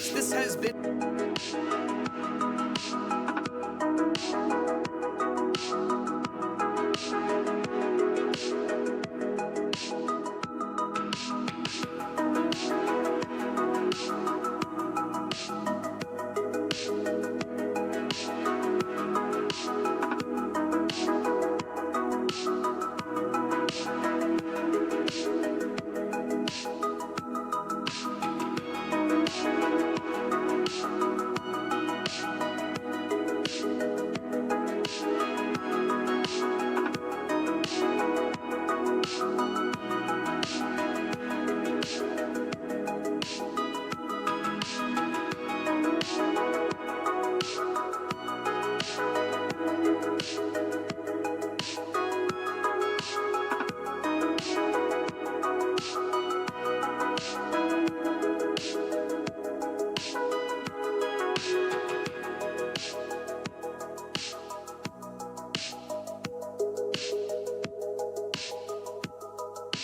folks. This has been...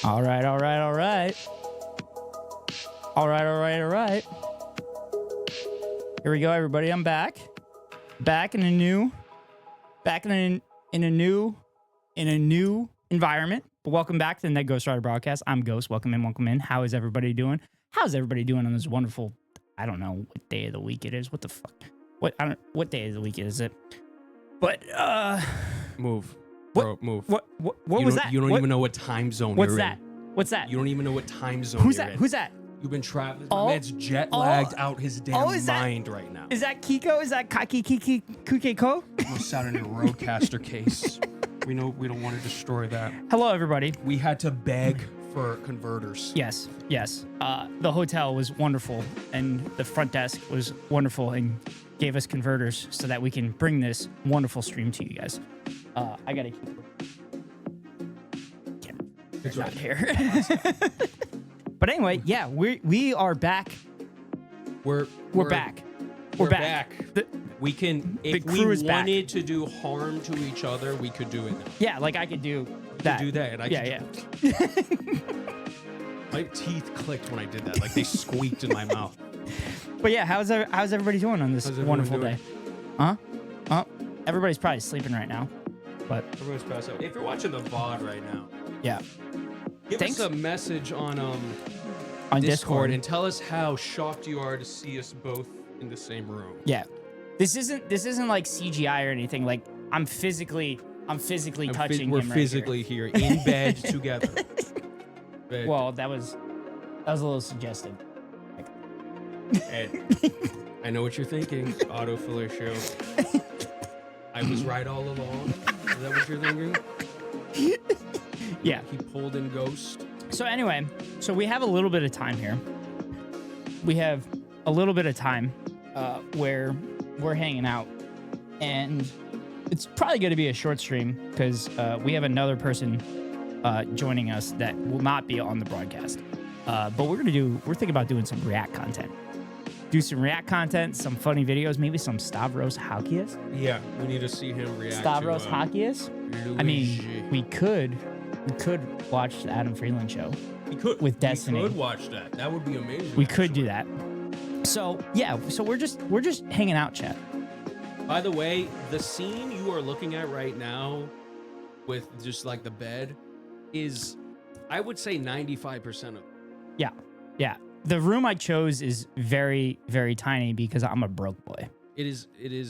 All right. Here we go, everybody. I'm back. Back in a new environment. But welcome back to the Net Ghost Rider broadcast. I'm Ghost. Welcome in. How is everybody doing? How's everybody doing on this wonderful, I don't know what day of the week it is. What the fuck? What day of the week is it? But Move. What? Bro, move. What was that? You don't What? even know what time zone What's you're that? in. What's that? You don't even know what time zone Who's you're that? in. Who's that? You've been traveling. Oh, My man's jet lagged out his damn mind right now. Is that Keko? Is that Keko? Almost out in a roadcaster case. We know we don't want to destroy that. Hello, everybody. We had to beg for converters. Yes. The hotel was wonderful, and the front desk was wonderful, and gave us converters so that we can bring this wonderful stream to you guys. I gotta keep. It's not here. But anyway, yeah, we are back. We're back. We're back. We can, if crew we is back. wanted to do harm to each other, we could do it now. Yeah, like I could do that. Do that. And I My teeth clicked when I did that. Like they squeaked in my mouth. But yeah, how's everybody doing on this wonderful day? Huh? Everybody's probably sleeping right now. But Everyone's passed out. If you're watching the VOD right now, yeah. give us a message on Discord and tell us how shocked you are to see us both in the same room. Yeah. This isn't like CGI or anything. Like I'm physically touching him. We're right physically here in bed together. Bed. Well, that was a little suggestive. Ed, I know what you're thinking. Autofiller show. I was right all along. Is that what you're thinking? Yeah. He pulled in Ghost. So anyway, we have a little bit of time here. We have a little bit of time where we're hanging out, and it's probably going to be a short stream because we have another person joining us that will not be on the broadcast. But we're thinking about doing some React content. Do some React content, some funny videos, maybe some Stavros Halkias. Yeah, we need to see him react. Stavros to, Halkias. I mean, we could watch the Adam Friedland Show. We could with Destiny. We could watch that. That would be amazing. We could do that. So yeah, we're just hanging out, chat. By the way, the scene you are looking at right now, with just like the bed, is, I would say, 95% of. Yeah. The room I chose is very, very tiny because I'm a broke boy. It is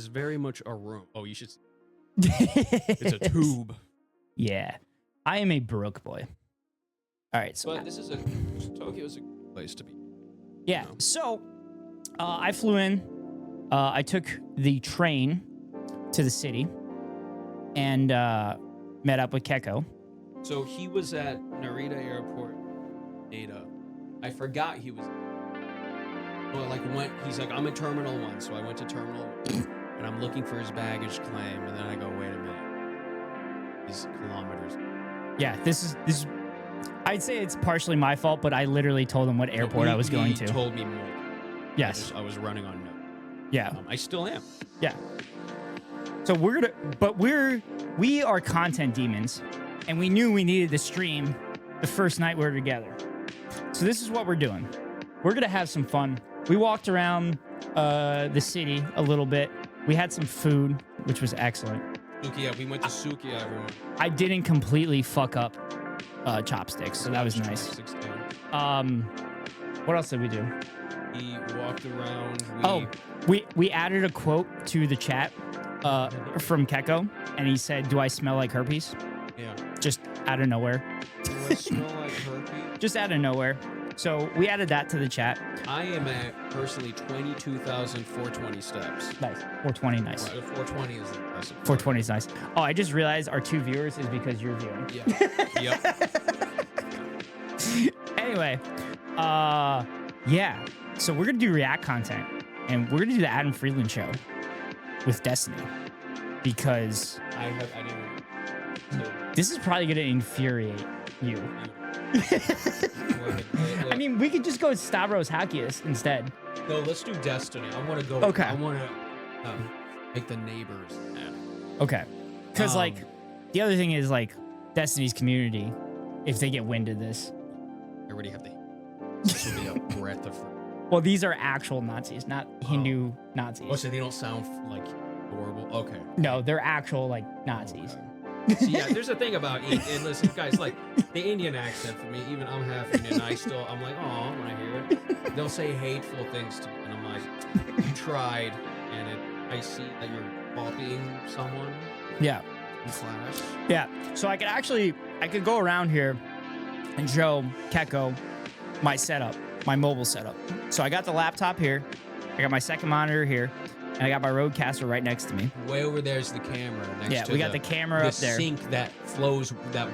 very much a room. Oh, you should. It's a tube. Yeah, I am a broke boy. All right, so Tokyo's a good place to be. Yeah, you know? So I flew in. I took the train to the city and met up with Keko. So he was at Narita Airport. I forgot he was. Well, he's like, I'm at Terminal 1, so I went to Terminal 1, and I'm looking for his baggage claim, and then I go, wait a minute, these kilometers. Yeah, this is. I'd say it's partially my fault, but I literally told him what airport I was going to. He told me more. Yes. I was running on no. Yeah. I still am. Yeah. So we are content demons, and we knew we needed to stream the first night we were together. So this is what we're doing. We're gonna have some fun we walked around the city a little bit. We had some food, which was excellent. Sukiya, we went to Sukiya, everyone. I didn't completely fuck up chopsticks, so that was nice. What else did we do? We walked around. We added a quote to the chat from Keko, and he said, "Do I smell like herpes?" Yeah. Just out of nowhere. Do I smell like herpes? Just out of nowhere. So we added that to the chat. I am at personally 22,420 steps. Nice. 420, nice. 420 is impressive. 420 is nice. Oh, I just realized our 2 viewers is because you're viewing. Yeah. Yep. Anyway, yeah. So we're gonna do React content, and we're gonna do the Adam Friedland Show with Destiny, because I didn't. this is probably gonna infuriate you. I mean, we could just go with Stavros Hakias instead. No, let's do Destiny. I want to go. Okay. I want to make the neighbors mad. Okay. Because, like, the other thing is, like, Destiny's community, if they get wind of this. I already have this will be a breath of. Well, these are actual Nazis, not Hindu Nazis. Oh, so they don't sound, like, horrible? Okay. No, they're actual, like, Nazis. Okay. See, yeah, there's a thing about and listen, guys, like the Indian accent for me. Even I'm half Indian. I'm like, oh, when I hear it, they'll say hateful things to me, and I'm like, you tried, and I see that you're copying someone. Yeah. In class. Yeah. So I could go around here and show Keko my setup, my mobile setup. So I got the laptop here, I got my second monitor here, and I got my Rodecaster right next to me. Way over there's the camera. Next to we got the camera up there. The sink that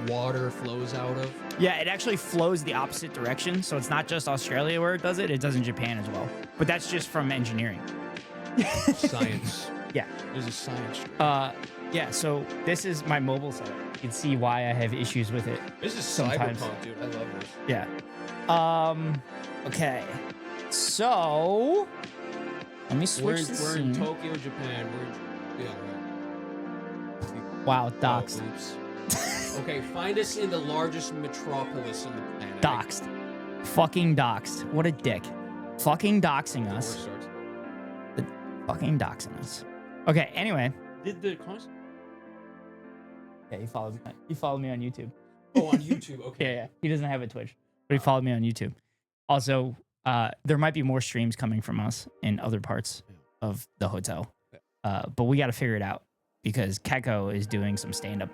water flows out of. Yeah, it actually flows the opposite direction. So it's not just Australia where it does it in Japan as well. But that's just from engineering. Science. Yeah. There's a science. Yeah, so this is my mobile setup. You can see why I have issues with it. This is sometimes. cyberpunk, dude. I love this. Yeah. Okay. So let me switch We're in Tokyo, Japan. Wow, doxed. Oh, oops. Okay, find us in the largest metropolis in the planet. Doxed. Fucking doxed. What a dick. Fucking doxing us. Fucking doxing us. Okay, anyway. Did the cost? Yeah, he followed me on YouTube. Oh, on YouTube. Okay. Yeah. He doesn't have a Twitch, but he followed me on YouTube. Also, there might be more streams coming from us in other parts of the hotel. But we got to figure it out because Keko is doing some stand-up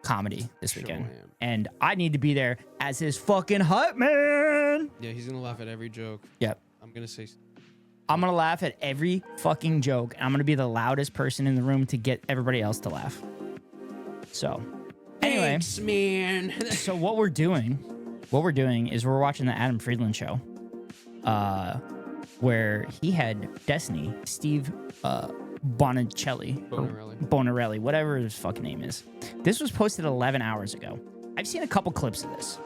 comedy this weekend. And I need to be there as his fucking hype man. Yeah, he's going to laugh at every joke. Yep. I'm going to laugh at every fucking joke. And I'm going to be the loudest person in the room to get everybody else to laugh. So, anyway. Thanks, man. So what we're doing is we're watching the Adam Friedland Show, where he had Destiny, Steve Bonarelli, whatever his fucking name is. This was posted 11 hours ago. I've seen a couple clips of this.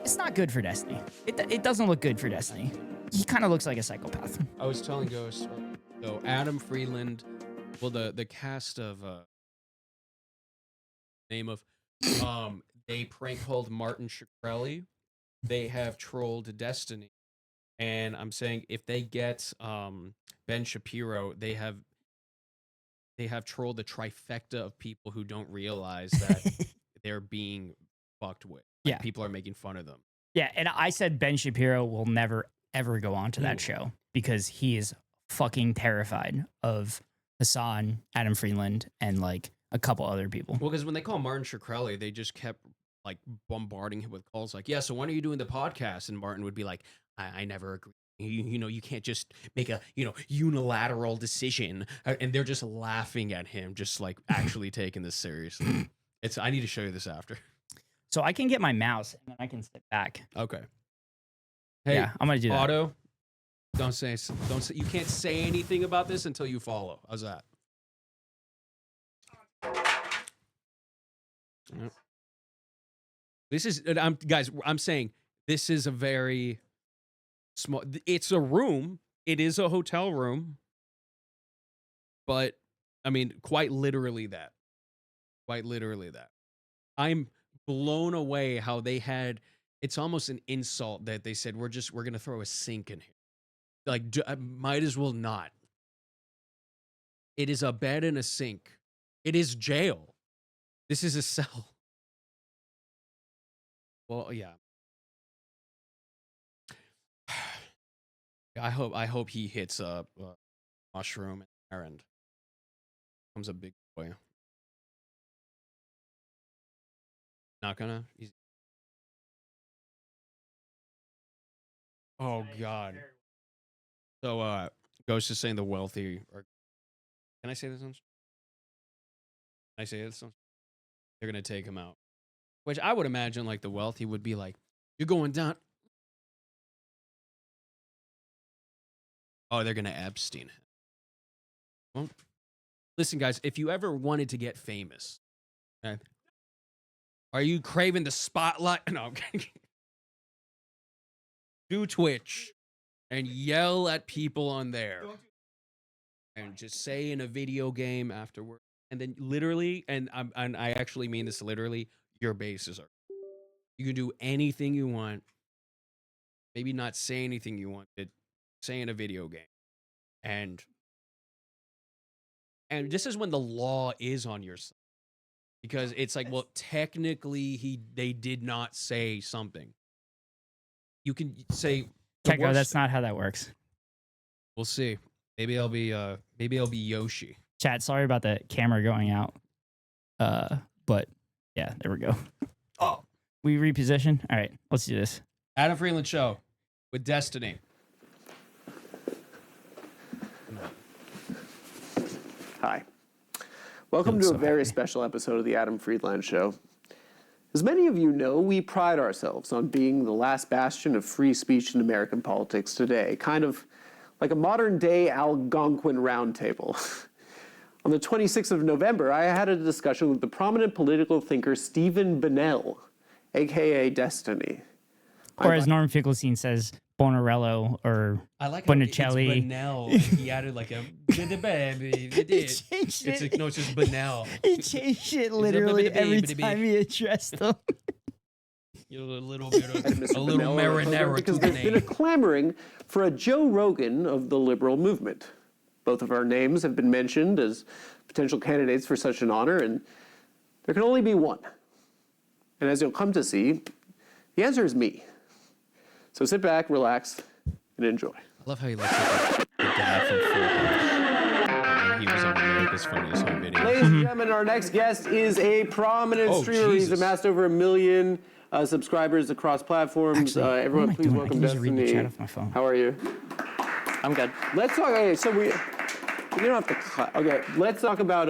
It's not good for Destiny. It doesn't look good for Destiny. He kind of looks like a psychopath. I was telling Ghost, so Adam Friedland, well, the cast of name of they prank called Martin Shkreli. They have trolled Destiny, and I'm saying if they get Ben Shapiro, they have trolled the trifecta of people who don't realize that they're being fucked with. Like, yeah, people are making fun of them. Yeah, and I said Ben Shapiro will never ever go on to that show because he is fucking terrified of Hassan, Adam Friedland, and like a couple other people. Well, because when they call Martin Shkreli, they just kept like bombarding him with calls like, yeah, so when are you doing the podcast? And Martin would be like, I never agree. You can't just make a, unilateral decision. And they're just laughing at him, just like actually taking this seriously. I need to show you this after. So I can get my mouse and then I can sit back. Okay. Hey, yeah, I'm going to do that. Otto, don't say, you can't say anything about this until you follow. How's that? Yep. This is, guys, I'm saying this is a very small, it's a room. It is a hotel room. But, I mean, quite literally that. Quite literally that. I'm blown away how they had it's almost an insult that they said we're gonna throw a sink in here. Like, I might as well not. It is a bed and a sink. It is jail. This is a cell. Well, yeah. I hope he hits a mushroom and becomes a big boy. Not gonna. Oh God. So Ghost is saying the wealthy are. Can I say this one? Can I say this one? They're gonna take him out. Which I would imagine, like, the wealthy would be like, "You're going down." Oh, they're gonna Epstein him. Well, listen, guys, if you ever wanted to get famous, okay, are you craving the spotlight? No, I'm kidding. Do Twitch and yell at people on there, and just say in a video game afterward, and then literally, and I actually mean this literally, your bases are. You can do anything you want. Maybe not say anything you want, but say in a video game, and this is when the law is on your side, because it's like, well, technically they did not say something. You can say Keko, that's not how that works. We'll see. Maybe I'll be Yoshi. Chat, sorry about the camera going out. But yeah, there we go. Oh, we reposition. All right, let's do this. Adam Friedland Show with Destiny. Hi. Welcome to a very special episode of the Adam Friedland Show. As many of you know, we pride ourselves on being the last bastion of free speech in American politics today, kind of like a modern-day Algonquin roundtable. On the 26th of November, I had a discussion with the prominent political thinker Stephen Bennell, a.k.a. Destiny. Or as Norm Finkelstein says, Bonarello or I like Bonicelli. It's Bennell. He added like a baby. He changed it. No, it's just Bennell. He changed it literally every time he addressed them. A little bit of a little marinara because to the there's been a clamoring for a Joe Rogan of the liberal movement. Both of our names have been mentioned as potential candidates for such an honor, and there can only be one. And as you'll come to see, the answer is me. So sit back, relax, and enjoy. I love how he looks like the guy from Full House. He was on America's Funniest Home Videos. Ladies and gentlemen, our next guest is a prominent streamer. Jesus. He's amassed over 1 million subscribers across platforms. Actually, everyone, please welcome I can just read the Destiny. chat off my phone. How are you? I'm good. Let's talk. Okay, so you don't have to. Okay, let's talk about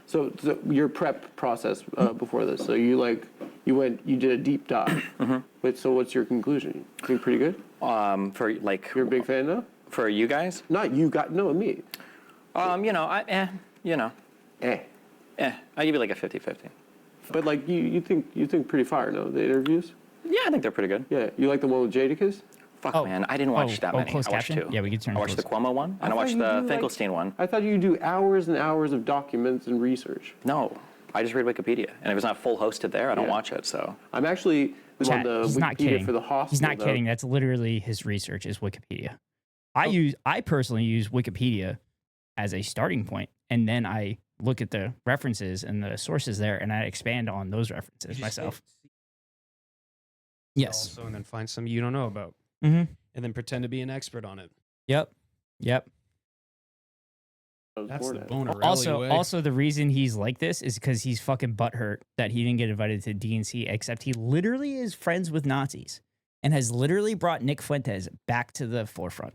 so your prep process before this. So you did a deep dive. Wait, so what's your conclusion? You think pretty good? For like. You're a big fan though? For you guys? Not you, no, me. I give you like a 50-50. But like you think pretty fire, no? The interviews? Yeah, I think they're pretty good. Yeah, you like the one with Jadakiss? Fuck, man, I didn't watch that many. Closed I watched caption? 2. Yeah, we could turn I watched the closed. Cuomo one, and I watched the Finkelstein one. I thought you do hours and hours of documents and research. No, I just read Wikipedia, and if it's not full hosted there, I don't watch it. So I'm actually Chat, on the he's not Wikipedia kidding. for the hospital. He's not though. kidding. That's literally his research is Wikipedia. I personally use Wikipedia as a starting point, and then I look at the references and the sources there, and I expand on those references myself. Yes. Also, and then find some you don't know about, Mm-hmm. and then pretend to be an expert on it. Yep. That's the Bonarelli way. Also, the reason he's like this is because he's fucking butthurt that he didn't get invited to DNC, except he literally is friends with Nazis and has literally brought Nick Fuentes back to the forefront.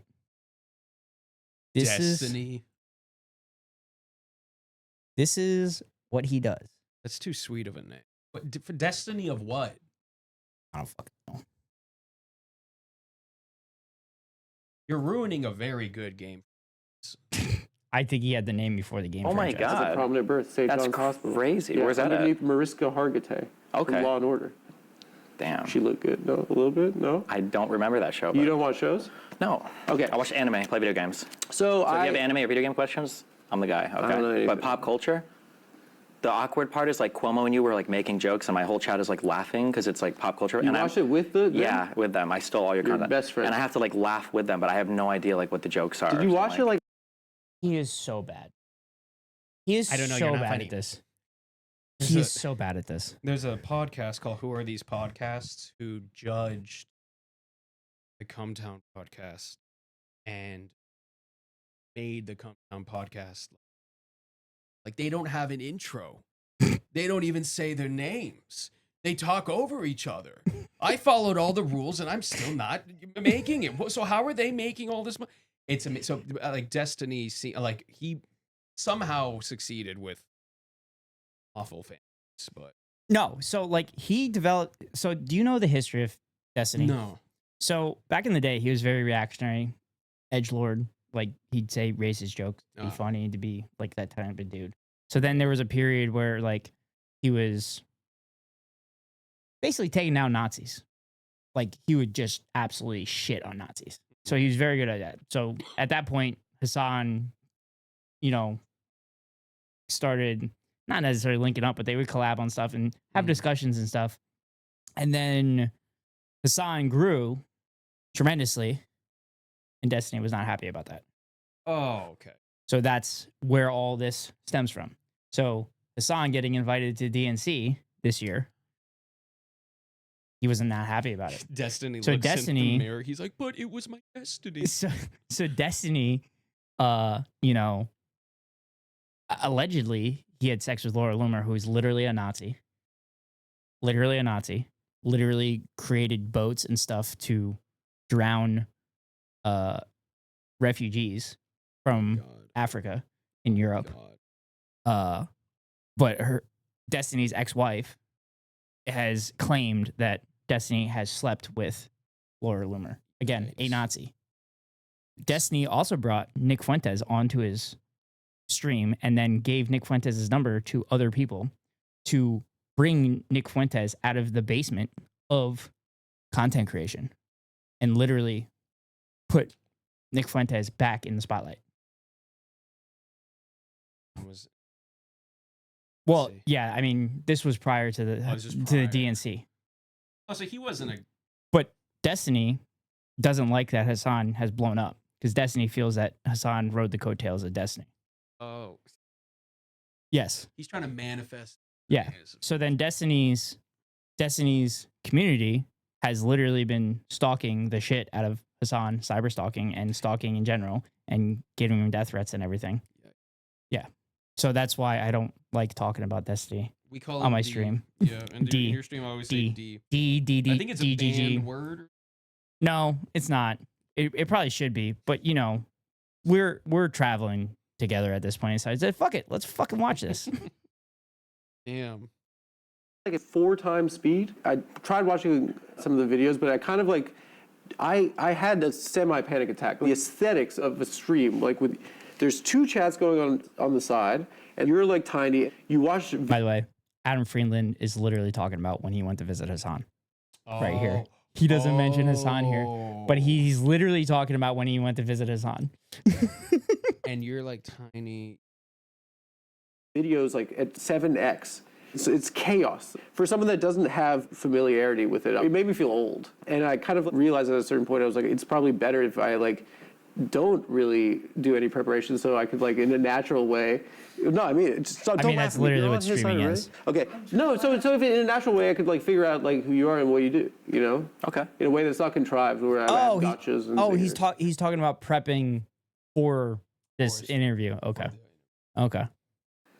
Destiny. This is what he does. That's too sweet of a name. But for Destiny of what? I don't fucking know. You're ruining a very good game. I think he had the name before the game. Oh my franchise. God. That's a prominent birth, St. That's John's Hospital. crazy. Yeah, Where's that at? underneath Mariska Hargitay. Okay. From Law and Order. Damn. She looked good. No, a little bit. No. I don't remember that show. You but- don't watch shows? No. Okay. I watch anime, play video games. So So if you have anime or video game questions, I'm the guy. Okay. don't know anything. But pop culture, the awkward part is like Cuomo and you were like making jokes, and my whole chat is like laughing because it's like pop culture. You and watch it with them? Yeah, with them. I stole all your content. Best friend. And I have to like laugh with them, but I have no idea like what the jokes are. Did you watch it like? He is so bad. He is I don't know, so you're not bad funny. at this. There's He a- is so bad at this. There's a podcast called Who Are These Podcasts who judged the Come Town podcast and made the Come Town podcast like they don't have an intro. They don't even say their names. They talk over each other. I followed all the rules and I'm still not making it. So how are they making all this money? It's so like Destiny, like he somehow succeeded with awful fans, but No, so like he developed. So do you know the history of Destiny? no. So back in the day, he was very reactionary, edgelord. Like he'd say racist jokes to be Oh. funny, to be like that type of dude. So then there was a period where like he was basically taking down Nazis. Like he would just absolutely shit on Nazis. So he was very good at that. So at that point, Hassan, you know, started not necessarily linking up, but they would collab on stuff and have discussions and stuff. And then Hassan grew tremendously, and Destiny was not happy about that. Oh, okay. So that's where all this stems from. So Hassan getting invited to DNC this year, he wasn't that happy about it. Destiny So looks Destiny- in the mirror. He's like, but it was my destiny. So Destiny, you know, allegedly he had sex with Laura Loomer, who is literally a Nazi. Literally a Nazi. Literally created boats and stuff to drown refugees from God. Africa in Europe. God. But her Destiny's ex-wife has claimed that Destiny has slept with Laura Loomer. Again, a Nice. Nazi. Destiny also brought Nick Fuentes onto his stream and then gave Nick Fuentes' number to other people to bring Nick Fuentes out of the basement of content creation and literally put Nick Fuentes back in the spotlight. Was Well, see. yeah, I mean, this was prior to the Oh, this was to prior. the DNC. oh, so he wasn't a But Destiny doesn't like that Hassan has blown up because Destiny feels that Hassan rode the coattails of Destiny. oh. Yes. He's trying to manifest. Yeah. his- So then Destiny's community has literally been stalking the shit out of Hassan, cyber stalking and stalking in general, and giving him death threats and everything. Yeah. So that's why I don't like talking about Destiny we call on him my D. stream. Yeah, and D. in your stream I always D. say D. D. I think it's a DGG. banned word. No, it's not. It probably should be, but you know, we're traveling together at this point. So I said, fuck it, let's fucking watch this. Damn. Like at 4 times speed. I tried watching some of the videos, but I kind of like, I had a semi-panic attack. The aesthetics of a stream, like with, there's 2 chats going on the side, and you're like tiny. You watch. By the way, Adam Friedland is literally talking about when he went to visit Hassan. Right here. He doesn't mention Hassan here, but he's literally talking about when he went to visit Hassan. And you're like tiny. videos like at 7x. So it's chaos. For someone that doesn't have familiarity with it made me feel old. And I kind of realized at a certain point, I was like, it's probably better if I like don't really do any preparation so I could like in a natural way. No, I mean, just don't laugh that's at me. literally You're what on his streaming side, is. right? Okay. No, so if in a natural way I could like figure out like who you are and what you do, you know? Okay. In a way that's not contrived where I have gotchas and he's zingers. he's talking about prepping for this interview. Okay. Okay.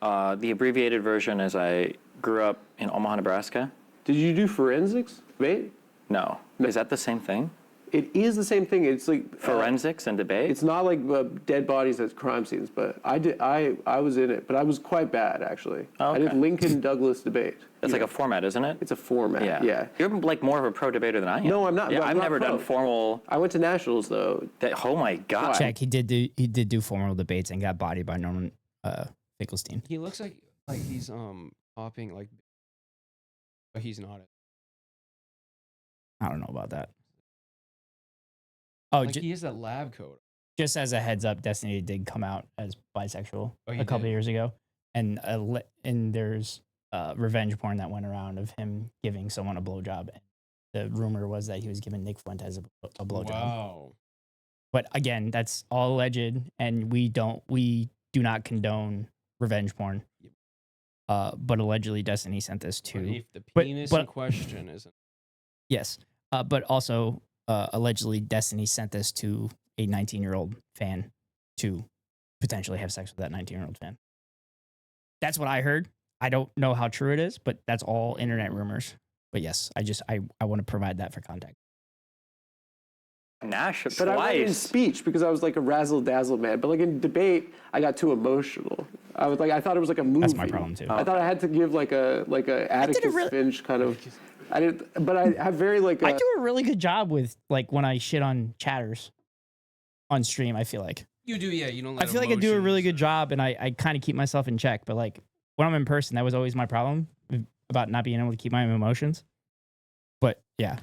The abbreviated version is I grew up in Omaha, Nebraska. Did you do forensics, mate? No. Is that the same thing? It is the same thing. It's like Forensics and debate? it's not like dead bodies at crime scenes, but I was in it, but I was quite bad actually. Oh, I did okay. Lincoln Douglas debate. It's You like know, a format, isn't it? it's a format. Yeah. You're like more of a pro debater than I am. No, I'm not. Yeah, I'm I've not never pro. done formal. I went to nationals though. Oh my god. Check. He did do formal debates and got bodied by Norman Finkelstein. He looks like he's popping like, but he's not. I don't know about that. Oh, Like he has that lab coat. just as a heads up, Destiny did come out as bisexual Oh, he a couple did? years ago, and there's revenge porn that went around of him giving someone a blowjob. The rumor was that he was giving Nick Fuentes a blowjob. Wow. But again, that's all alleged, and we do not condone revenge porn. But allegedly, Destiny sent this to. But if the penis but in question isn't. Yes, but also allegedly, Destiny sent this to a 19-year-old fan to potentially have sex with that 19-year-old fan. That's what I heard. I don't know how true it is, but that's all internet rumors. But yes, I want to provide that for context. Nash But twice. I went in speech because I was like a razzle dazzle man. But like in debate, I got too emotional. I thought it was like a movie. That's my problem too. I thought I had to give like a Atticus Finch kind of. I did, but I have very like. I do a really good job with like when I shit on chatters on stream. I feel like You do, yeah. You don't. Let I do a really emotions- good job, and I kind of keep myself in check. But like when I'm in person, that was always my problem about not being able to keep my emotions. But yeah,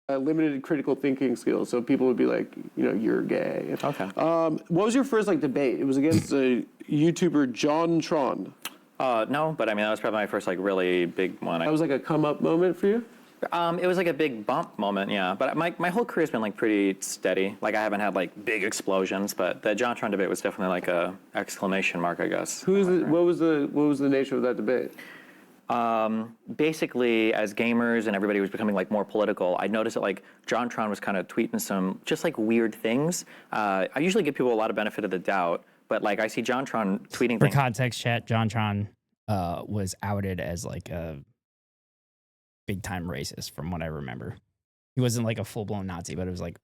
limited critical thinking skills, so people would be like, you're gay. Okay. What was your first like debate? It was against a YouTuber, John Tron. No, but I mean, that was probably my first like really big one. That was like a come up moment for you. It was like a big bump moment, yeah. But my whole career's been like pretty steady. Like I haven't had like big explosions, but the John Tron debate was definitely like a exclamation mark, I guess. What was the nature of that debate? Basically, as gamers and everybody was becoming like more political, I noticed that like John Tron was kind of tweeting some just like weird things. I usually give people a lot of benefit of the doubt, but like I see John Tron tweeting for things. context, chat, John Tron was outed as like a big time racist, from what I remember. He wasn't like a full blown Nazi, but it was like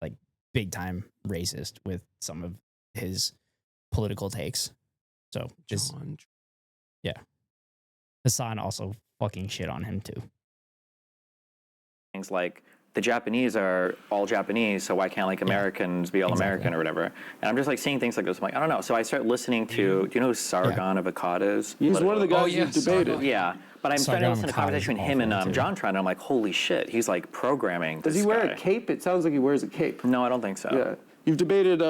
like big time racist with some of his political takes. So just John. yeah. Hassan also fucking shit on him too. Things like the Japanese are all Japanese, so why can't like Americans be all American or whatever? And I'm just like seeing things like this. I'm like, I don't know. So I start listening to. Do you know who Sargon of Akkad is? He's one of the guys you debated. Sargon. Yeah, but I'm starting to listen to Akkad conversation is between him awful, and too. John Tron, and I'm like, holy shit, he's like programming. Does this he wear guy. a cape? It sounds like he wears a cape. No, I don't think so. Yeah. You've debated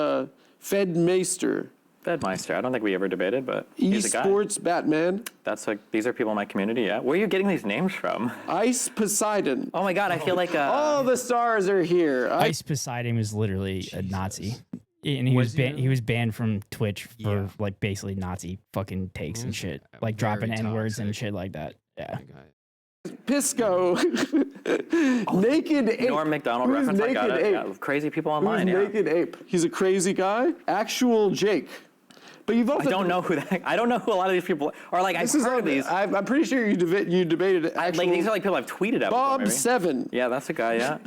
Fed Meister, Fedmeister. I don't think we ever debated, but he's a guy. Esports Batman, That's like these are people in my community. Yeah, where are you getting these names from? Ice Poseidon. Oh my god, I feel like All the stars are here. Ice Poseidon was literally a Nazi. And he was banned from Twitch for like basically Nazi fucking takes and shit. Like dropping Very N-words and toxic. shit like that. Yeah. Pisco. Naked Ape. Norm Macdonald Who's reference. I got Naked it. Ape? Yeah, crazy people Who's online. Yeah. Naked Ape? He's a crazy guy. Actual Jake. But you've I also don't know who that. I don't know who a lot of these people are. Like I've heard of these. I'm pretty sure you debated actual. Like these are like people I've tweeted at. Bob before, maybe. Seven. Yeah, that's a guy. Yeah,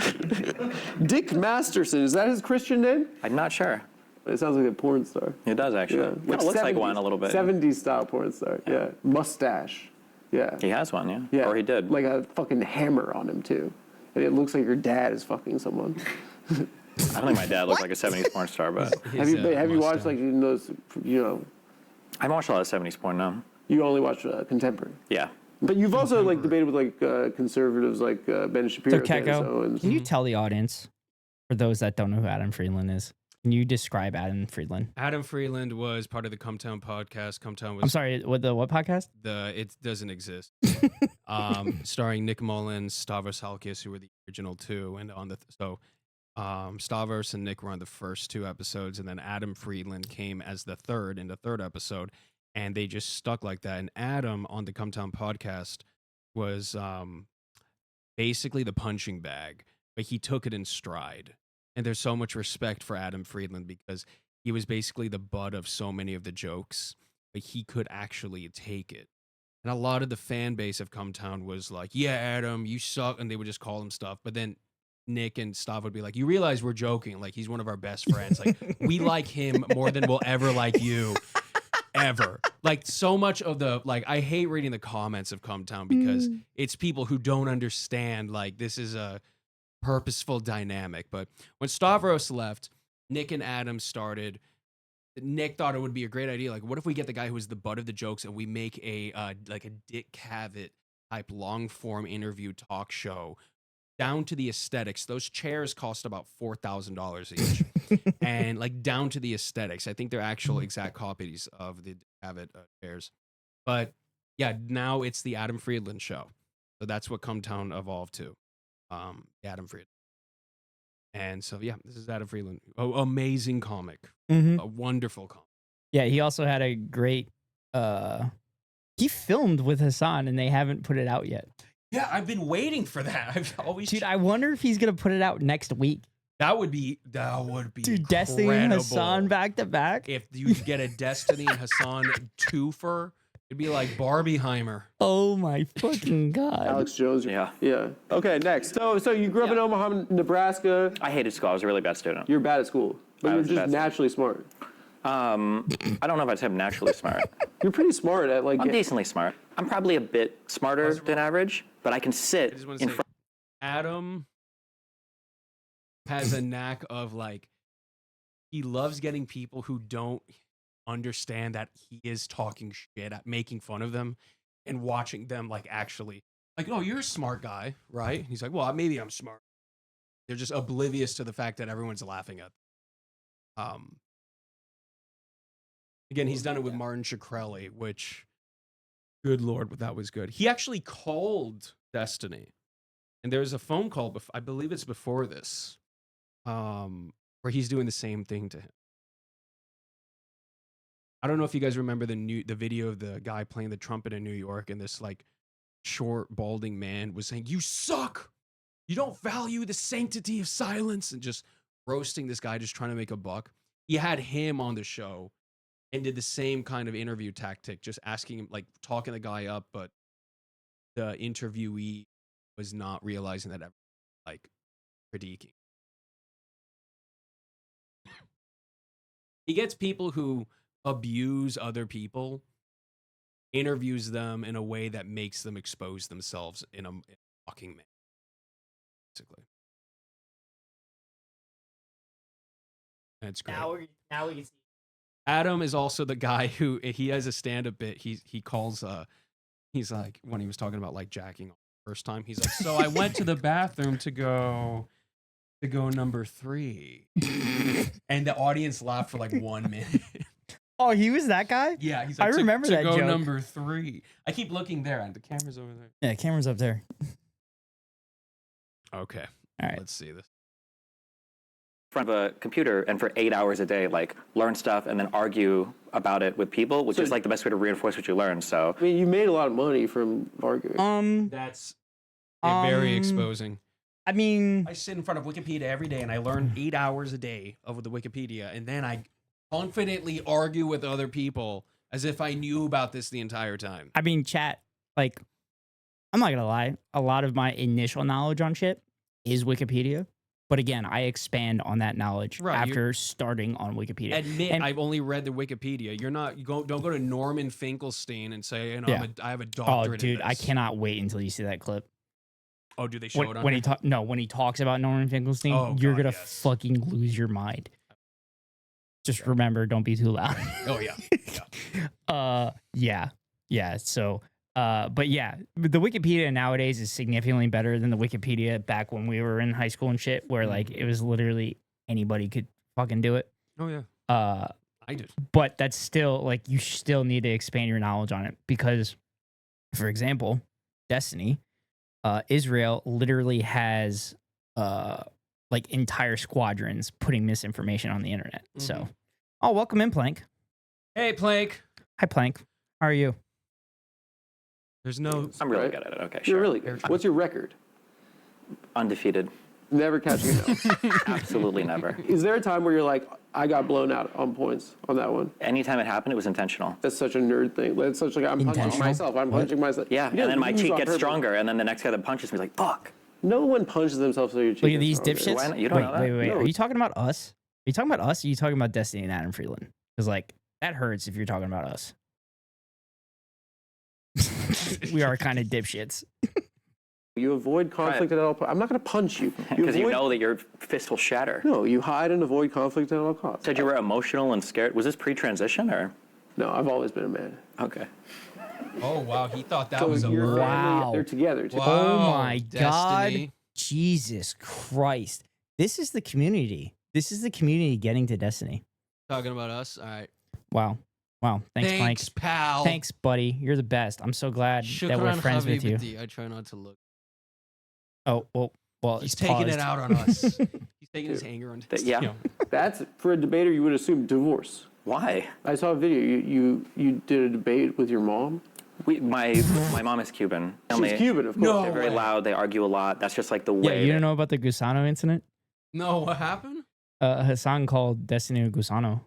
Dick Masterson. Is that his Christian name? I'm not sure. It sounds like a porn star. It does actually. Yeah. Kind of looks like one a little bit. 70s style porn star. Yeah. Mustache. Yeah. He has one, yeah. Yeah. Or he did. Like a fucking hammer on him too. And it looks like your dad is fucking someone. I don't think my dad looked like a 70s porn star, but Have you watched like those, I haven't watched a lot of 70s porn now. you only watch contemporary. Yeah. But you've also like debated with like conservatives like Ben Shapiro. So Keko, Candace Owens. can you tell the audience, for those that don't know who Adam Friedland is, can you describe Adam Friedland? Adam Friedland was part of the Cumtown podcast. Cumtown was I'm sorry, what podcast? it doesn't exist. Starring Nick Mullins, Stavros Halkis, who were the original two, and on the Stavros and Nick were on the first two episodes, and then Adam Friedland came as the third in the third episode, and they just stuck like that. And Adam on the Cumtown podcast was basically the punching bag, but he took it in stride. And there's so much respect for Adam Friedland because he was basically the butt of so many of the jokes, but he could actually take it. And a lot of the fan base of Cumtown was like, yeah, Adam, you suck. And they would just call him stuff. But then Nick and Stav would be like, you realize we're joking. Like, he's one of our best friends. Like, we like him more than we'll ever like you. Ever. Like, so much of the, like, I hate reading the comments of Cumtown because it's people who don't understand, like, this is a purposeful dynamic. But when Stavros left, Nick and Adam started. Nick thought it would be a great idea. Like, what if we get the guy who is the butt of the jokes and we make a like a Dick Cavett type long form interview talk show down to the aesthetics. Those chairs cost about $4,000 each, and like down to the aesthetics. I think they're actual exact copies of the have it airs. But yeah, now it's the Adam Friedland Show. So that's what Come Town evolved to. Adam Friedland. And so yeah, this is Adam Friedland. Oh, amazing comic. Mm-hmm. A wonderful comic. Yeah, he also had a great. He filmed with Hassan, and they haven't put it out yet. Yeah, I've been waiting for that. I've always. Dude, I wonder if he's gonna put it out next week. That would be. Dude, Destiny and Hassan back to back. If you get a Destiny and Hassan twofer, it'd be like Barbieheimer. Oh my fucking god. Alex Jones. Yeah. Yeah. Okay, next. So you grew up in Omaha, Nebraska. I hated school. I was a really bad student. You're bad at school, but I you're was just bad. naturally smart. I don't know if I'd say I'm naturally smart. You're pretty smart at like. I'm decently smart. I'm probably a bit smarter than average, but I can sit I just want in to say, front. Adam has a knack of like, he loves getting people who don't understand that he is talking shit at making fun of them and watching them like actually like, oh, you're a smart guy, right? He's like, well, maybe I'm smart. They're just oblivious to the fact that everyone's laughing at them. Again, he's done it with Martin Shkreli, which, good lord, but that was good. He actually called Destiny, and there's a phone call. I believe it's before this, where he's doing the same thing to him. I don't know if you guys remember the video of the guy playing the trumpet in New York, and this like short, balding man was saying, "You suck. You don't value the sanctity of silence," and just roasting this guy, just trying to make a buck. He had him on the show and did the same kind of interview tactic, just asking him, like talking the guy up, but the interviewee was not realizing that, like, critiquing. He gets people who abuse other people, interviews them in a way that makes them expose themselves in a fucking manner, basically. That's great. Now we can see. Adam is also the guy who he has a stand-up bit. He calls he's like, when he was talking about like jacking the first time, he's like, so I went to the bathroom to go number 3. And the audience laughed for like 1 minute. Oh, he was that guy? Yeah, he's like, I remember that go joke. number 3. I keep looking there and the camera's over there. Yeah, camera's up there. Okay. All right. Let's see this. Front of a computer and for 8 hours a day, like learn stuff and then argue about it with people, which is like the best way to reinforce what you learn. So I mean, you made a lot of money from arguing. That's very exposing. I mean, I sit in front of Wikipedia every day and I learn 8 hours a day of the Wikipedia, and then I confidently argue with other people as if I knew about this the entire time. chat, like, I'm not gonna lie, a lot of my initial knowledge on shit is Wikipedia. But again, I expand on that knowledge after starting on Wikipedia. Admit, I've only read the Wikipedia. You're not don't go to Norman Finkelstein and say, you know, I have a doctorate. Oh, dude, in I this. cannot wait until you see that clip. Oh, do they show it on when here? when he talks about Norman Finkelstein, Oh, you're God, gonna yes. fucking lose your mind. Just remember, don't be too loud. Oh yeah. Yeah. So, but yeah, the Wikipedia nowadays is significantly better than the Wikipedia back when we were in high school and shit, where like it was literally anybody could fucking do it. Oh yeah. I did. But that's still like you still need to expand your knowledge on it because, for example, Destiny, Israel literally has like entire squadrons putting misinformation on the internet. So, oh, welcome in, Plank. Hey, Plank. Hi, Plank. How are you? There's no. I'm really good at it. Okay, sure. You're really good. What's your record? Undefeated. Never catching it out. Absolutely never. Is there a time where you're like, I got blown out on points on that one? Anytime it happened, it was intentional. That's such a nerd thing. That's such like I'm punching Intentional? myself. I'm punching myself. Yeah, You and didn't then my lose cheek on gets purpose. stronger, and then the next guy that punches me is like, fuck. No one punches themselves so your cheek. Look at gets these stronger. dipshits. Why not? You don't know that? Wait. No. Are you talking about us? Are you talking about us? Or are you talking about Destiny and Adam Friedland? Because like that hurts if you're talking about us. We are kind of dipshits. You avoid conflict at all. I'm not going to punch you. Because you avoid- know that your fist will shatter. No, you hide and avoid conflict at all costs. Said you were emotional and scared. Was this pre-transition or? No, I've always been a man. Okay. Oh wow, he thought that So was a your word. Wow. family, they're together. Too. Wow. Oh my God. Destiny. Jesus Christ. This is the community. This is the community getting to Destiny. Talking about us. All right. Wow. Wow. Thanks, Plank. pal. Thanks, buddy. You're the best. I'm so glad that we're Shukran friends with you. Habibti. I try not to look. Oh, well, He's it's taking paused. it out on us. He's taking his anger on. Yeah. You know. That's for a debater. You would assume divorce. Why? I saw a video. You did a debate with your mom. My mom is Cuban. She's Cuban, of course. No. They're very way. loud. They argue a lot. That's just like the Yeah, way. you don't know about the Gusano incident? No, what happened? Hassan called Destiny a Gusano.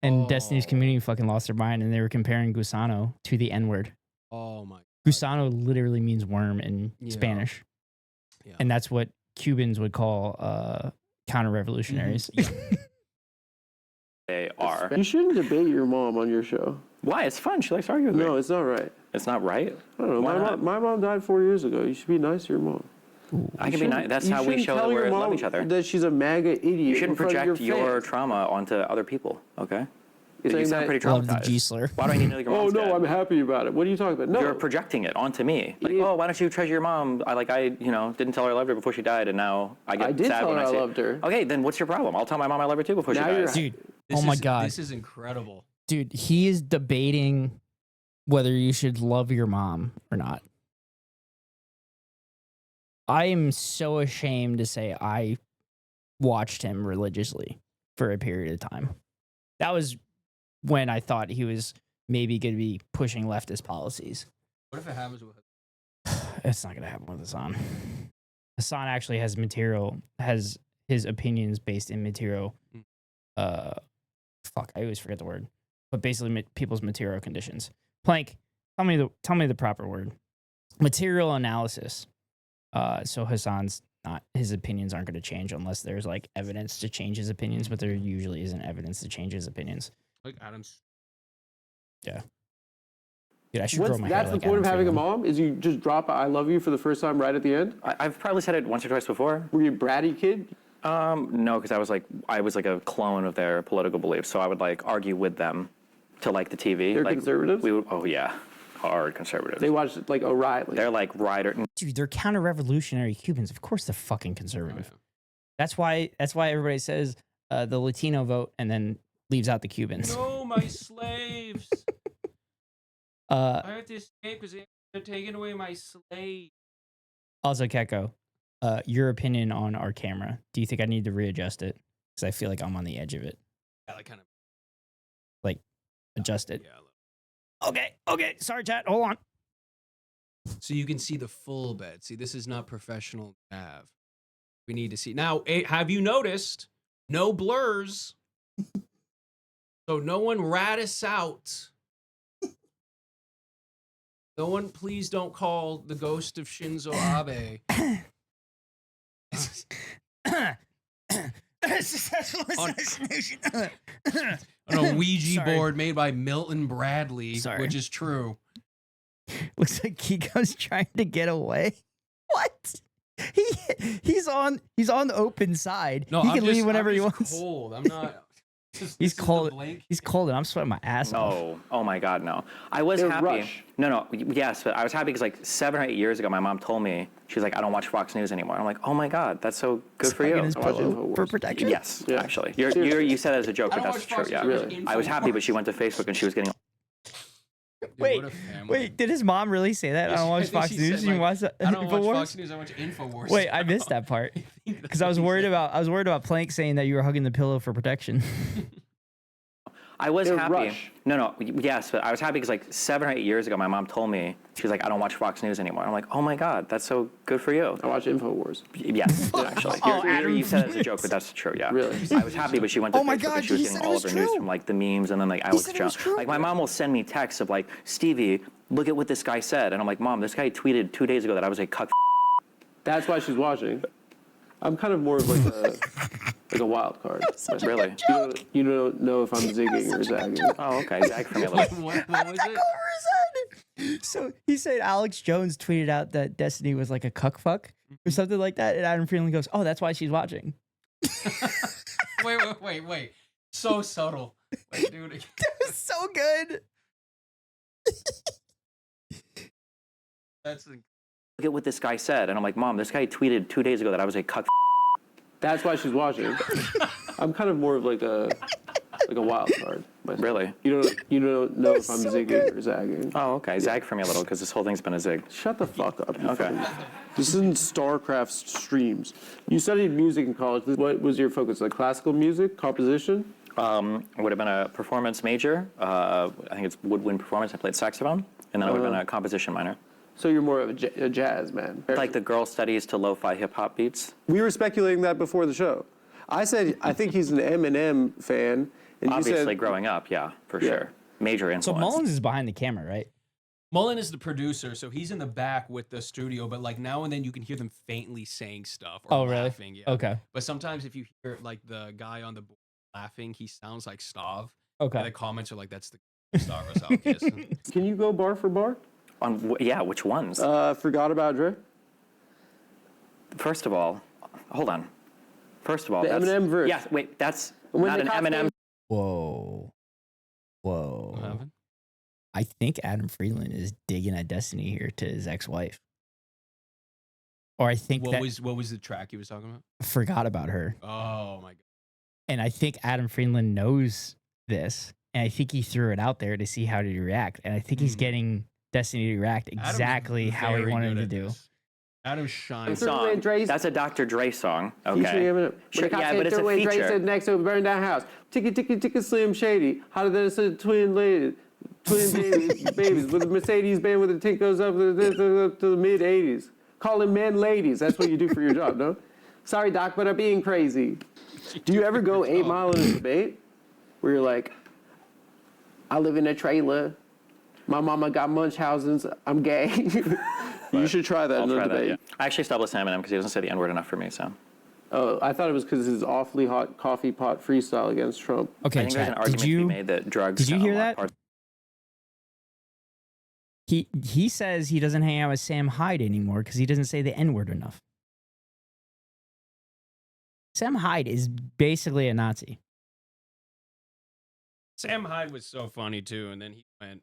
And Destiny's Oh. community fucking lost their mind, and they were comparing Gusano to the N-word. Oh my. Gusano literally means worm in Yeah. Spanish. Yeah. And that's what Cubans would call counter-revolutionaries. Mhm. They are. You shouldn't debate your mom on your show. Why? It's fun. She likes to argue with me. No, it's not right. It's not right. I don't know. Why not? My mom died 4 years ago. You should be nice to your mom. I can be nice. That's You how we shouldn't show that tell your we love mom each other. That she's a MAGA idiot. You shouldn't in front of project your fans. trauma onto other people, okay? You Saying sound that- pretty Love the traumatized. G-slur. Why do I need to know your Oh mom's no, dead? I'm happy about it. What are you talking about? No, You're projecting it onto me. Like, Yeah. oh, why don't you treasure your mom? I didn't tell her I loved her before she died, and now I get I did sad tell when her I I see loved her. Okay, then what's your problem? I'll tell my mom I love her too before Now she you're- dies. Dude, This oh my is- God. This is incredible. Dude, he is debating whether you should love your mom or not. I am so ashamed to say I watched him religiously for a period of time. That was when I thought he was maybe going to be pushing leftist policies. What if it happens with? It's not going to happen with Hassan. Hassan actually has his opinions based in material. Fuck, I always forget the word. But basically, people's material conditions. Plank, tell me the proper word. Material analysis. So Hassan's his opinions aren't going to change unless there's like evidence to change his opinions, but there usually isn't evidence to change his opinions. Like Adam's. Dude, I should grow my hair That's like the point of Adam having a Friedland. mom? Is you just drop a I love you for the first time right at the end? I've probably said it once or twice before. Were you a bratty kid? No, because I was like a clone of their political beliefs, so I would like argue with them to like the TV. They're like, conservatives? Oh yeah, hard conservatives. They watched like O'Reilly. They're like rider. Dude, they're counter-revolutionary Cubans. Of course they're fucking conservative. That's why everybody says the Latino vote and then leaves out the Cubans. No, my slaves. I have to escape because they're taking away my slave. Also, Keko, your opinion on our camera. Do you think I need to readjust it? Because I feel like I'm on the edge of it. Yeah, like kind of. Adjust it. Yeah. Okay. Sorry, chat. Hold on. So you can see the full bed. See, this is not professional nav. We need to see. Now, have you noticed? No blurs. So no one rat us out. No one, please don't call the ghost of Shinzo Abe. Successful assassination. On a Ouija Sorry. board made by Milton Bradley, Sorry. which is true. Looks like Kiko's trying to get away. What? He's on the open side. No, he I'm can just, leave whenever I'm he just wants. cold. I'm not. He's this is the cold. blank. He's cold, and I'm sweating my ass off. No. Oh my God, no. I was They're happy. Rush. No. Yes, but I was happy because like 7 or 8 years ago, my mom told me, she's like, I don't watch Fox News anymore. I'm like, oh my God, that's so good for Hugging you. his I watch pillow Infowars. for protection. Yes, Yeah. actually. You said that as a joke, I but don't that's watch Fox true. Yeah. News, I watch Really? I was happy, but she Infowars. went to Facebook and she was getting. Dude, Wait, what a family. Wait, did his mom really say that? I don't watch think Fox she News. said, You like, watch that? I don't watch Infowars? Fox News. I watch Infowars. Wait, I missed that part because I was worried about Plank saying that you were hugging the pillow for protection. I was They're happy. Rush. No. Yes, but I was happy because like 7 or 8 years ago, my mom told me, she's like, I don't watch Fox News anymore. I'm like, oh my God, that's so good for you. I watch Infowars. Yes, actually. Adam You said it as a joke, but that's true. Yeah. Really? I was happy, but she went to Oh my Facebook God, and she was he getting said it all was of her news true. from like the memes and then like Alex said it was Jones. true. Like my mom will send me texts of like, Stevie, look at what this guy said, and I'm like, Mom, this guy tweeted 2 days ago that I was a cuck. That's why she's watching. I'm kind of more of like a wild card. Really? You don't know if I'm zigging or zagging. Oh, okay. Zag for me a little. what was it? Over his head. So he said Alex Jones tweeted out that Destiny was like a cuck fuck or something like that, and Adam Friedland goes, "Oh, that's why she's watching." Wait. So subtle. Wait, dude. That was so good. That's Look at what this guy said, and I'm like, Mom, this guy tweeted 2 days ago that I was a cuck. That's why she's watching. I'm kind of more of like a like a wild card. Really? You don't know if I'm zigging or zagging. Oh, okay. Zag for me a little because this whole thing's been a zig. Shut the fuck up. You Okay. fucking- This isn't StarCraft streams. You studied music in college. What was your focus? Like classical music, composition? It would have been a performance major. I think it's woodwind performance. I played saxophone, and then it would have been a composition minor. So you're more of a jazz man. Like the girl studies to lo-fi hip hop beats. We were speculating that before the show. I said I think he's an Eminem fan, and you Obviously, said growing up, yeah, for Yeah. sure. Major So influence. Mullins is behind the camera, right? Mullen is the producer, so he's in the back with the studio, but like now and then you can hear them faintly saying stuff or Oh, really? laughing. Yeah. Okay. But sometimes if you hear like the guy on the board laughing, he sounds like Stav. Okay. And the comments are like, that's the Star Wars outcast. Can you go bar for bar? Yeah, which ones? Forgot about Dre. First of all, hold on. First of all, The that's, Eminem verse. Yeah, wait, that's When not the an cops Eminem. came- Whoa. Whoa. What happened? I think Adam Friedland is digging at Destiny here to his ex-wife. Or I think What was the track he was talking about? forgot about her. Oh my god. And I think Adam Friedland knows this. And I think he threw it out there to see how to react. And I think he's getting Destiny to react Adam's exactly how he very wanted good to at do. this. Adam shines. Threw away Song. Dre's- That's a Dr. Dre song. Featuring Okay. Eminem. Sure, When the cops yeah, came but it's through a and Dre feature. said next to a burned down house. Ticky, ticky, ticky, Slim Shady. Hotter than a twin lady. Twin babies with a Mercedes Benz with a tint goes up to the mid 80s. Calling men ladies. That's what you do for your job, no? Sorry, Doc, but I'm being crazy. Do you ever go 8 Mile in a debate where you're like, I live in a trailer. My mama got Munchausen's. I'm gay. You should try that I'll in a try that, debate. yeah. I actually stopped listening to Eminem because he doesn't say the N-word enough for me, so. Oh, I thought it was because his awfully hot coffee pot freestyle against Trump. I Okay, think there's an chat. argument Did to be you made that drugs did you can hear unlock that? parts- he says he doesn't hang out with Sam Hyde anymore because he doesn't say the N-word enough. Sam Hyde is basically a Nazi. Sam Hyde was so funny too, and then he went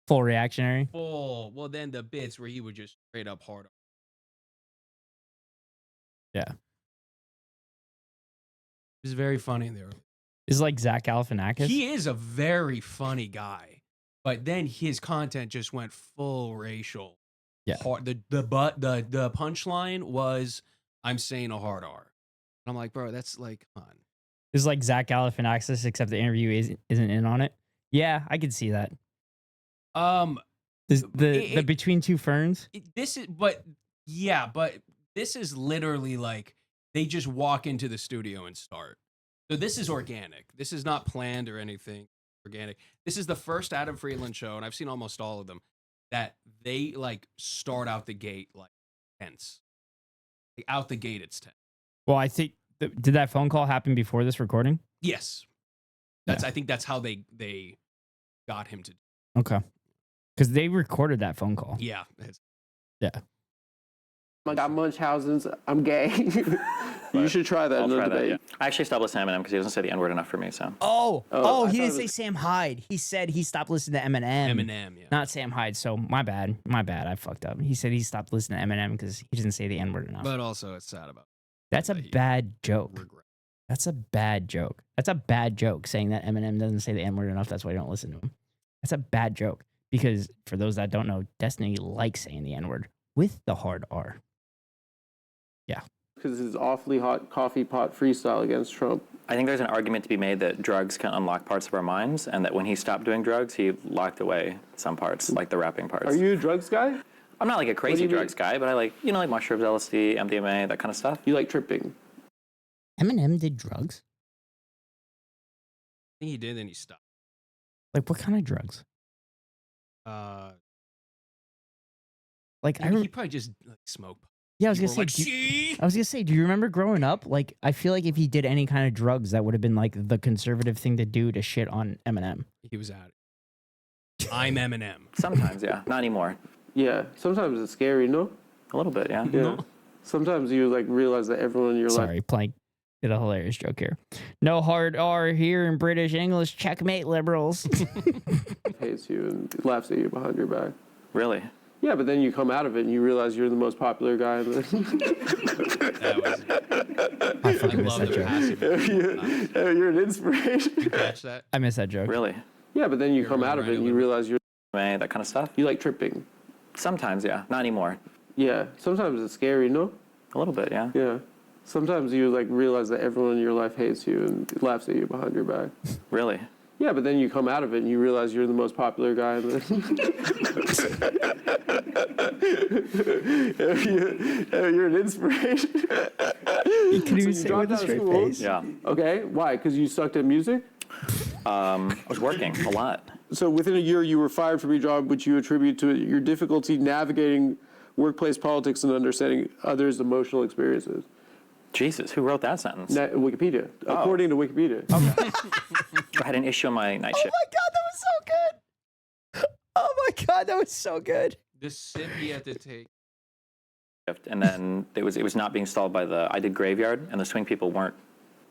Full reactionary. full. Well, then the bits where he would just straight up hard. Yeah. It was very funny in there. Is like Zach Galifianakis. He is a very funny guy, but then his content just went full racial. Yeah. Hard, the punchline was, "I'm saying a hard R." I'm like, bro, that's like, come on. Is like Zach Galifianakis, except the interview isn't in on it. Yeah, I could see that. The Between Two Ferns. This is, but this is literally like they just walk into the studio and start. So this is organic. This is not planned or anything. Organic. This is the first Adam Friedland show, and I've seen almost all of them, that they like start out the gate like tense. Like, out the gate, it's tense. Well, I think did that phone call happen before this recording? Yes, I think that's how they got him to. Okay, because they recorded that phone call. Yeah. Yeah. I got Munchausen's. I'm gay. You should try that in I'll a try that, debate. yeah. I actually stopped listening to Eminem because he doesn't say the N-word enough for me, so. Oh, I he thought didn't it say was- Sam Hyde. He said he stopped listening to Eminem. Eminem, yeah. Not Sam Hyde. So my bad. I fucked up. He said he stopped listening to Eminem because he doesn't say the N-word enough. But also, it's sad about That's a that he bad joke. regret. That's a bad joke. That's a bad joke saying that Eminem doesn't say the N-word enough. That's why you don't listen to him. That's a bad joke. Because for those that don't know, Destiny likes saying the N-word with the hard R. Yeah. Because his awfully hot coffee pot freestyle against Trump. I think there's an argument to be made that drugs can unlock parts of our minds, and that when he stopped doing drugs, he locked away some parts, like the rapping parts. Are you a drugs guy? I'm not like a crazy you mean? drugs guy, but I like, like mushrooms, LSD, MDMA, that kind of stuff. You like tripping? Eminem did drugs? I think he did, then he stopped. Like what kind of drugs? Like He probably just like smoked. yeah, I was gonna People say. were like, "See?" I was gonna say, do you remember growing up? Like, I feel like if he did any kind of drugs, that would have been like the conservative thing to do to shit on Eminem. He was at it. I'm Eminem. Sometimes, yeah. Not anymore. Yeah. Sometimes it's scary, no? A little bit, yeah. Yeah. Sometimes you like realize that everyone in your life Sorry, playing did a hilarious joke here. No hard R here in British English. Checkmate, liberals. hates you and laughs at you behind your back. Really? Yeah, but then you come out of it and you realize you're the most popular guy in the... That was. I I fucking miss love that the joke. passive. You're an inspiration. You catch that? I miss that joke. Really? Yeah, but then you You're come really out of right it and a you little bit. realize That kind of stuff. you like tripping. Sometimes, yeah. Not anymore. Yeah, sometimes it's scary, no? A little bit, yeah. Yeah. Sometimes you like realize that everyone in your life hates you and laughs at you behind your back. Really? Yeah, but then you come out of it and you realize you're the most popular guy in the... You're an inspiration. You can even say it dropped with a out of straight school? face. Yeah. Okay, why? Because you sucked at music? I was working a lot. So within a year, you were fired from your job, which you attribute to your difficulty navigating workplace politics and understanding others' emotional experiences. Jesus, who wrote that sentence? Wikipedia, according to Wikipedia. I had an issue on my night Oh shift. my god, that was so good. Oh my god, that was so good. The sip he had to take. And then it was not being installed by I did graveyard, and the swing people weren't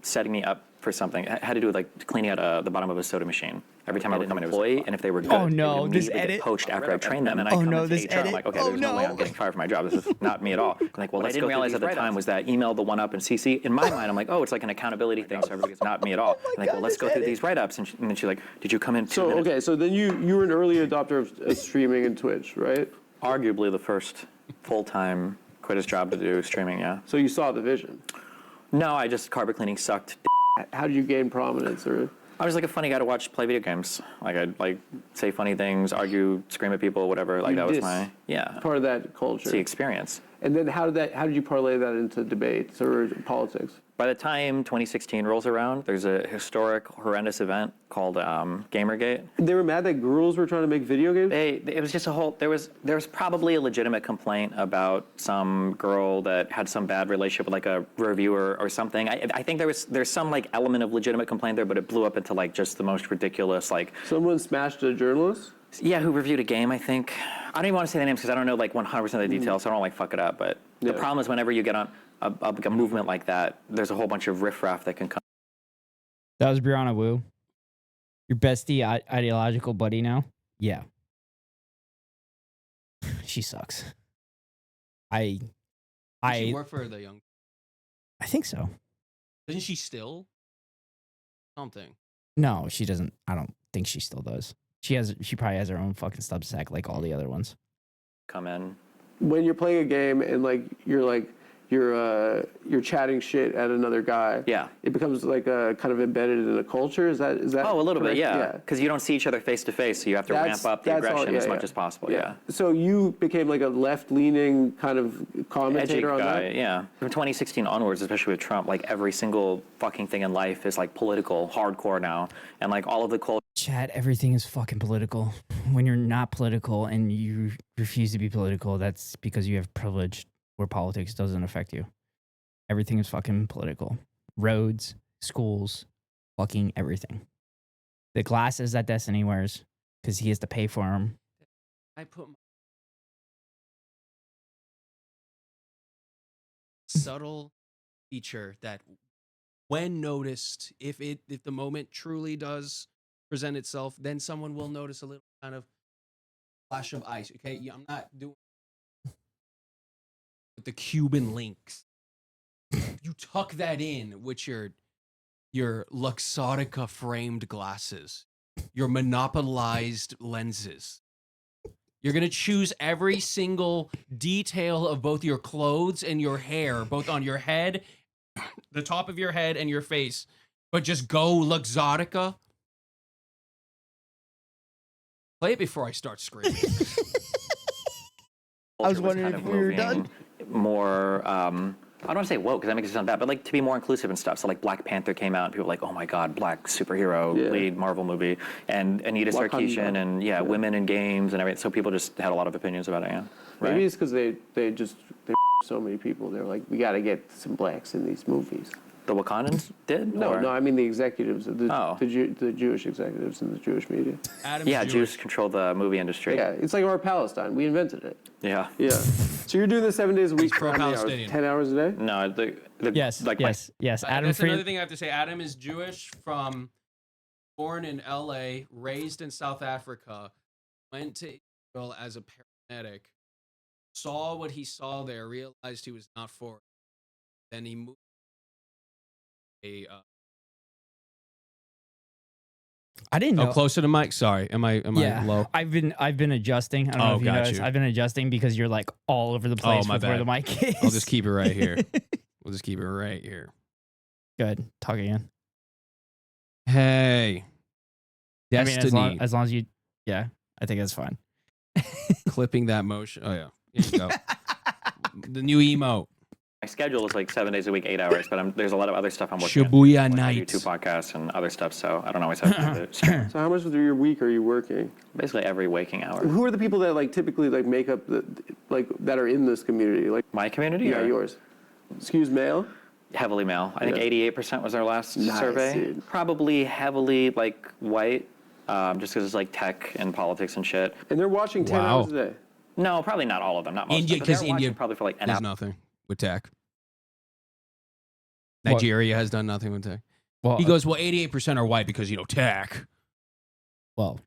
setting me up for something. It had to do with like cleaning out the bottom of a soda machine. Every time I would come in, it was employee, and if they were good, Oh, they no, would this immediately edit. get poached after I trained them. And I Oh, come no, into this HR, I'm edit. like, okay, Oh, there's no way no. I'm getting fired from my job. This is not me at all. I'm like, well, I didn't realize at the time was that email the one up in CC. In my mind, I'm like, oh, it's like an accountability thing, so everybody's not me at all. I'm like, well, let's go through these write-ups. And then she's like, did you come in 2 So, minutes? okay, so then you were an early adopter of streaming and Twitch, right? Arguably the first full-time, quit his job to do streaming, yeah. So you saw the vision. No, I just carpet cleaning sucked. How did you gain prominence? Or I was like a funny guy to watch play video games. Like I'd like say funny things, argue, scream at people, whatever. Like You that was diss. my part of that culture? it's the experience. And then how did you parlay that into debates or politics? By the time 2016 rolls around, there's a historic, horrendous event called Gamergate. They were mad that girls were trying to make video games? It was just a whole. There was probably a legitimate complaint about some girl that had some bad relationship with like a reviewer or something. I think there's some like element of legitimate complaint there, but it blew up into like just the most ridiculous like. Someone smashed a journalist? Yeah, who reviewed a game, I think. I don't even want to say the names because I don't know like 100% of the details, so I don't like fuck it up. But the problem is whenever you get on a movement like that, there's a whole bunch of riffraff that can come. That was Brianna Wu. Your bestie ideological buddy now? Yeah. She sucks. She I work for the young. think so. Doesn't she still? Something. No, she doesn't. I don't think she still does. She probably has her own fucking Substack like all the other ones. Come in. When you're playing a game and you're chatting shit at another guy. Yeah. It becomes like a kind of embedded in a culture. Is that? Oh, a little bit, correct? yeah. Because you don't see each other face to face, so you have to ramp up the aggression as much as possible. Yeah. So you became like a left-leaning kind of Edgy commentator on guy, that. yeah. From 2016 onwards, especially with Trump, like every single fucking thing in life is like political, hardcore now, and like all of the culture. Chad, everything is fucking political. When you're not political and you refuse to be political, that's because you have privilege where politics doesn't affect you. Everything is fucking political. Roads, schools, fucking everything. The glasses that Destiny wears, because he has to pay for them. I put my subtle feature that, when noticed, if the moment truly does present itself, then someone will notice a little kind of flash of ice. Okay, I'm not doing with the Cuban links. You tuck that in with your Luxottica framed glasses, your monopolized lenses. You're going to choose every single detail of both your clothes and your hair, both on your head, the top of your head and your face, but just go Luxottica. Play it before I start screaming. I was wondering kind if of we were moving done. More, I don't want to say woke because that makes it sound bad, but like to be more inclusive and stuff. So like Black Panther came out, and people were like, oh my God, black superhero lead Marvel movie, and Anita Sarkeesian, and women in games and everything. So people just had a lot of opinions about it. Yeah, right. Maybe it's because they so many people. They're like, we got to get some blacks in these movies. The Wakandans did? No, or? no, I mean the executives, the Jewish executives in the Jewish media. Adam's Yeah, Jewish. Jews control the movie industry. Yeah, it's like our Palestine. We invented it. Yeah. Yeah. So you're doing this 7 days a week for how many hours? pro-Palestinian. 10 hours a day? No, Yes, like yes. Adam That's another Friedland. thing I have to say. Adam is Jewish, born in L.A., raised in South Africa, went to Israel as a paramedic, saw what he saw there, realized he was not for it. Then he moved I didn't know. closer to mic. Sorry, am I low? I've been adjusting. I don't know if you got noticed. you. I've been adjusting because you're like all over the place my with where bad. the mic is. I'll just keep it right here. We'll just keep it right here. Good. Talk again. Hey, Destiny. I mean, as long as you, yeah, I think that's fine. Clipping that motion. Oh yeah, here you go. The new emote. My schedule is like 7 days a week, 8 hours, but there's a lot of other stuff I'm working on. Shibuya I do night. 2 podcasts and other stuff, so I don't always have time to stream. So how much of your week are you working? Basically every waking hour. Who are the people that like typically like make up that are in this community? Like My community? yeah, or yours. Skews male. Heavily male. I think 88% was our last Nice, survey. dude. Probably heavily like white, just because it's like tech and politics and shit. And they're watching 10 Wow. hours a day. No, probably not all of them. Not most India- of them. but they're 'cause India watching probably for like an Does hour. nothing with tech. What? Nigeria has done nothing with tech. Well, He goes, well, 88% are white because, tech. well,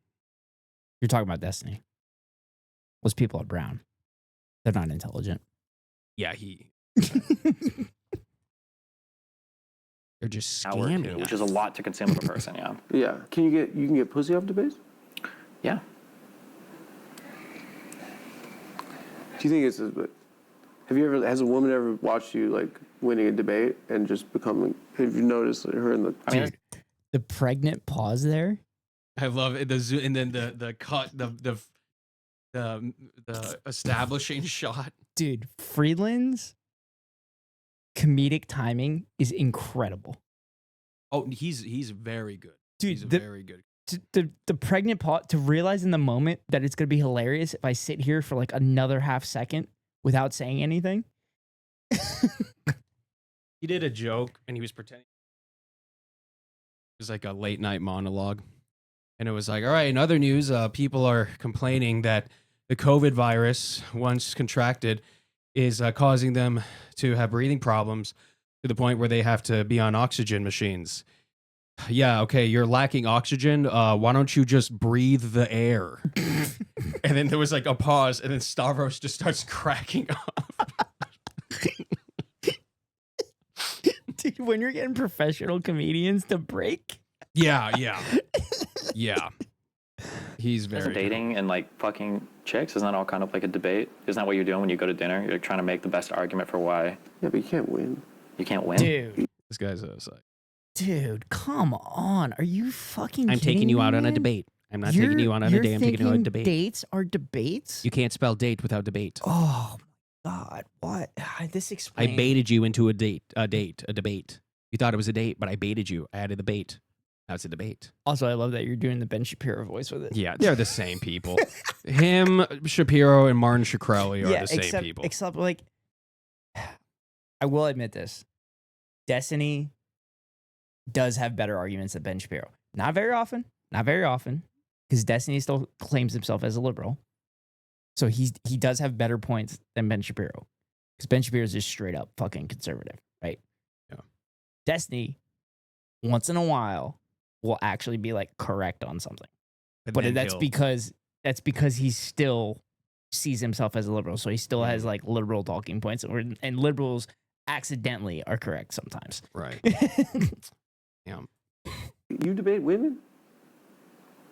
you're talking about Destiny. Those people are brown. They're not intelligent. Yeah, they're just Hour or scamming two, us. which is a lot to consume of a person, yeah. Yeah. You can get pussy off debates? Yeah. Do you think has a woman ever watched you like winning a debate and just becoming, have you noticed her in the, I mean, Dude, the pregnant pause there. I love it. And then the cut, the establishing shot. Dude, Friedland's comedic timing is incredible. Oh, he's very good. Dude, He's very good. The pregnant pause, to realize in the moment that it's going to be hilarious if I sit here for like another half second without saying anything. He did a joke and he was pretending. It was like a late night monologue. And it was like, all right, in other news, people are complaining that the COVID virus, once contracted, is causing them to have breathing problems to the point where they have to be on oxygen machines. Yeah, okay, you're lacking oxygen. Why don't you just breathe the air? And then there was like a pause, and then Stavros just starts cracking up. Dude, when you're getting professional comedians to break. Yeah. He's Isn't very dating and like fucking chicks, isn't that all kind of like a debate? Isn't that what you're doing when you go to dinner? You're trying to make the best argument for why yeah, but you can't win. you can't win. Dude, This guy's a psych. dude, come on. Are you fucking I'm kidding taking you me, out on a man? debate. I'm not taking you out on a date. I'm taking you on a thinking debate. Dates are debates? You can't spell date without debate. Oh my God. What? This I explains. baited you into a debate. You thought it was a date, but I baited you. I added the bait. Now it's a debate. Also, I love that you're doing the Ben Shapiro voice with it. Yeah, they're the same people. Him, Shapiro, and Martin Shkreli are the same people. Except, like, I will admit this. Destiny does have better arguments than Ben Shapiro. Not very often. Because Destiny still claims himself as a liberal. So he does have better points than Ben Shapiro. Because Ben Shapiro is just straight up fucking conservative, right? Yeah. Destiny, once in a while, will actually be like correct on something. But then that's he'll- because he still sees himself as a liberal. So he still has like liberal talking points, and liberals accidentally are correct sometimes. Right. Yeah. You debate women?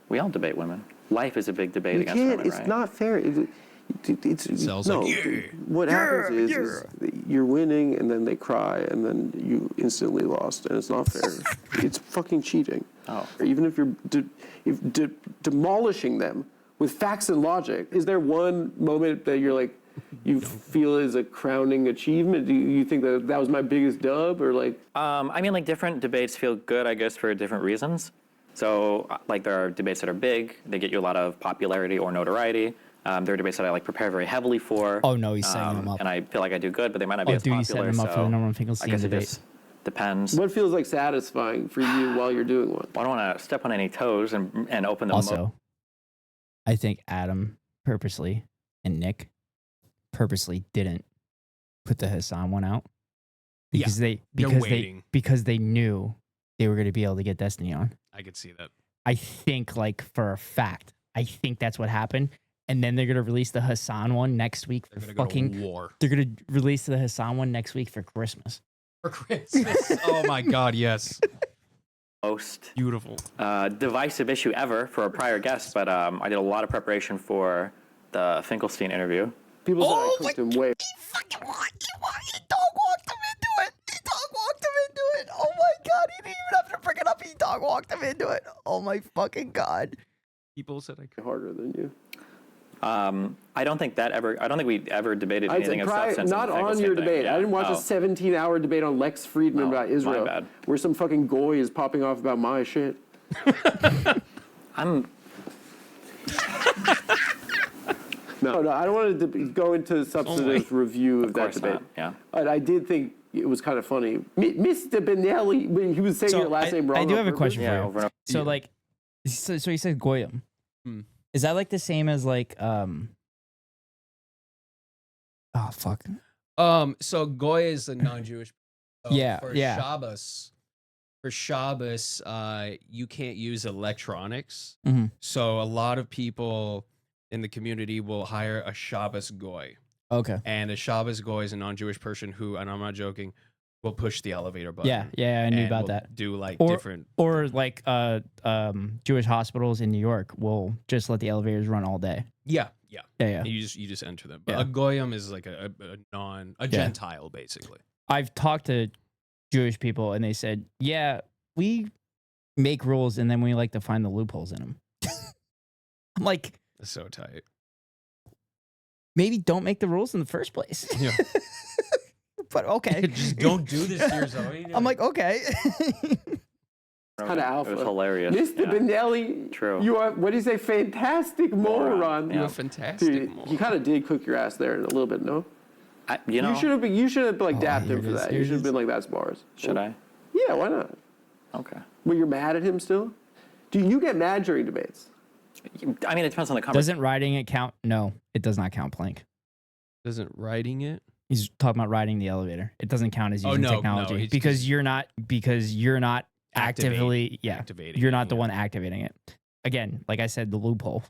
We all debate women. Life is a big debate You against can't. women, It's right? not fair. It's Sounds no. like, yeah, What happens is you're winning, and then they cry, and then you instantly lost, and it's not fair. It's fucking cheating. Oh. Even if you're demolishing them with facts and logic, is there one moment that you're like, you feel is a crowning achievement? Do you think that was my biggest dub, or like? I mean, like different debates feel good, I guess, for different reasons. So, like, there are debates that are big; they get you a lot of popularity or notoriety. There are debates that I like prepare very heavily for. Oh no, he's setting them up. and I feel like I do good, but they might not be Oh, as dude, popular. he's setting them up for so the number one thing we'll I see in guess it debate. just depends. What feels like satisfying for you while you're doing one? I don't want to step on any toes and open them. Also, I think Adam purposely and Nick purposely didn't put the Hassan one out because they knew they were going to be able to get Destiny on. I could see that. I think, like, for a fact, I think that's what happened. and then they're gonna release the Hassan one next week for They're gonna go to war They're gonna release the Hassan one next week for Christmas. for Christmas. Oh my God, yes. Most Beautiful. divisive issue ever for a prior guest, but I did a lot of preparation for the Finkelstein interview. People said I cooked him way. He dog walked him into it. He dog walked him into it. Oh my God, he didn't even have to bring it up. He dog walked him into it. Oh my fucking God. People said I could. Harder than you. I don't think we ever debated anything of substance. Not in the on Finkelstein your thing. debate. Yeah. I didn't watch a 17-hour debate on Lex Friedman about Israel, bad. where some fucking goy is popping off about my shit. No, I don't want to go into substantive review of that course debate. not, yeah. But I did think it was kind of funny. Mr. Benelli, when he was saying your last name wrong. I do on have a purpose. question Yeah, for you. over and over. So like, so he said Goyim. Is that like the same as like oh fuck. So Goy is a non-Jewish. So Yeah, for yeah. Shabbos, you can't use electronics. Mhm. So a lot of people in the community will hire a Shabbos Goy. Okay. And a Shabbos Goy is a non-Jewish person who, and I'm not joking, will push the elevator button. Yeah, I knew and about will that. Do like Or- different. Or like Jewish hospitals in New York will just let the elevators run all day. Yeah. Yeah. You just enter them. But Yeah. a goyim is like a Gentile basically. I've talked to Jewish people and they said, yeah, we make rules and then we like to find the loopholes in them. I'm like, That's so tight. maybe don't make the rules in the first place. Yeah. But okay. Just don't do this to yourself. I'm like, okay. Kind of alpha. It was hilarious. Mr. Yeah. Benelli, True. you are, what do you say, fantastic moron. You're Yeah. a fantastic Dude, moron. he kind of did cook your ass there a little bit, no? You know, You should have like Oh, dapped here him it for is, that. here You it should have is. been like, that's bars. should I? Yeah, why not? Okay. Well, you're mad at him still? Do you get mad during debates? I mean, it depends on the conversation. Doesn't writing it count? No, it does not count, Plank. Isn't writing it? He's talking about riding the elevator. It doesn't count as using no, technology it's because just you're not actively activating you're it, not the yeah. one activating it. Again, like I said, the loophole.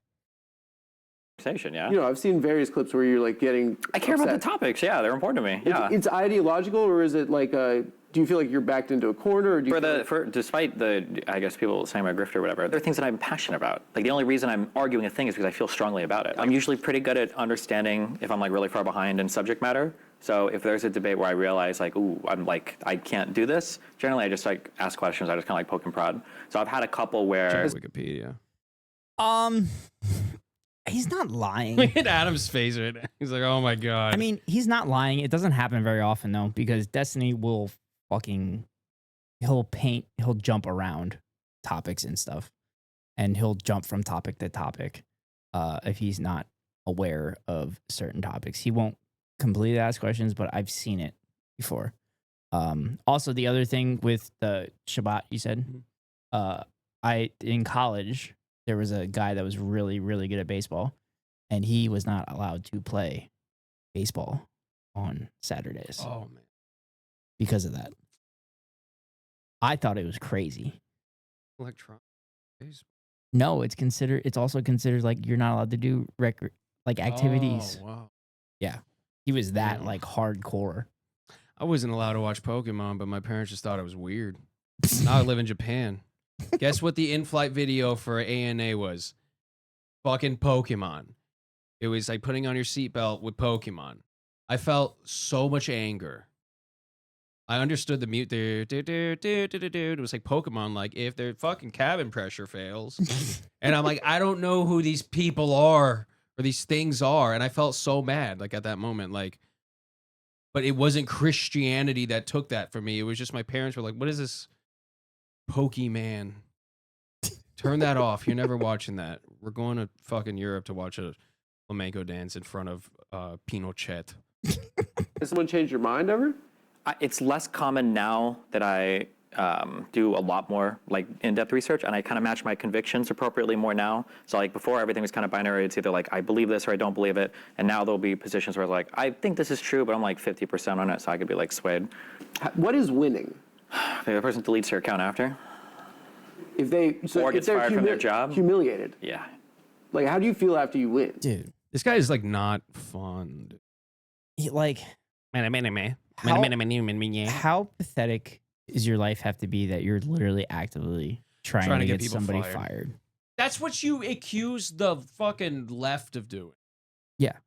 Yeah. You know, I've seen various clips where you're like getting. I care about the upset. topics. Yeah, they're important to me. Yeah. It's ideological, or is it like do you feel like you're backed into a corner, or do you feel like- Despite the, I guess people saying I'm a grifter or whatever, there are things that I'm passionate about. Like the only reason I'm arguing a thing is because I feel strongly about it. I'm usually pretty good at understanding if I'm like really far behind in subject matter. So if there's a debate where I realize like, ooh, I'm like, I can't do this, generally I just like ask questions. I just kind of like poke and prod. So I've had a couple where, Check Wikipedia. He's not lying. Look at Adam's face right now. He's like, oh my God. I mean, he's not lying. It doesn't happen very often though, because Destiny will he'll jump around topics and stuff, and he'll jump from topic to topic. If he's not aware of certain topics, he won't completely ask questions, but I've seen it before. Also, the other thing with the Shabbat, you said, in college, there was a guy that was really, really good at baseball, and he was not allowed to play baseball on Saturdays oh man. because of that. I thought it was crazy. Electronic. No, it's also considered like you're not allowed to do activities. Oh, wow. He was that Yeah. like hardcore. I wasn't allowed to watch Pokemon, but my parents just thought it was weird. Now I live in Japan. Guess what the in-flight video for ANA was? Fucking Pokemon. It was like putting on your seatbelt with Pokemon. I felt so much anger. I understood the mute. It was like Pokemon, like if their fucking cabin pressure fails. And I'm like, I don't know who these people are or these things are. And I felt so mad, like at that moment, like, but it wasn't Christianity that took that for me. It was just my parents were like, what is this Pokemon? Turn that off. You're never watching that. We're going to fucking Europe to watch a flamenco dance in front of Pinochet. Has someone changed your mind ever? it's less common now that I do a lot more like in-depth research, and I kind of match my convictions appropriately more now. So like before, everything was kind of binary. It's either like I believe this or I don't believe it. And now there'll be positions where like I think this is true, but I'm like 50% on it, so I could be like swayed. What is winning? Maybe the person deletes their account after. If they Or if gets they're fired from their job. humiliated. Yeah. Like, how do you feel after you win? Dude, This guy is like not fun. like, how pathetic is your life have to be that you're literally actively trying to get people somebody fired? That's what you accuse the fucking left of doing. Yeah.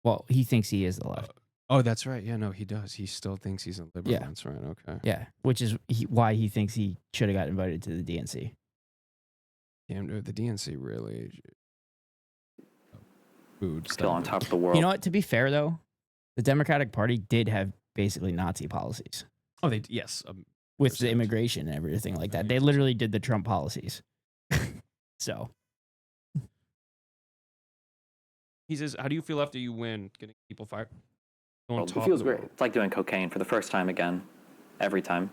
Well, he thinks he is the left. Oh, that's right. Yeah, no, he does. He still thinks he's a liberal. Yeah. That's right. Okay. Yeah, which is why he thinks he should have got invited to the DNC. Damn, dude, the DNC really food Still on stuff. top of the world. You know what? To be fair, though, the Democratic Party did have basically Nazi policies Oh, yes. with the 100%. immigration and everything like that. They literally did the Trump policies. So, He says, "How do you feel after you win, getting people fired?" On It top feels of the great. world. It's like doing cocaine for the first time again, every time.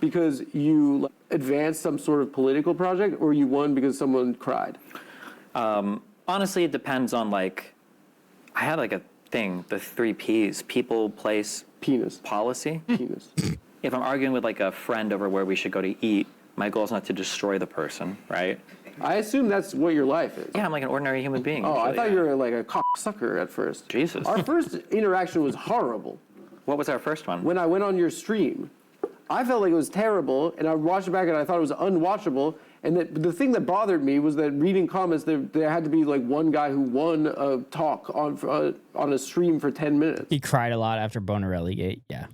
Because you advanced some sort of political project, or you won because someone cried? Honestly, it depends on like, I had like a thing, the 3 Ps: people, place, Penis. policy. Penis. If I'm arguing with like a friend over where we should go to eat, my goal is not to destroy the person, right? I assume that's what your life is. Yeah, I'm like an ordinary human being. Oh, I usually, thought yeah. you were like a cocksucker at first. Jesus. Our first interaction was horrible. What was our first one? When I went on your stream, I felt like it was terrible, and I watched it back and I thought it was unwatchable. And the thing that bothered me was that reading comments, there had to be like one guy who won a talk on a stream for 10 minutes. he cried a lot after Bonarelli Gate. Yeah.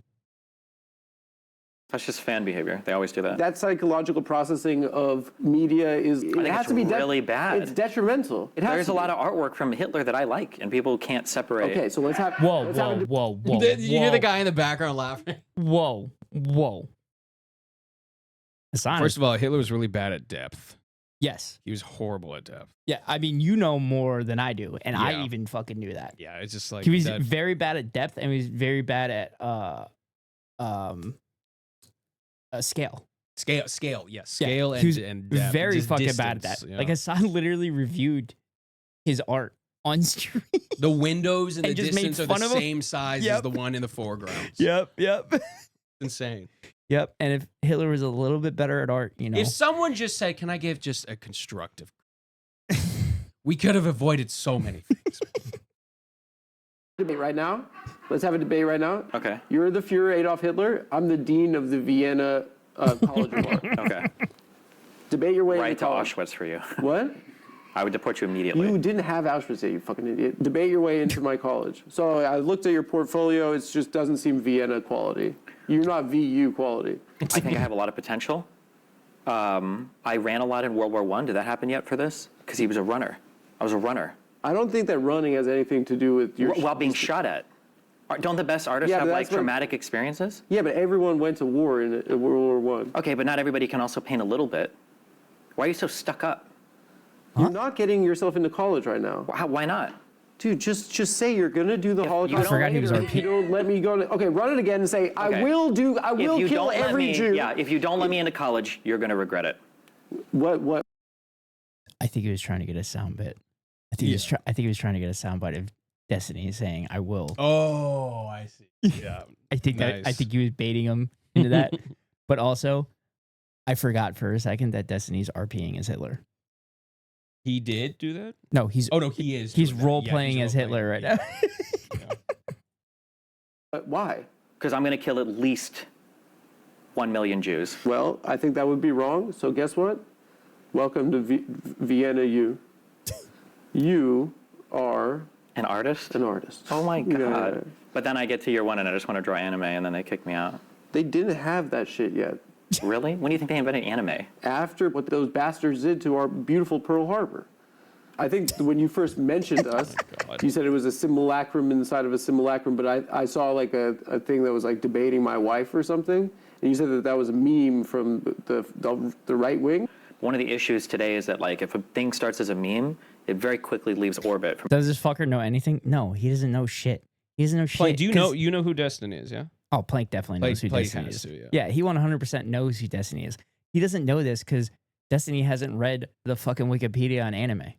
That's just fan behavior. They always do that. That psychological processing of media is it think has it's to be really bad. It's detrimental. It has There's to a be. lot of artwork from Hitler that I like, and people can't separate. Okay, so let's have Whoa, let's have whoa, a- whoa, whoa. Did you hear whoa, the guy in the background laughing? Whoa, whoa. Hassan, First of all, Hitler was really bad at depth. yes. He was horrible at depth. Yeah, I mean, you know more than I do, and I Yeah. even fucking knew that. Yeah, it's just like He was that- very bad at depth, and he was very bad at scale. scale. Yes, Yeah, scale he was and depth. very just fucking bad at distance, that. yeah. Like Hassan literally reviewed his art on stream. the windows in the and just made distance are fun the of him? same size Yep. as the one in the foreground. Yep. Insane. Yep. And if Hitler was a little bit better at art, you know. If someone just said, "Can I give just a constructive?" we could have avoided so many things. debate right now. Let's have a debate right now. Okay. You're the Führer Adolf Hitler. I'm the dean of the Vienna College of Art. Okay. Debate your way Right into to college. Auschwitz for you. What? I would deport you immediately. You didn't have Auschwitz yet, you fucking idiot. Debate your way into my college. So I looked at your portfolio. It just doesn't seem Vienna quality. You're not VU quality. I think I have a lot of potential. I ran a lot in World War I. Did that happen yet for this? Because he was a runner. I was a runner. I don't think that running has anything to do with your... While being shot at. Don't the best artists Yeah, have but like that's what- traumatic experiences? Yeah, but everyone went to war in World War I. Okay, but not everybody can also paint a little bit. Why are you so stuck up? You're not getting yourself into college right now. Why not? Dude, just say you're gonna do the Holocaust. I forgot he was later. our If you don't let me go to... Okay, run it again and say, I Okay. will If you kill don't let every me, Jew. yeah, if you don't let me into college, you're gonna regret it. What? I think he was trying to get a sound bit. I think he was trying to get a sound bite of Destiny saying, "I will." Oh, I see. Yeah. I think Nice. he was baiting him into that. But also, I forgot for a second that Destiny's RPing as Hitler. He did do that? No, he's Oh no, he is. he's doing that. role Yeah, playing he's as role-playing. Hitler right Yeah. now. Why? Because I'm gonna kill at least 1 million Jews. Well, I think that would be wrong. So guess what? Welcome to Vienna, you. You are An artist? an artist. Oh my god. Yeah. But then I get to year 1 and I just want to draw anime and then they kick me out. They didn't have that shit yet. Really? When do you think they invented anime? After what those bastards did to our beautiful Pearl Harbor. I think when you first mentioned us, God. you said it was a simulacrum inside of a simulacrum, but I saw like a thing that was like debating my wife or something, and you said that that was a meme from the right wing. One of the issues today is that like if a thing starts as a meme, it very quickly leaves orbit. From Does this fucker know anything? No, he doesn't know shit. He doesn't know shit. Plank, do you 'cause- know who Destiny is, yeah? Oh, Plank definitely knows who Plank Destiny has is. to, yeah. Yeah, he 100% knows who Destiny is. He doesn't know this because Destiny hasn't read the fucking Wikipedia on anime.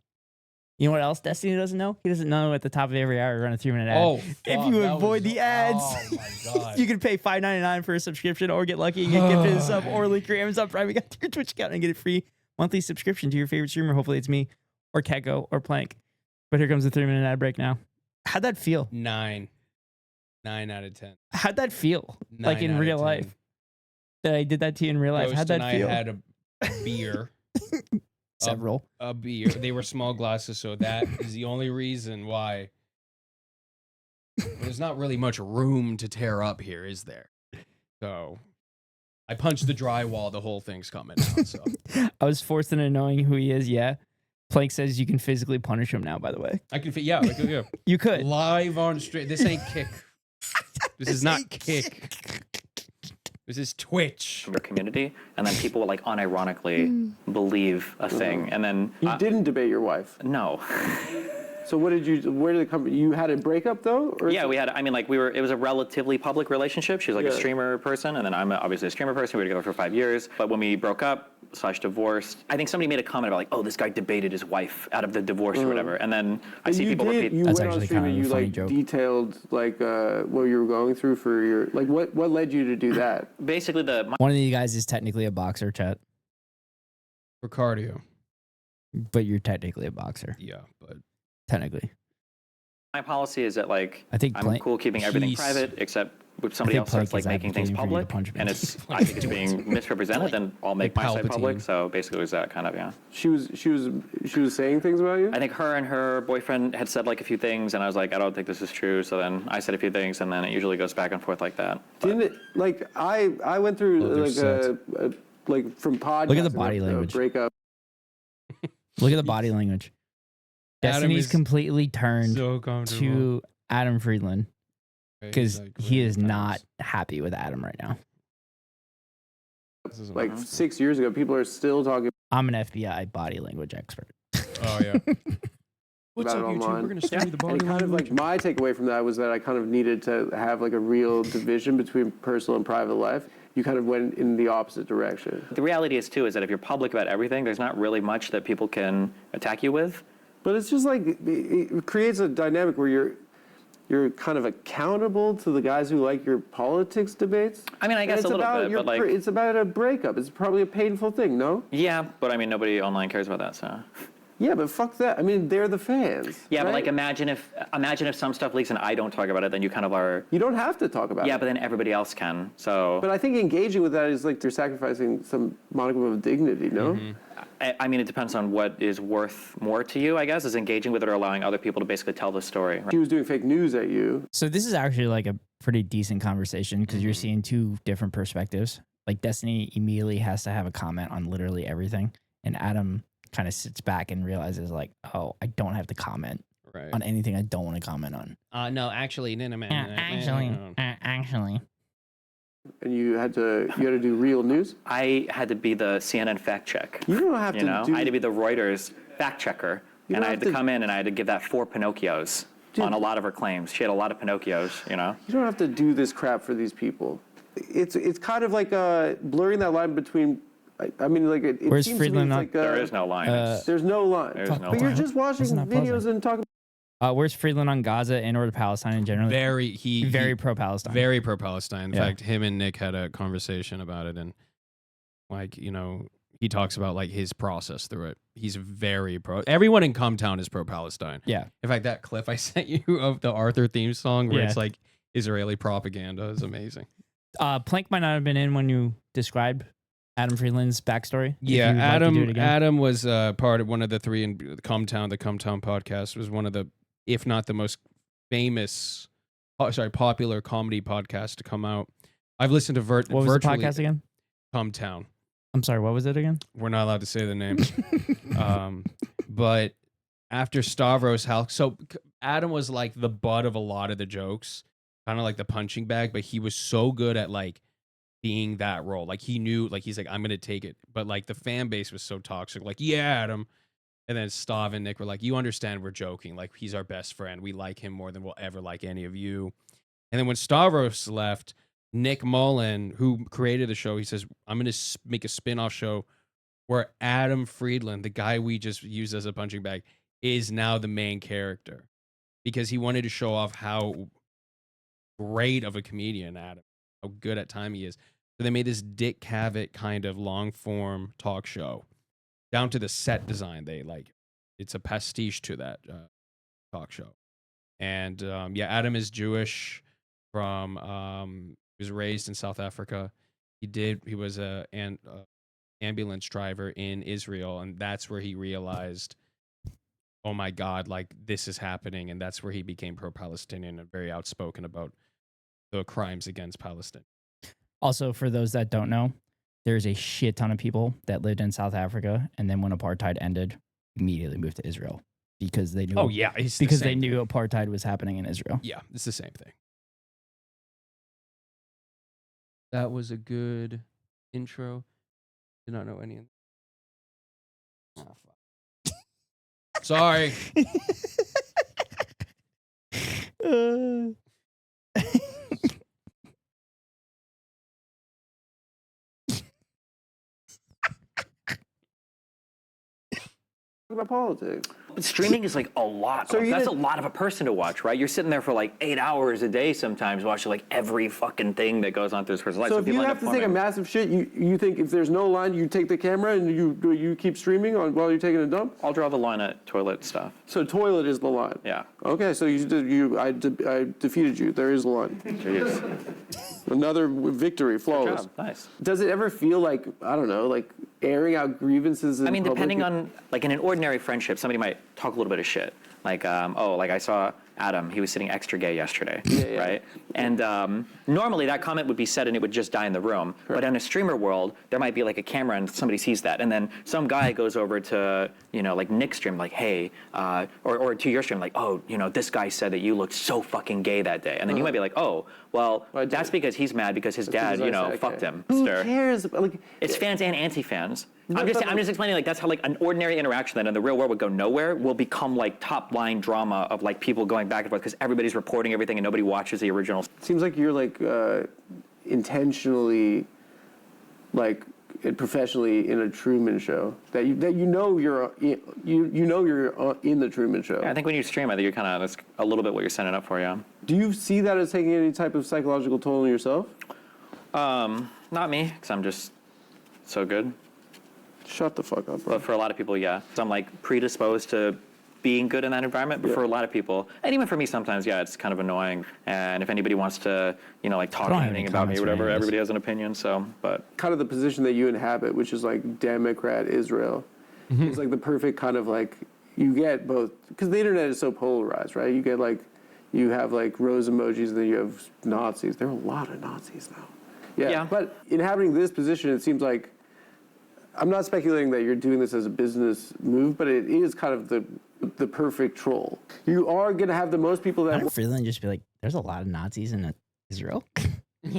You know what else Destiny doesn't know? He doesn't know at the top of every hour run a 3-minute ad. Oh, if fuck, you that avoid was- the ads, Oh my god. you can pay $5.99 for a subscription or get lucky and get gifted a sub or link your Amazon Prime account to your Twitch account and get a free monthly subscription to your favorite streamer. Hopefully it's me or Keko or Plank. But here comes the 3-minute ad break now. How'd that feel? 9 out of 10. How'd that feel? 9 Like in out of real 10. life? That I did that to you in real life. Ghost How'd that and feel? I had a beer. Several. A beer. They were small glasses, so that is the only reason why. There's not really much room to tear up here, is there? So I punched the drywall. The whole thing's coming out. So I was forced into knowing who he is. Yeah. Plank says you can physically punish him now, by the way. I can. Yeah. You could. Live on straight. This ain't Kick. This is not Kick. This is Twitch. Your community, and then people will like unironically believe a thing, and then You didn't debate your wife. no. So where did it come? You had a breakup though? Or Yeah, we had. I mean, like it was a relatively public relationship. She was like a Yeah. streamer person, and then I'm obviously a streamer person. We were together for 5 years. But when we broke up / divorced, I think somebody made a comment about like, oh, this guy debated his wife out of the divorce or whatever. And then I see people repeat. You That's went on actually stream kind and of you a funny like joke. detailed like what you were going through for your like what led you to do that? Basically, One of you guys is technically a boxer, chat. For cardio. But you're technically a boxer. Yeah, but Technically. my policy is that like I think I'm Blank- cool keeping everything Peace. private except if somebody think else starts Blank like is making things advocating for you to public punch me. and it's I think it's being misrepresented, then I'll make my side Palpatine. public. So basically, it was that kind of She was saying things about you? I think her and her boyfriend had said like a few things, and I was like, I don't think this is true. So then I said a few things, and then it usually goes back and forth like that. But Didn't it like I went through Oh, they're like set. like from podcast. Look at the body language. breakup. Look at the body language. Adam Destiny's is completely turned so comfortable. to Adam Friedland because Like, he is times. not happy with Adam right now. This is Like 6 years ago, people are still talking I'm an FBI body language expert. Oh yeah. What's about up, it YouTube? online. We're gonna study the body And kind of like language. my takeaway from that was that I kind of needed to have like a real division between personal and private life. You kind of went in the opposite direction. The reality is too is that if you're public about everything, there's not really much that people can attack you with. But it's just like it creates a dynamic where you're kind of accountable to the guys who like your politics debates. I mean, I And guess it's a little about bit, but like, it's about a breakup. It's probably a painful thing, no? yeah, but I mean, nobody online cares about that, so. Yeah, but fuck that. I mean, they're the fans. Yeah, but right? like, imagine if some stuff leaks and I don't talk about it, then you kind of are. You don't have to talk about Yeah, it. but then everybody else can. So. But I think engaging with that is like you're sacrificing some modicum of dignity, no? I mean, it depends on what is worth more to you, I guess, is engaging with it or allowing other people to basically tell the story. Right? She was doing fake news at you. So this is actually like a pretty decent conversation because you're seeing two different perspectives. Like Destiny immediately has to have a comment on literally everything, and Adam kind of sits back and realizes like, oh, I don't have to comment Right. on anything I don't want to comment on. No, actually, no, man. Actually. And you had to do real news. I had to be the CNN fact check. You don't have to do. I had to be the Reuters fact checker, You and don't I had have to to- come in and I had to give that 4 Pinocchios on a lot of her claims. She had a lot of Pinocchios, you know. You don't have to do this crap for these people. It's kind of like blurring that line between. I mean, like it Where's seems to me Friedland it's on- like There is no line. It's- there's no line. There's no But you're line. just watching Isn't that videos buzzing? and talking. Where's Friedland on Gaza and or Palestine in general? Very pro-Palestine. Very pro-Palestine. In Yeah. fact, him and Nick had a conversation about it, and like he talks about like his process through it. He's very pro. Everyone in Cumtown is pro-Palestine. Yeah. In fact, that clip I sent you of the Arthur theme song where Yeah. it's like Israeli propaganda is amazing. Plank might not have been in when you described Adam Friedland's backstory. If Yeah, you would like to do it again. Adam was part of one of the three in Cumtown. The Cumtown podcast was one of the, if not the most famous, popular comedy podcast to come out. I've listened to What was the virtually podcast again? Cumtown. I'm sorry, what was it again? We're not allowed to say the name. But after Stavros Halk, so Adam was like the butt of a lot of the jokes, kind of like the punching bag, but he was so good at like being that role. Like he knew, like he's like, I'm gonna take it. But like the fan base was so toxic, like, yeah, Adam. And then Stav and Nick were like, you understand we're joking. Like he's our best friend. We like him more than we'll ever like any of you. And then when Stavros left, Nick Mullen, who created the show, he says, I'm going to make a spin-off show where Adam Friedland, the guy we just used as a punching bag, is now the main character. Because he wanted to show off how great of a comedian Adam, how good at time he is. So they made this Dick Cavett kind of long-form talk show. Down to the set design, they like it's a pastiche to that talk show. And yeah, Adam is Jewish from he was raised in South Africa. He was an ambulance driver in Israel, and that's where he realized, oh my God, like this is happening, and that's where he became pro-Palestinian and very outspoken about the crimes against Palestine. Also, for those that don't know, there's a shit ton of people that lived in South Africa, and then when apartheid ended, immediately moved to Israel because they knew. Oh yeah, it's because the they same knew thing. apartheid was happening in Israel. Yeah, it's the same thing. That was a good intro. Did not know any of that. Oh, fuck. Sorry. About politics. But streaming is like a lot. So That's a lot of a person to watch, right? You're sitting there for like 8 hours a day sometimes watching like every fucking thing that goes on through this person's life. So if you people end have up to take a forming- massive shit, you think if there's no line, you take the camera and you keep streaming on while you're taking a dump? I'll draw the line at toilet stuff. So toilet is the line. Yeah. Okay, so I defeated you. There is the line. Jeez. Another victory, Good flawless. job. Nice. Does it ever feel like, I don't know, like airing out grievances in I mean, public? depending on, like in an ordinary friendship, somebody might talk a little bit of shit. Like, like I saw Adam, he was sitting extra gay yesterday, Yeah. right? And normally that comment would be said and it would just die in the room. But in a streamer world, there might be like a camera and somebody sees that. And then some guy goes over to, like Nick's stream, like, hey, or to your stream, like, oh, this guy said that you looked so fucking gay that day. And then you might be like, oh, well, Why that's did- because he's mad because his dad, because I said, fucked okay. him. Who Stir. cares? Like, It's fans and anti-fans. No, I'm but- just explaining like that's how like an ordinary interaction that in the real world would go nowhere will become like top line drama of like people going back and forth because everybody's reporting everything and nobody watches the original. seems like you're like intentionally, like professionally in a Truman Show. That you know you're in the Truman Show. Yeah, I think when you stream, I think you're kind of that's a little bit what you're setting up for, yeah. Do you see that as taking any type of psychological toll on yourself? Not me, because I'm just so good. Shut the fuck up, bro. But for a lot of people, yeah. So I'm like predisposed to being good in that environment. But for a lot of people, and even for me sometimes, yeah, it's kind of annoying. And if anybody wants to, like talk don't have anything any about me comments or for any whatever, of this. everybody has an opinion. So, but Kind of the position that you inhabit, which is like Democrat Israel. It's like the perfect kind of like, you get both, because the internet is so polarized, right? You get like, you have like rose emojis and then you have Nazis. There are a lot of Nazis now. Yeah. But inhabiting this position, it seems like, I'm not speculating that you're doing this as a business move, but it is kind of the perfect troll. You are going to have the most people that... Adam Friedland just be like, "There's a lot of Nazis in Israel."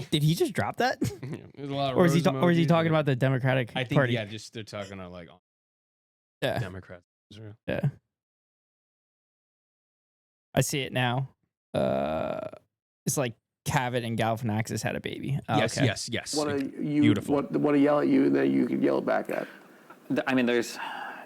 Did he just drop that? There's a lot of or is he rose or is he emojis talking and- about the Democratic I think Party? yeah, just they're talking about like Yeah. Democrats. Israel. Yeah. I see it now. It's like Cavett and Galifianakis had a baby. Oh, Yes, okay. yes. Want Beautiful. to yell at you, and then you can yell back at. I mean, there's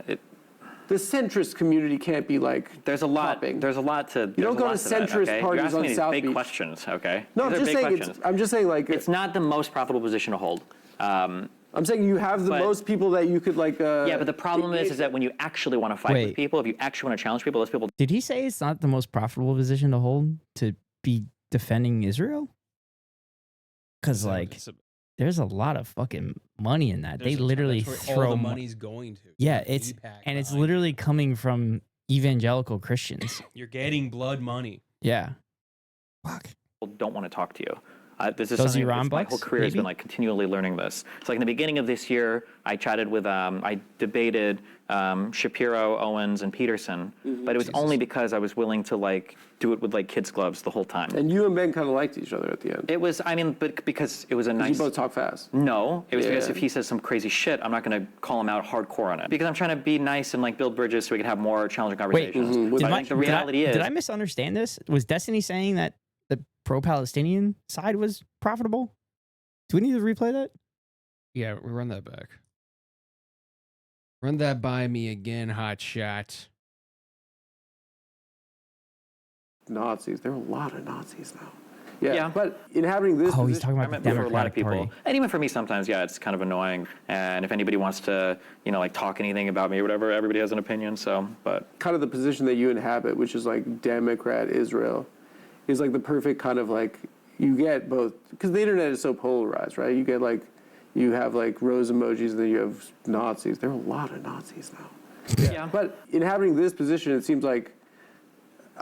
The centrist community can't be like. a lot. popping. There's a lot to. You don't go to centrist okay? parties You're asking on me these South big Beach. questions, okay? No, These I'm are just big saying. questions. I'm just saying like. It's not the most profitable position to hold. I'm saying you have the but- most people that you could like. Yeah, but the problem is that when you actually want to fight Wait. with people, if you actually want to challenge people, those people. Did he say it's not the most profitable position to hold to be defending Israel? Because like, there's a lot of fucking money in that. They literally that's where throw all the mo- money's going to. Yeah, Your it's AIPAC and it's behind literally it. coming from evangelical Christians. You're getting blood money. Yeah. Fuck. People don't want to talk to you. This is Those something Iran my bucks, whole career has been maybe? like continually learning this. So like in the beginning of this year, I chatted with, I debated Shapiro, Owens, and Peterson, but it was only because I was willing to like do it with like kids' gloves the whole time. And you and Ben kind of liked each other at the end. It was, I mean, but because it was a You nice. both talk fast. No, it was because Yeah. if he says some crazy shit, I'm not going to call him out hardcore on it. Because I'm trying to be nice and like build bridges so we can have more challenging Wait, conversations. But I think the reality is. did I misunderstand this? Was Destiny saying that the pro-Palestinian side was profitable? Do we need to replay that? Yeah, run that back. Run that by me again, hot shot. Nazis. There are a lot of Nazis now. Yeah. But inhabiting this Oh, he's position, talking I about the meant for a lot of Democratic people, Party. and even for me sometimes, yeah, it's kind of annoying. And if anybody wants to, like talk anything about me or whatever, everybody has an opinion. So, but kind of the position that you inhabit, which is like Democrat Israel, is like the perfect kind of like, you get both, because the internet is so polarized, right? You get like, you have like rose emojis and then you have Nazis. There are a lot of Nazis now. yeah. But inhabiting this position, it seems like,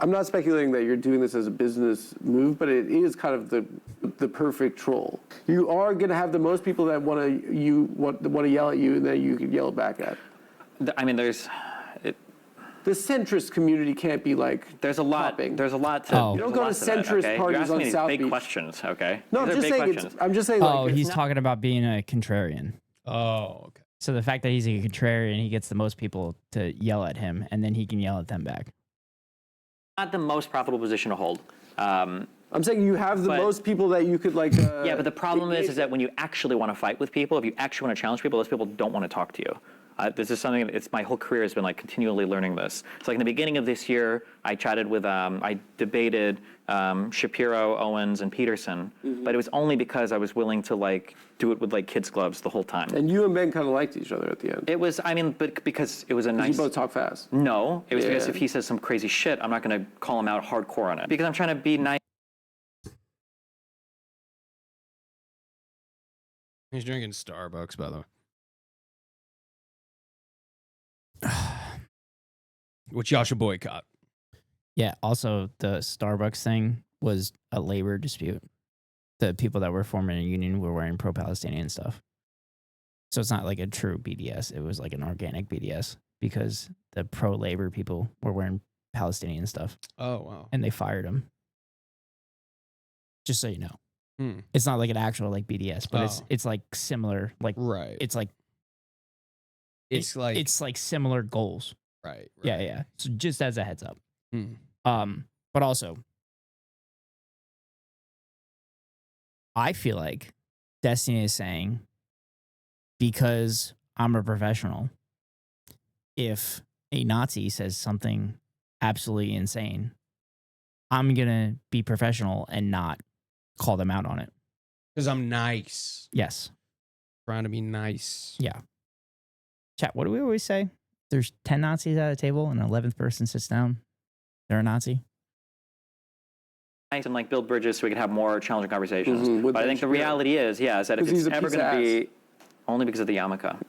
I'm not speculating that you're doing this as a business move, but it is kind of the perfect troll. You are going to have the most people that want to yell at you, and that you can yell back at. I mean, The centrist community can't be like. there's a lot. popping. There's a lot to. Oh. You don't there's go a to lot that, centrist okay? parties You're asking on me these South big Beach. questions, okay? No, These I'm are just big saying. questions. I'm just saying. Oh, Like, he's talking about being a contrarian. Oh, okay. So the fact that he's a contrarian, he gets the most people to yell at him, and then he can yell at them back. Not the most profitable position to hold. I'm saying you have the but- most people that you could like. Yeah, but the problem is that when you actually want to fight with people, if you actually want to challenge people, those people don't want to talk to you. This is something. It's my whole career has been like continually learning this. So like in the beginning of this year, I chatted with, I debated Shapiro, Owens, and Peterson, but it was only because I was willing to like do it with like kids' gloves the whole time. And you and Ben kind of liked each other at the end. It was, I mean, but because it was a nice. You both talk fast. No, it was because Yeah. if he says some crazy shit, I'm not going to call him out hardcore on it because I'm trying to be nice. He's drinking Starbucks, by the way. Which y'all should boycott. Yeah. Also, the Starbucks thing was a labor dispute. The people that were forming a union were wearing pro-Palestinian stuff. So it's not like a true BDS. It was like an organic BDS because the pro-labor people were wearing Palestinian stuff, Oh, wow. and they fired them. Just so you know, Hmm. it's not like an actual like BDS, but Oh. it's like similar. Like Right. it's like It's like it's like similar goals. right. Yeah, yeah. So just as a heads up. Hmm. But also, I feel like Destiny is saying, because I'm a professional, if a Nazi says something absolutely insane, I'm gonna be professional and not call them out on it. Because I'm nice. Yes. Trying to be nice. Yeah. Chat, what do we always say? There's 10 Nazis at a table and an 11th person sits down. They're a Nazi. And like build bridges so we can have more challenging conversations. with But I Ben think the Shapiro. reality is, yeah, is that if 'Cause he's it's a ever piece of going to ass. be only because of the yarmulke.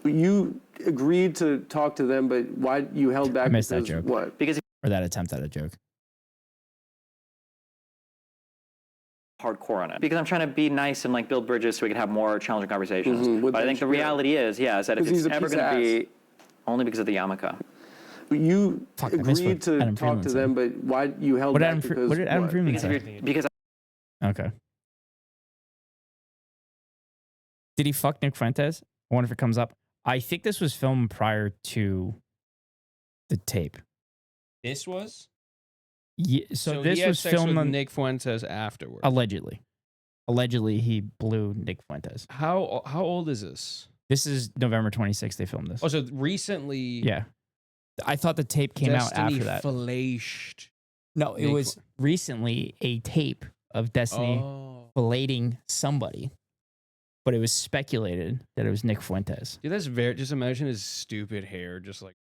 You agreed to talk to them, but why you held back? I missed that because joke. What? Because Or that attempt at a joke. hardcore on it. Because I'm trying to be nice and like build bridges so we can have more challenging conversations. with But I Ben think the Shapiro. reality is, yeah, is that if 'Cause he's it's a ever piece of going to ass. be only because of the yarmulke. You Fuck, I missed agreed what to Adam talk Friedland to said. them, but why you held What back? Adam, Because what did Adam what? Friedland Because, if say? you're, because Okay. Did he fuck Nick Fuentes? I wonder if it comes up. I think this was filmed prior to the tape. This was? Yeah, so this he had was sex filmed with on, Nick Fuentes afterwards. allegedly. Allegedly, he blew Nick Fuentes. How old is this? This is November 26th. They filmed this. Oh, so recently. Yeah. I thought the tape came out Destiny after that. Filleted. No, it Nick was recently a tape of Destiny Oh. filleting somebody, but it was speculated that it was Nick Fuentes. Dude, that's very. Just imagine his stupid hair, just like.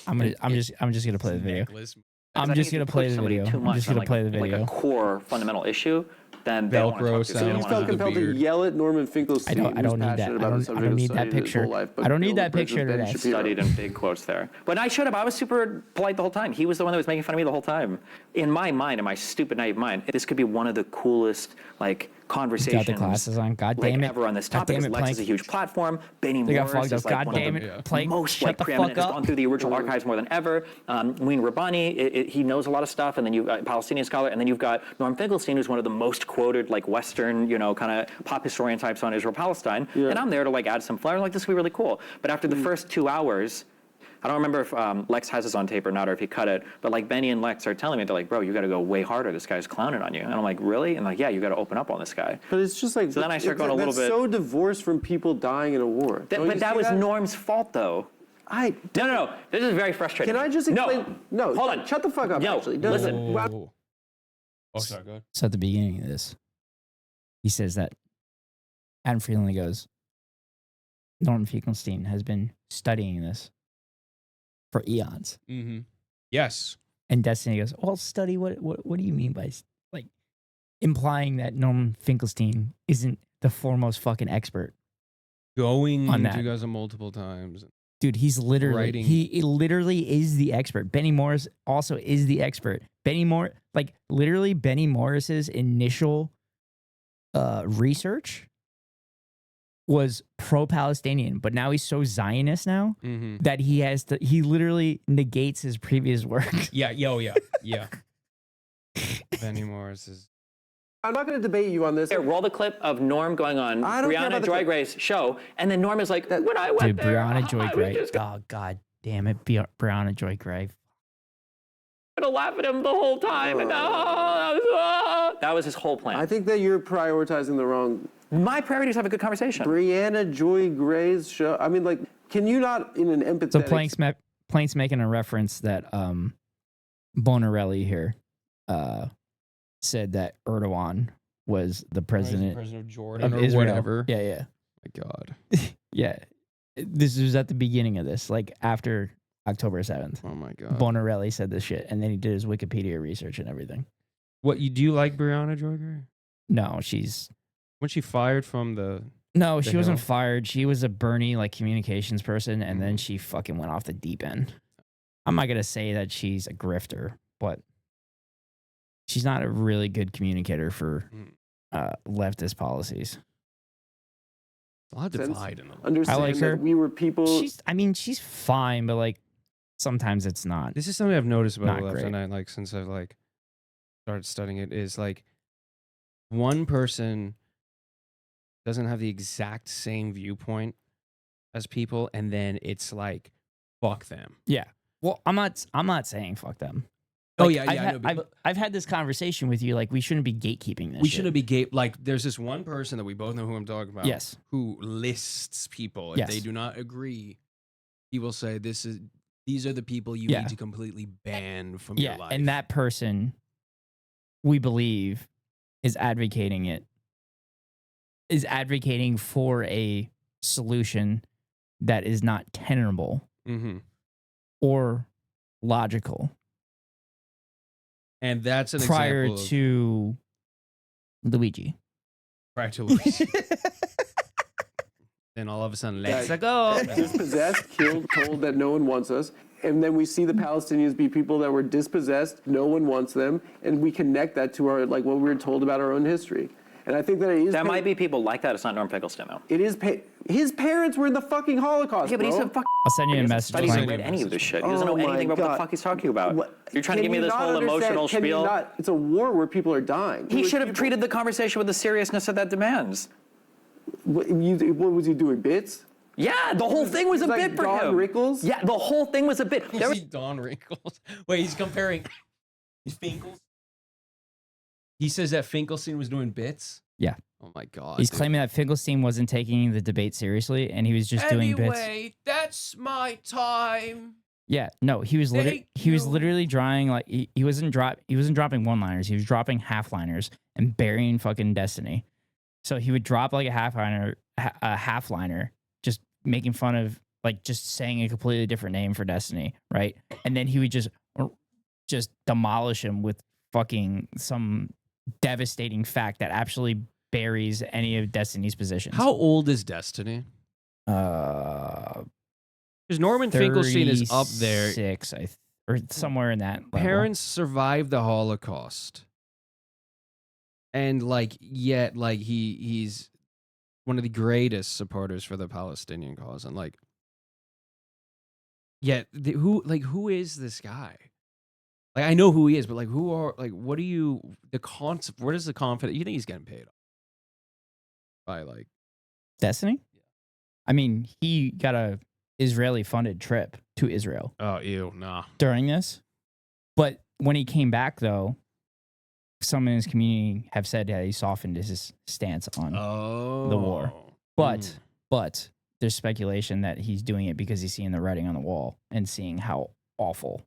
I'm just gonna play the video. Necklace. I'm I just think gonna if you play push the somebody video. too I'm much just on, gonna like, play the like video. a core fundamental issue, then they don't want to Velcro talk to you. sound. They don't You Sounds felt wanna- the compelled to beard. yell at Norman Finkelstein. I don't who's need that. passionate about the I subject don't of need that study his picture. whole life, but I don't need build that bridges picture with to Ben that. Shapiro. Studied in big quotes there. But I showed up. I was super polite the whole time. He was the one that was making fun of me the whole time. In my mind, in my stupid, naive mind, this could be one of the coolest, like, conversations. Got the glasses on. God like, damn it. ever on this God topic. damn Because it, Lex Plank. is a huge platform. Benny They got Morris fucked is up. like God one of damn the it. Plank, most shut like the preeminent. fuck Has up. gone through the original archives more than ever. Wayne Rabbani, he knows a lot of stuff, and then you've got Palestinian scholar, and then you've got Norm Finkelstein, who's one of the most quoted like Western, kind of pop historian types on Israel-Palestine. Yeah. And I'm there to like add some flair. Like this will be really cool. But after the first 2 hours. I don't remember if Lex has this on tape or not, or if he cut it, but like Benny and Lex are telling me, they're like, bro, you got to go way harder. This guy's clowning on you. And I'm like, really? And like, yeah, you got to open up on this guy. But it's just like So then I start going a little that's bit- so divorced from people dying in a war. Don't you But that see was Norm's fault, though. No. This is very frustrating. Can I just explain? No. Hold on. Shut the fuck up. No, Actually, listen. Oh, sorry, go ahead. So at the beginning of this, he says that Adam Friedland goes, Norman Finkelstein has been studying this for eons. Mm-hmm. Yes. And Destiny goes, well, study, what do you mean by, like, implying that Norman Finkelstein isn't the foremost fucking expert? Going On that. to Gaza multiple times. Dude, he's literally, Writing. he literally is the expert. Benny Morris also is the expert. Benny Morris's initial research was pro-Palestinian, but now he's so Zionist now Mm-hmm. that he literally negates his previous work. Yeah. Benny Morris is. I'm not going to debate you on this. Here, roll the clip of Norm going on I don't care Brianna about the Joy clip. Gray's show, and then Norm is like, when I went Dude, there, Brianna Joy I was Gray. just Oh, God damn it. Brianna Joy Gray. gonna laugh at him the whole time, and that was his whole plan. I think that you're prioritizing the wrong. My priority is to have a good conversation. Brianna Joy Gray's show. I mean, like, can you not, in an empathetic... So Plank's making a reference that Bonarelli here said that Erdogan was the president of Jordan of or Israel. whatever. Yeah. My God. Yeah. This was at the beginning of this, like after October 7th. Oh my God. Bonarelli said this shit, and then he did his Wikipedia research and everything. What do you like Brianna Joy Gray? No, she's... When she fired from the... No, The she wasn't Hill? fired. She was a Bernie, like, communications person, and then she fucking went off the deep end. I'm not going to say that she's a grifter, but she's not a really good communicator for leftist policies. A lot of Sense. divide in them. Understand I like her. that we were people... She's fine, but, like, sometimes it's not. This is something I've noticed about Not the left, great. and I like since I've like started studying it is like one person doesn't have the exact same viewpoint as people, and then it's like fuck them. Yeah. Well, I'm not saying fuck them. Oh, Like, yeah, I know, I've had this conversation with you. Like, we shouldn't be gatekeeping this. We shit. shouldn't be gay. Like, there's this one person that we both know who I'm talking about. Yes. Who lists people. If Yes. they do not agree, he will say, these are the people you Yeah. need to completely ban from Yeah, your life. and that person, we believe, is advocating for a solution that is not tenable Mm-hmm. or logical And that's an prior example of, to Luigi. prior to Luis. Then all of a sudden, let's Yeah. go. dispossessed, killed, told that no one wants us. And then we see the Palestinians be people that were dispossessed, no one wants them, and we connect that to our, like, what we were told about our own history. And I think that it is... That might be people like that. It's not Norm Finkelstein, though. It is... His parents were in the fucking Holocaust, Yeah, but he's bro. a fucking... I'll send you a message. He doesn't Frank. read any of this shit. He doesn't Oh know my anything about what God. the fuck he's talking about. What- You're trying to can give me you this not whole understand- emotional can you spiel. not- it's a war where people are dying. He It was should have people- treated the conversation with the seriousness that that demands. What was he doing, bits? Yeah, the whole thing was a like bit for Don him. Rickles? Yeah, the whole thing was a bit. There was, He's Don Wrinkles. Wait, he's comparing. He's Finkles. He says that Finkelstein was doing bits. Yeah. Oh my God. He's dude. claiming that Finkelstein wasn't taking the debate seriously, and he was just doing bits. Anyway, that's my time. Yeah, no, he was Thank literally drawing like he wasn't dropping one-liners. He was dropping half-liners and burying fucking Destiny. So he would drop like a half-liner, just making fun of, like, just saying a completely different name for Destiny, right? And then he would just demolish him with fucking some devastating fact that actually buries any of Destiny's positions. How old is Destiny? Because Norman Finkelstein is up there. 36, or somewhere in that level. Parents survived the Holocaust, and like yet like he's one of the greatest supporters for the Palestinian cause, and like yet who is this guy? Like, I know who he is, but like what do you what is the confidence? You think he's getting paid by like Destiny? I mean, he got a Israeli funded trip to Israel oh ew nah during this. But when he came back, though, some in his community have said that he softened his stance on oh the war. But there's speculation that he's doing it because he's seeing the writing on the wall and seeing how awful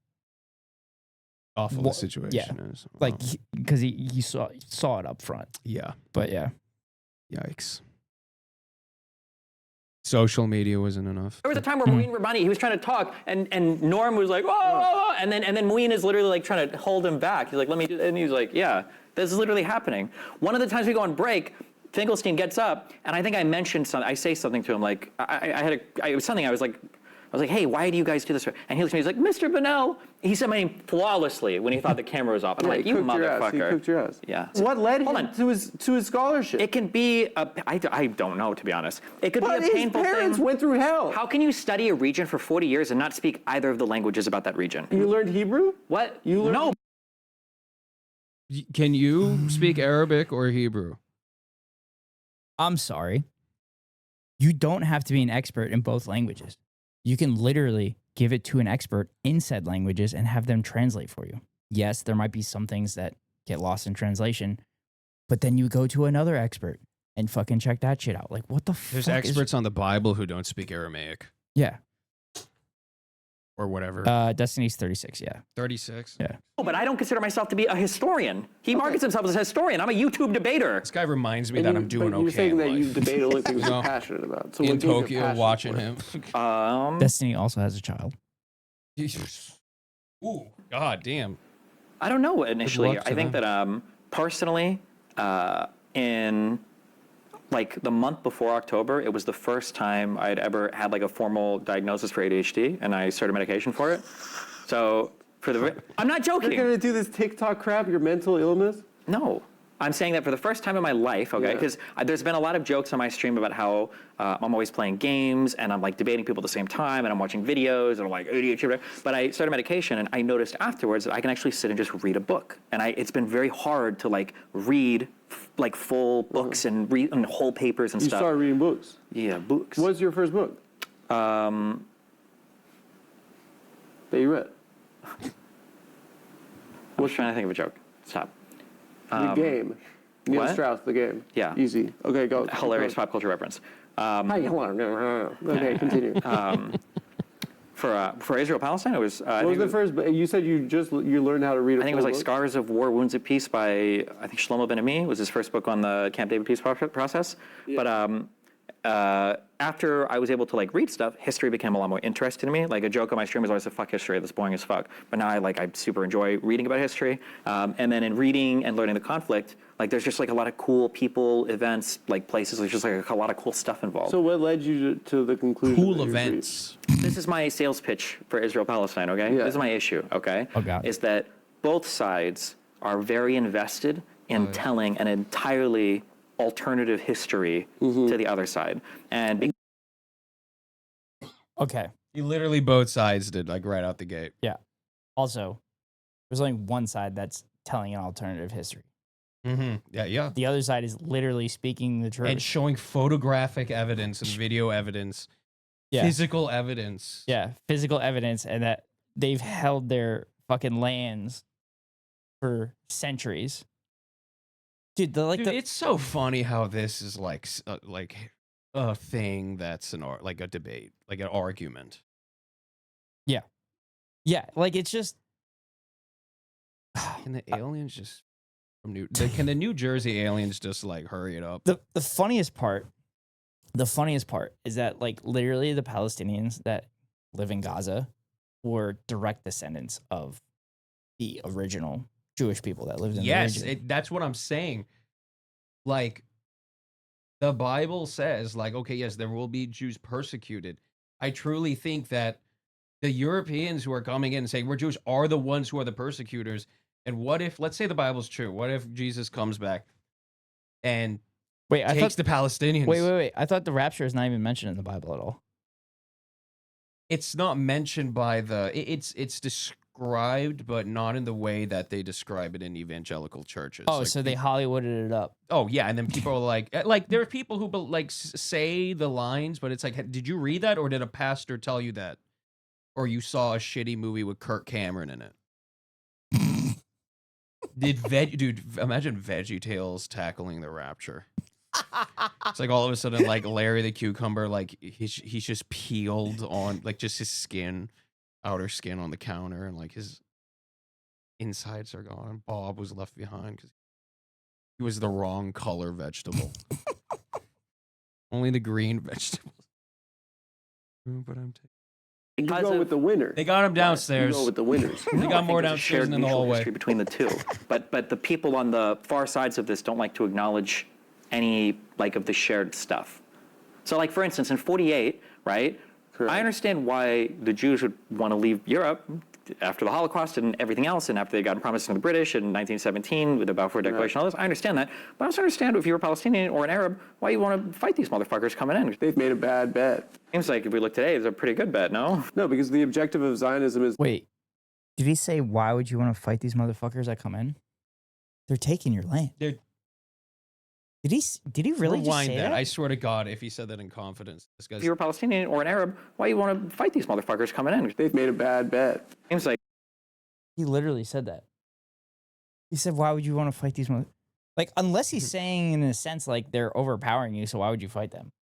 the situation is. like because he saw it up front. Yeah. But yeah. Yikes. Social media wasn't enough. There was a time where Muin Rabani, he was trying to talk, and Norm was like, whoa, and then Muin is literally like trying to hold him back. He's like, let me do, and he's like, yeah, this is literally happening. One of the times we go on break, Finkelstein gets up, and I think I mentioned something. I say something to him like, it was something. I was like, hey, why do you guys do this? And he looks at me, he's like, Mr. Bonnell. He said my name flawlessly when he thought the camera was off. And I'm like, you motherfucker. He cooked your ass. Yeah. What led him to his scholarship? It can be, I don't know, to be honest. It could be a painful his parents thing. went through hell. How can you study a region for 40 years and not speak either of the languages about that region? You learned Hebrew? What? You learned No. Can you speak Arabic or Hebrew? I'm sorry. You don't have to be an expert in both languages. You can literally give it to an expert in said languages and have them translate for you. Yes, there might be some things that get lost in translation, but then you go to another expert and fucking check that shit out. Like, what the fuck? There's experts on the Bible who don't speak Aramaic Yeah. or whatever. Destiny's 36, yeah. 36. Yeah. But I don't consider myself to be a historian. He markets himself as a historian. I'm a YouTube debater. This guy reminds me that I'm doing okay. You're saying in that life. you debate only things you're passionate about. So in what games you're Tokyo passionate watching for? him. Destiny also has a child. Ooh, god damn. I don't know initially. luck to I think them. that personally, in like the month before October, it was the first time I'd ever had like a formal diagnosis for ADHD, and I started medication for it. So I'm not joking. You're gonna do this TikTok crap, your mental illness? No. I'm saying that for the first time in my life, okay? Because there's been a lot of jokes on my stream about how I'm always playing games and I'm like debating people at the same time and I'm watching videos and I'm like ADHD. But I started medication and I noticed afterwards that I can actually sit and just read a book. And it's been very hard to like read like full books and read and whole papers and You stuff. started reading books. Yeah, books. What was your first book that you read? I was trying to think of a joke. Stop. The Game. Neil what? Strauss, The Game. Yeah. Easy. Okay, go. Hilarious pop culture reference. Hi, hold on. Okay, continue. For Israel-Palestine, it was. What was the first? You said you learned how to read. I think it was like Scars of War, Wounds of Peace by I think Shlomo Ben-Ami was his first book on the Camp David peace process. Yeah. But after I was able to like read stuff, history became a lot more interesting to me. Like a joke on my stream was always like, "Fuck history, that's boring as fuck." But now I super enjoy reading about history. And then in reading and learning the conflict, like there's just like a lot of cool people, events, like places. There's just like a lot of cool stuff involved. So what led you to the conclusion? Cool events. This is my sales pitch for Israel-Palestine, okay? Yeah. This is my issue, okay? Oh, God. Is that both sides are very invested in telling an entirely alternative history to the other side. And Okay. You literally both sides did, like right out the gate. Yeah. Also, there's only one side that's telling an alternative history. Mm-hmm. Yeah. The other side is literally speaking the truth. And showing photographic evidence and video evidence, physical evidence. Yeah, physical evidence, and that they've held their fucking lands for centuries. Dude, it's so funny how this is like a thing that's like a debate, like an argument. Yeah, like it's just. Can the aliens just can the New Jersey aliens just like hurry it up? The funniest part is that like literally the Palestinians that live in Gaza were direct descendants of the original Jewish people that lived in the region. That's what I'm saying. Like, the Bible says, like, okay, yes, there will be Jews persecuted. I truly think that the Europeans who are coming in and saying we're Jewish are the ones who are the persecutors. And what if, let's say the Bible's true, what if Jesus comes back and takes the Palestinians? Wait. I thought the rapture is not even mentioned in the Bible at all. It's not mentioned by it's described, but not in the way that they describe it in evangelical churches. Oh, like, so they Hollywooded it up. Oh yeah, and then people are like there are people who like say the lines, but it's like, did you read that, or did a pastor tell you that, or you saw a shitty movie with Kirk Cameron in it? Dude, imagine VeggieTales tackling the rapture. It's like all of a sudden, like Larry the cucumber, like he's just peeled on, like just his skin, outer skin on the counter, and like his insides are gone. Bob was left behind because he was the wrong color vegetable. Only the green vegetables. But I'm You go with the winner. They got him downstairs. You go with the winners. They got more There's a downstairs shared than in the mutual hallway. history between the two. But the people on the far sides of this don't like to acknowledge any like of the shared stuff. So like for instance, in 48, right? Correct. I understand why the Jews would want to leave Europe after the Holocaust and everything else, and after they got promised from the British in 1917 with the Balfour Declaration and all this. I understand that. But I also understand if you're a Palestinian or an Arab, why you want to fight these motherfuckers coming in. They've made a bad bet. Seems like if we look today, it's a pretty good bet, no? No, because the objective of Zionism is Wait, did he say why would you want to fight these motherfuckers that come in? They're taking your land. They're- Did he really just Rewind say that. that? I swear to God, if he said that in confidence, this guy's. If you're a Palestinian or an Arab, why you want to fight these motherfuckers coming in. they've made a bad bet. Seems like He literally said that. He said, "Why would you want to fight these mother?" Like, unless he's saying in a sense like they're overpowering you, so why would you fight them?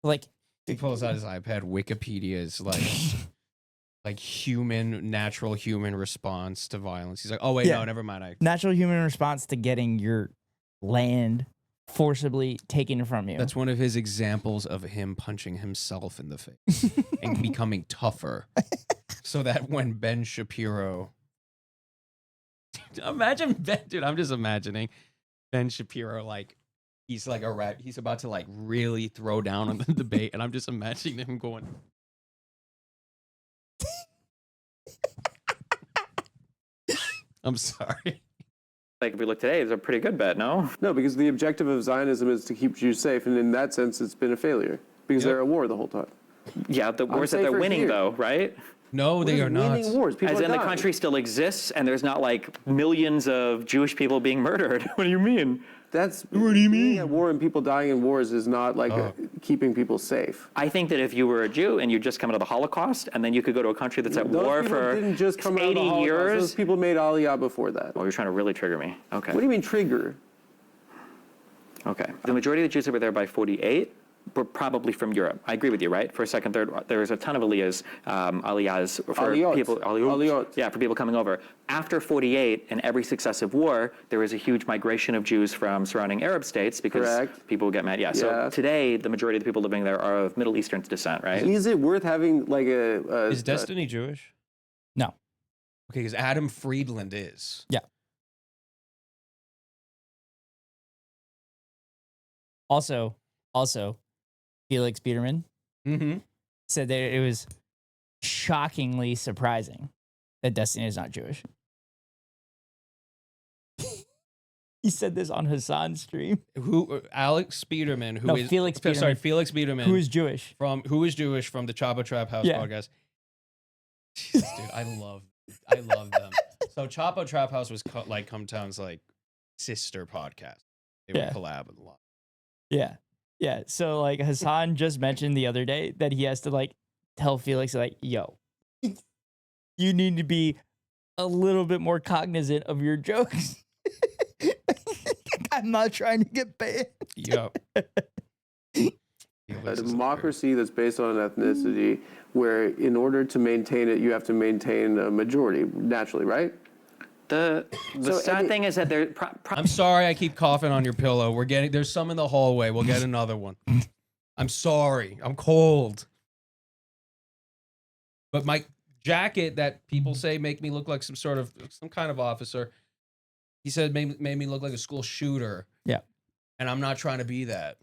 Like, He pulls out his iPad. Wikipedia is like natural human response to violence. He's like, oh wait, Yeah. no, never mind. natural human response to getting your land forcibly taken from you. That's one of his examples of him punching himself in the face and becoming tougher, so that when Ben Shapiro, imagine Ben, dude, I'm just imagining Ben Shapiro like. He's like a rat. He's about to like really throw down on the debate, and I'm just imagining him going. I'm sorry. if we look today, it's a pretty good bet, no? No, because the objective of Zionism is to keep Jews safe, and in that sense, it's been a failure because Yep. they're at war the whole time. Yeah, the wars that they're safer winning here. though, right? No, they are not. Winning wars. People As are in the dying. country still exists and there's not like millions of Jewish people being murdered. What do you mean? That's what do you mean? At war and people dying in wars is not like keeping people safe. I think that if you were a Jew and you just come out of the Holocaust and then you could go to a country that's at Those war people for didn't just come out of 80 the Holocaust. years. Those people made Aliyah before that. Well, you're trying to really trigger me. Okay. What do you mean trigger? Okay. The majority of the Jews that were there by 48 were probably from Europe. I agree with you, right? First, second, third, there was a ton of aliyahs for Aliyot. people. Aliyot. Yeah, for people coming over. After 48, in every successive war, there was a huge migration of Jews from surrounding Arab states because Correct. people would get mad. Yeah. So Yeah. today, the majority of the people living there are of Middle Eastern descent, right? Is it worth having like a Is Destiny Jewish? No. Okay, because Adam Friedland is. Yeah. Also, Felix Biederman Mm-hmm. said that it was shockingly surprising that Destiny is not Jewish. He said this on Hassan's stream. Who? Alex Biederman, who No, is Felix Sorry, Biederman. Felix Biederman, Who is Jewish? who is Jewish from the Chapa Trap House Yeah. podcast. Jesus, dude, I love them. So Chapo Trap House was like Cumtown's like sister podcast. They Yeah. would collab a lot. Yeah. Yeah. So like Hassan just mentioned the other day that he has to like tell Felix like, yo, you need to be a little bit more cognizant of your jokes. I'm not trying to get banned. Yep. a democracy that's based on ethnicity, where in order to maintain it, you have to maintain a majority naturally, right? The So, sad Eddie- thing is that they're I'm sorry I keep coughing on your pillow. There's some in the hallway. We'll get another one. I'm sorry. I'm cold. But my jacket that people say make me look like some kind of officer. He said made me look like a school shooter. Yeah. And I'm not trying to be that.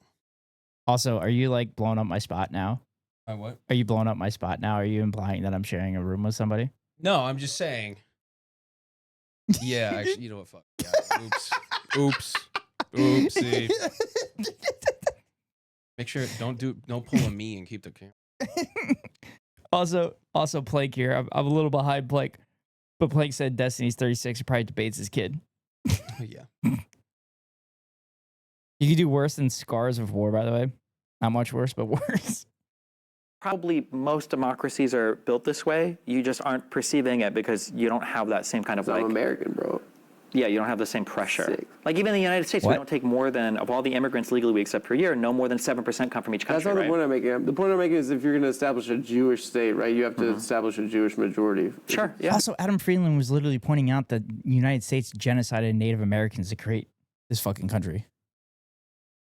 Also, are you like blowing up my spot now? What? Are you blowing up my spot now? Are you implying that I'm sharing a room with somebody? No, I'm just saying. Yeah, actually, you know what? Fuck. Yeah. Oops. Oopsie. Make sure don't pull a me and keep the camera. Also, Plank here. I'm a little behind Plank, but Plank said Destiny's 36 probably debates his kid. Yeah. You could do worse than Scars of War, by the way. Not much worse, but worse. probably most democracies are built this way. You just aren't perceiving it because you don't have that same kind of I'm like. American, bro. Yeah, you don't have the same pressure. Sick. Like even in the United States, we What? don't take more than, of all the immigrants legally we accept per year, no more than 7% come from each That's country, not the right? point I'm making. The point I'm making is if you're going to establish a Jewish state, right, you have to establish a Jewish majority. Sure, yeah. Also, Adam Friedland was literally pointing out that the United States genocided Native Americans to create this fucking country.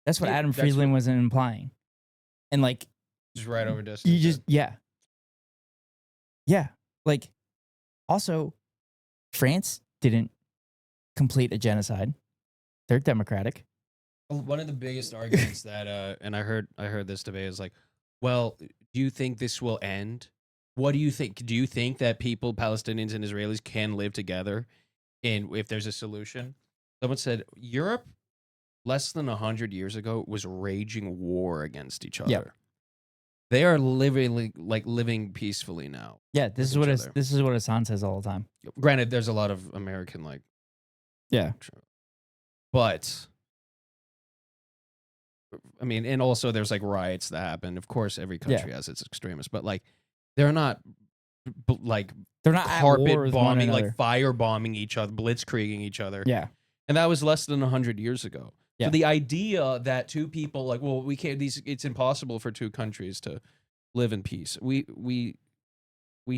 That's what Yeah, Adam that's Friedland was implying. And like, Just right over Destiny. you just, yeah. Yeah. Like, also, France didn't complete a genocide. They're democratic. One of the biggest arguments that, and I heard this debate is like, well, do you think this will end? What do you think? Do you think that people, Palestinians and Israelis, can live together, and if there's a solution? Someone said Europe, less than 100 years ago, was raging war against each other. Yep. They are living peacefully now. Yeah, this with is each what other. this is what Hassan says all the time. Granted, there's a lot of American Yeah. but I mean, and also there's like riots that happen. Of course, every country has its extremists, but like they're not like They're not at war carpet with one bombing, another. like fire bombing each other, blitzkrieging each other. Yeah. And that was less than 100 years ago. Yeah. So the idea that two people like, well, we can't, it's impossible for two countries to live in peace. We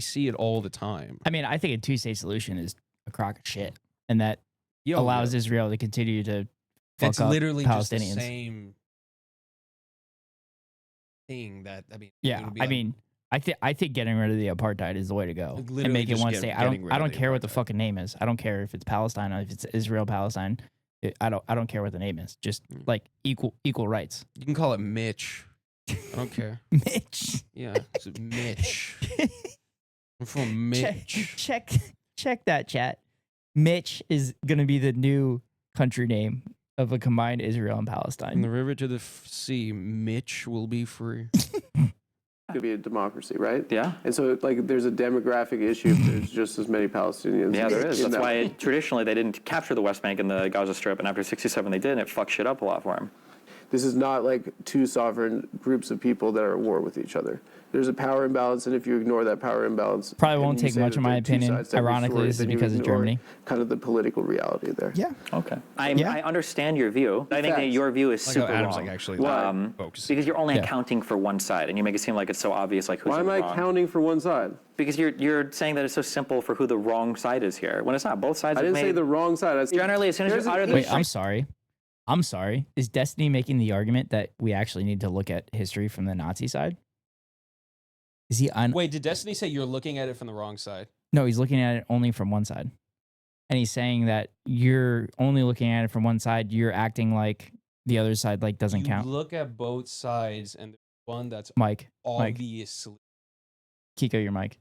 see it all the time. I mean, I think a two-state solution is a crock of shit, and that Yo, allows Israel to continue to fuck it's up literally just the Palestinians. same thing that, I mean, Yeah, it would be I like- mean, I think getting rid of the apartheid is the way to go and Literally make it just one state. I getting rid don't of the care what the apartheid. fucking name is. I don't care if it's Palestine or if it's Israel-Palestine. I don't care what the name is. Just like equal rights. You can call it Mitch. I don't care. Mitch. Yeah, it's Mitch. I'm from Mitch. Check that, chat. Mitch is gonna be the new country name of a combined Israel and From Palestine. the river to the sea, Mitch will be free. Could be a democracy, right? Yeah. And so, like, there's a demographic issue if there's just as many Palestinians. Yeah, there is. in That's that- why traditionally they didn't capture the West Bank and the Gaza Strip, and after 67 they did, and it fucked shit up a lot for them. This is not like two sovereign groups of people that are at war with each other. There's a power imbalance, and if you ignore that power imbalance, Probably and won't you take say much that in my there are two opinion. sides to every Ironically, story, this is then you because of ignore Germany. Kind of the political reality there. Yeah. Okay. I Yeah. understand your view. I think that Facts. your view is Like how super Adam's wrong. like actually focused. Because you're only Yeah. accounting for one side, and you make it seem like it's so obvious, like who's Why am in I the wrong. counting for one side? Because you're saying that it's so simple for who the wrong side is here, when it's not. Both sides I have didn't say made- the wrong side. I said Generally, as soon as there's you an utter the Wait, I'm sorry. Is Destiny making the argument that we actually need to look at history from the Nazi side? Is he Wait, did Destiny say you're looking at it from the wrong side? No, he's looking at it only from one side. And he's saying that you're only looking at it from one side. You're acting like the other side like doesn't You count. look at both sides, and there's one that's Mike, obviously. Keko, your mic.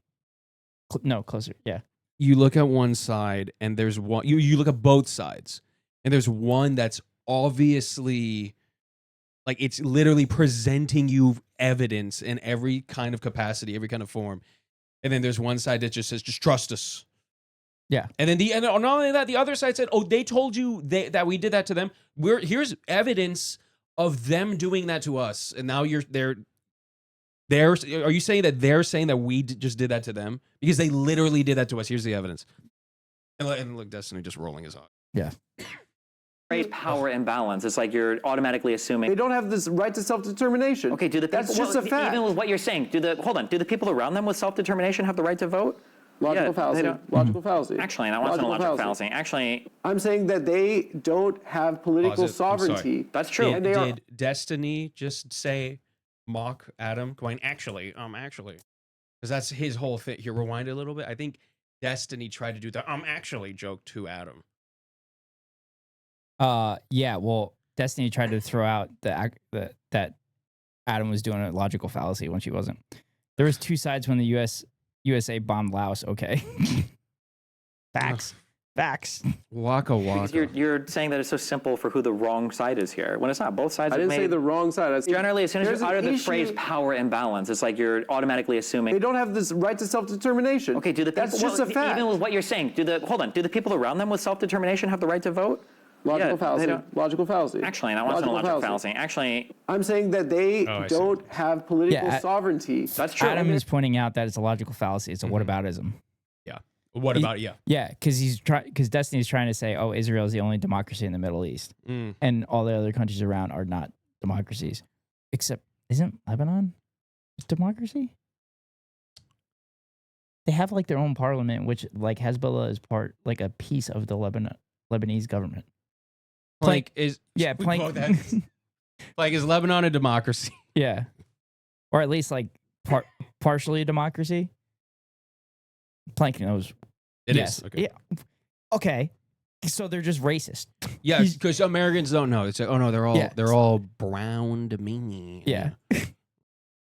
No, closer. Yeah. You look at one side, and there's one. You look at both sides, and there's one that's obviously, like, it's literally presenting you evidence in every kind of capacity, every kind of form, and then there's one side that just says, "Just trust us." Yeah. And then not only that, the other side said, "Oh, they told you that we did that to them. Here's evidence of them doing that to us." And now are you saying that they're saying that we just did that to them because they literally did that to us? Here's the evidence. And look, Destiny just rolling his eyes. Yeah. great power imbalance. It's like you're automatically assuming. They don't have this right to self-determination. Okay, do the people, That's just a fact. even with what you're saying, do the people around them with self-determination have the right to vote? Logical Yeah, fallacy. they don't. Logical fallacy. Actually, that wasn't a logical fallacy. Actually, I'm saying that they don't have political Pause it. I'm sorry. sovereignty. that's true. And they are- Did Destiny just say mock Adam going actually because that's his whole thing. Here, rewind a little bit. I think Destiny tried to do the actually joke to Adam. Yeah, well, Destiny tried to throw out that Adam was doing a logical fallacy when she wasn't. There was two sides when the USA bombed Laos, okay? Facts. Facts. Waka Because waka. you're saying that it's so simple for who the wrong side is here, when it's not. Both sides I have didn't say made. the wrong side. I said Generally, as soon as there's you an utter the issue- phrase power imbalance, it's like you're automatically assuming. They don't have this right to self-determination. Okay, do the people, That's just a fact. even with what you're saying, do the people around them with self-determination have the right to vote? Logical Yeah, they fallacy. don't. Logical fallacy. Actually, that wasn't a logical fallacy. Actually, I'm saying that they Oh, I see. don't have political Yeah, sovereignty. that's true. Adam is pointing out that it's a logical fallacy. It's a whataboutism. Yeah. What about yeah? Yeah, because Destiny's trying to say, oh, Israel is the only democracy in the Middle East, and all the other countries around are not democracies. Except, isn't Lebanon a democracy? They have like their own parliament, which like Hezbollah is part, like a piece of the Lebanese government. Plank is Plank. Like, is Lebanon a democracy? Yeah, or at least like partially a democracy. Plank knows. It yes. is. Okay. Yeah. Okay. So they're just racist. Yeah, because Americans don't know. It's like, oh no, they're all brown to me. Yeah.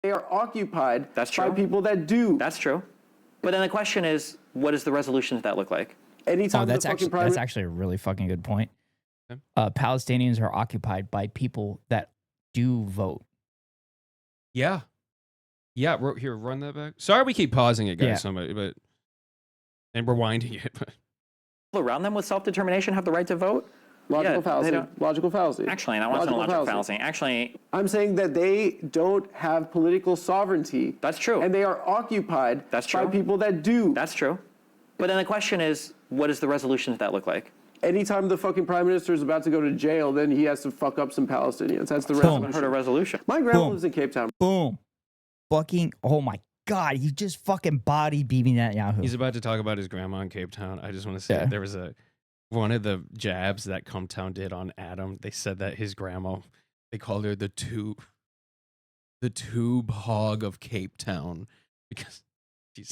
They are occupied That's by true. people that do. That's true. But then the question is, what does the resolution to that look like? Anytime that's the fucking that's actually a really fucking good point. Okay. Palestinians are occupied by people that do vote. Yeah. Yeah. Here, run that back. Sorry, we keep pausing it, guys. Yeah. Somebody, and rewinding it. But People around them with self-determination have the right to vote? Logical Yeah, fallacy. they don't. Logical fallacy. Actually, that wasn't a logical fallacy. Actually, I'm saying that they don't have political sovereignty. that's true. And they are occupied That's by true. people that do. That's true. But then the question is, what does the resolution to that look like? Anytime the fucking prime minister is about to go to jail, then he has to fuck up some Palestinians. That's the I haven't heard a resolution. resolution. My grandma Boom. lives in Cape Town. Boom. Fucking, oh my God, you just fucking body beaming at Yahoo. he's about to talk about his grandma in Cape Town. I just want to say there was one of the jabs that Cometown did on Adam. They said that his grandma, they called her the tube hog of Cape Town because they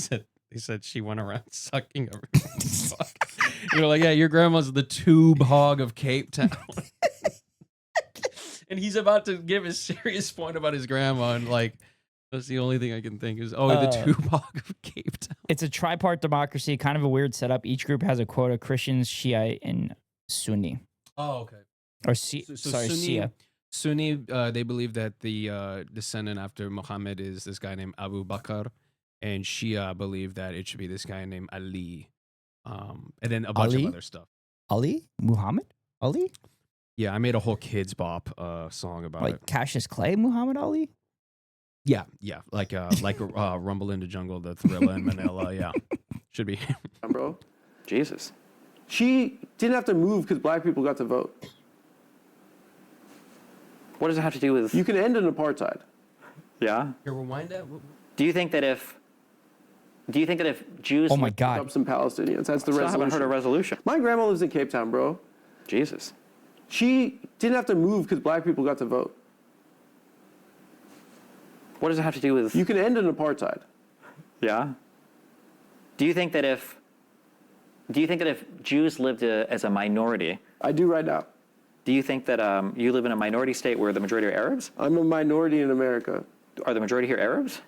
said she went around sucking everyone's fuck. You're like, yeah, your grandma's the tube hog of Cape Town. And he's about to give a serious point about his grandma, and like, that's the only thing I can think is, the tube hog of Cape Town. It's a tripart democracy, kind of a weird setup. Each group has a quota: Christians, Shiite, and Sunni. Oh, okay. Or Sunni, Shia. Sunni, they believe that the descendant after Muhammad is this guy named Abu Bakr, and Shia believe that it should be this guy named Ali, and then a bunch Ali? of other stuff. Ali? Muhammad? Ali? Yeah, I made a whole Kids Bop song about Like it. Cassius Clay, Muhammad Ali? Yeah, like Rumble in the Jungle, the Thriller in Manila. Yeah, should be. Bro. Jesus. She didn't have to move because black people got to vote. What does it have to do with... You can end an apartheid. Yeah? Here, rewind that. Do you think that if Jews... Oh my Fuck God. up some Palestinians. That's the I haven't heard a resolution. resolution. My grandma lives in Cape Town, bro. Jesus. She didn't have to move because black people got to vote. What does it have to do with... You can end an apartheid. Yeah? Do you think that if Jews lived as a minority, I do right now. do you think that you live in a minority state where the majority are Arabs? I'm a minority in America. Are the majority here Arabs?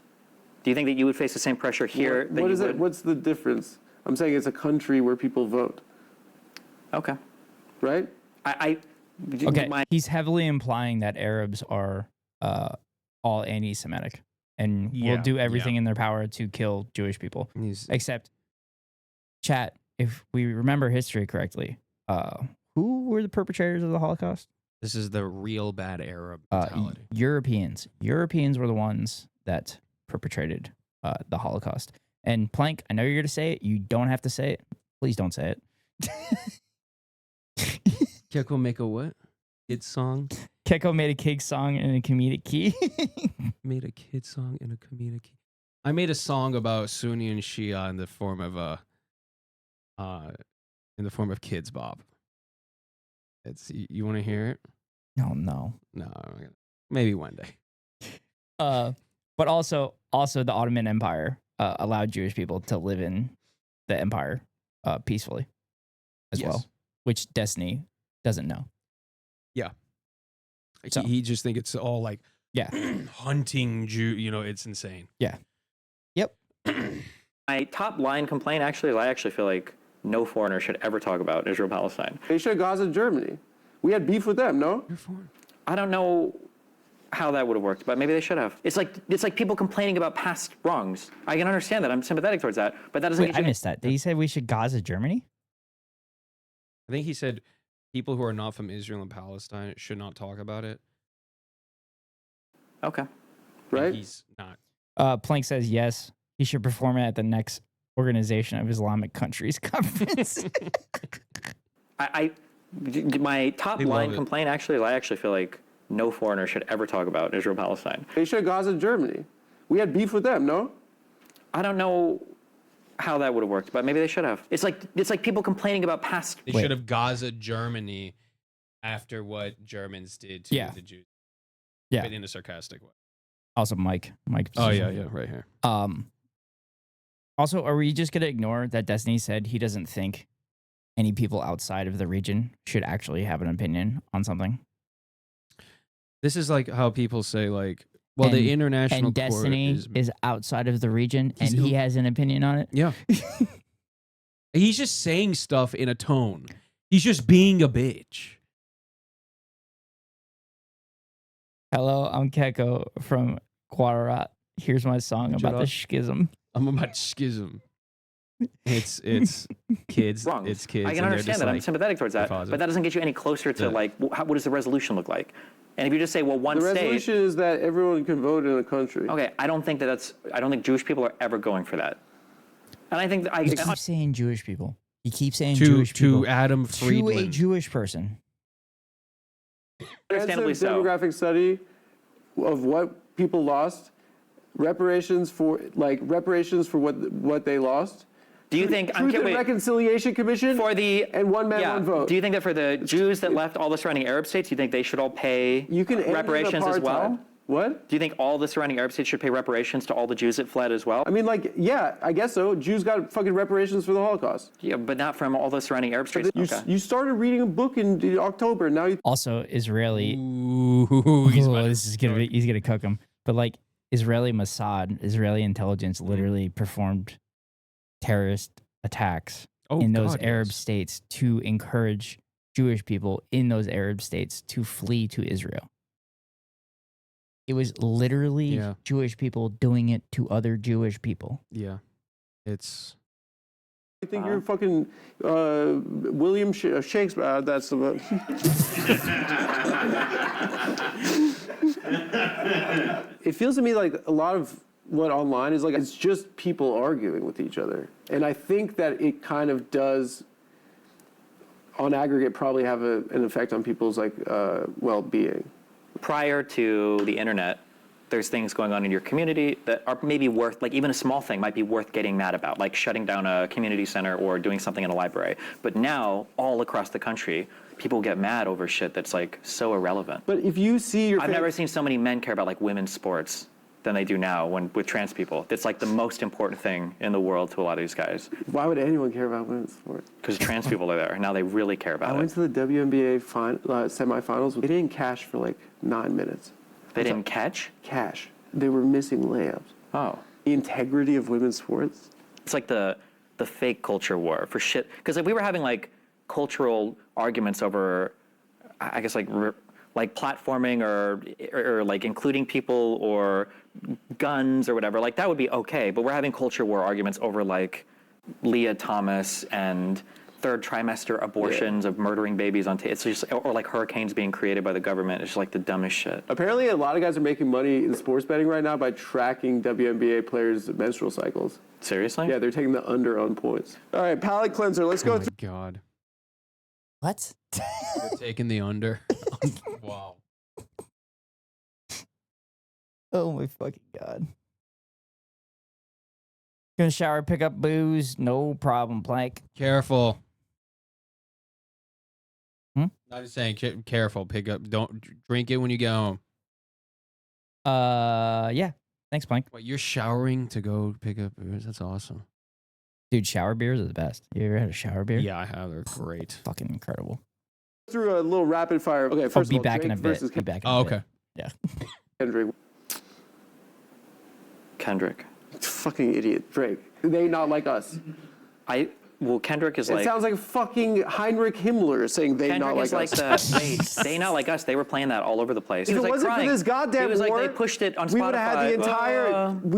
Do you think that you would face the same pressure here that What you is would? it? What's the difference? I'm saying it's a country where people vote, Okay. right? Okay, my- he's heavily implying that Arabs are all anti-Semitic and will do everything in their power to kill Jewish people. Except, chat, if we remember history correctly, who were the perpetrators of the Holocaust? This is the real bad Arab mentality. Europeans. Europeans were the ones that perpetrated the Holocaust. And Plank, I know you're going to say it. You don't have to say it. Please don't say it. Keko make a what? Kid song? Keko made a cake song in a comedic key. Made a kid song in a comedic key. I made a song about Sunni and Shia in the form of Kids Bop. It's you want to hear it? Oh, no. No, maybe one day. But also the Ottoman Empire allowed Jewish people to live in the empire peacefully as well, which Destiny doesn't know. Yeah. So- He just think it's all like hunting Jew. It's insane. Yeah. Yep. My top line complaint actually is I actually feel like no foreigner should ever talk about Israel-Palestine. They should have Gaza Germany. We had beef with them, no? You're foreign. I don't know how that would have worked, but maybe they should have. It's like people complaining about past wrongs. I can understand that. I'm sympathetic towards that, but that doesn't Wait, get I you... missed that. Did he say we should Gaza Germany? I think he said people who are not from Israel and Palestine should not talk about it. Okay. And Right? he's not. Plank says yes. He should perform it at the next Organization of Islamic Countries conference. My top They line love it. complaint actually is I actually feel like no foreigner should ever talk about Israel-Palestine. They should have Gaza, Germany. We had beef with them, no? I don't know how that would have worked, but maybe they should have. It's like people complaining about past. They should have Gaza Germany after what Germans did to the Jews. Yeah. But in a sarcastic way. Also, Mike. Oh, yeah, right here. Also, are we just going to ignore that Destiny said he doesn't think any people outside of the region should actually have an opinion on something? This is like how people say, like, well, the international and court Destiny is outside of the region, and he has an opinion on it? Yeah. He's just saying stuff in a tone. He's just being a bitch. Hello, I'm Keko from Guarat. Here's my song about the schism. I'm about schism. It's kids. Wrong. It's kids. I can understand that. I'm sympathetic towards that, but that doesn't get you any closer to like what does the resolution look like? And if you just say, well, one state. The resolution is that everyone can vote in a country. Okay, I don't think Jewish people are ever going for that. And I think that He keeps saying Jewish people. He keeps saying to, Jewish people. To Adam Friedland. To a Jewish person. Understandably so. Demographic study of what people lost, reparations for what they lost. Do you think Truth and Reconciliation Commission for the and one man, one vote? Do you think that for the Jews that left all the surrounding Arab states, you think they should all pay reparations as well? What? Do you think all the surrounding Arab states should pay reparations to all the Jews that fled as well? I mean, like, yeah, I guess so. Jews got fucking reparations for the Holocaust. Yeah, but not from all the surrounding Arab states. You started reading a book in October. Now you also Israeli. Ooh, he's gonna cook him. But like Israeli Mossad, Israeli intelligence literally performed terrorist attacks in those Arab states to encourage Jewish people in those Arab states to flee to Israel. It was literally Jewish people doing it to other Jewish people. Yeah. It's... I think you're fucking William Shakespeare. That's the... It feels to me like a lot of what online is like, it's just people arguing with each other. And I think that it kind of does, on aggregate, probably have an effect on people's like well-being. Prior to the internet, there's things going on in your community that are maybe worth, like even a small thing might be worth getting mad about, like shutting down a community center or doing something in a library. But now, all across the country, people get mad over shit that's like so irrelevant. But if you see your... I've never seen so many men care about like women's sports than they do now with trans people. It's like the most important thing in the world to a lot of these guys. Why would anyone care about women's sports? Because trans people are there. Now they really care about it. I went to the WNBA semifinals. They didn't cash for like 9 minutes. They didn't catch? Cash. They were missing layups. Oh. The integrity of women's sports. It's like the fake culture war for shit. Because if we were having like cultural arguments over, I guess like platforming or like including people or guns or whatever, like that would be okay. But we're having culture war arguments over like Leah Thomas and third trimester abortions of murdering babies on it's just, or like hurricanes being created by the government. It's just like the dumbest shit. Apparently a lot of guys are making money in sports betting right now by tracking WNBA players' menstrual cycles. Seriously? Yeah, they're taking the under on points. All right, palate cleanser. Let's go through. God. What? You're taking the under. Wow. Oh my fucking God. Gonna shower, pick up booze, no problem, Plank. Careful. I'm just saying, careful. Pick up. Don't drink it when you get home. Yeah. Thanks, Plank. Wait, you're showering to go pick up booze? That's awesome. Dude, shower beers are the best. You ever had a shower beer? Yeah, I have. They're great. Fucking incredible. Through a little rapid fire. Okay, first I'll be of all, back Drake in a bit. versus Be back in a Oh, bit. okay. Yeah. Kendrick. Fucking idiot. Drake. They not like us. Kendrick is It sounds like fucking Heinrich Himmler saying they Kendrick not like is us. like they not like us. They were playing that all over the place. If it wasn't for this goddamn he was war, like they pushed it on Spotify. we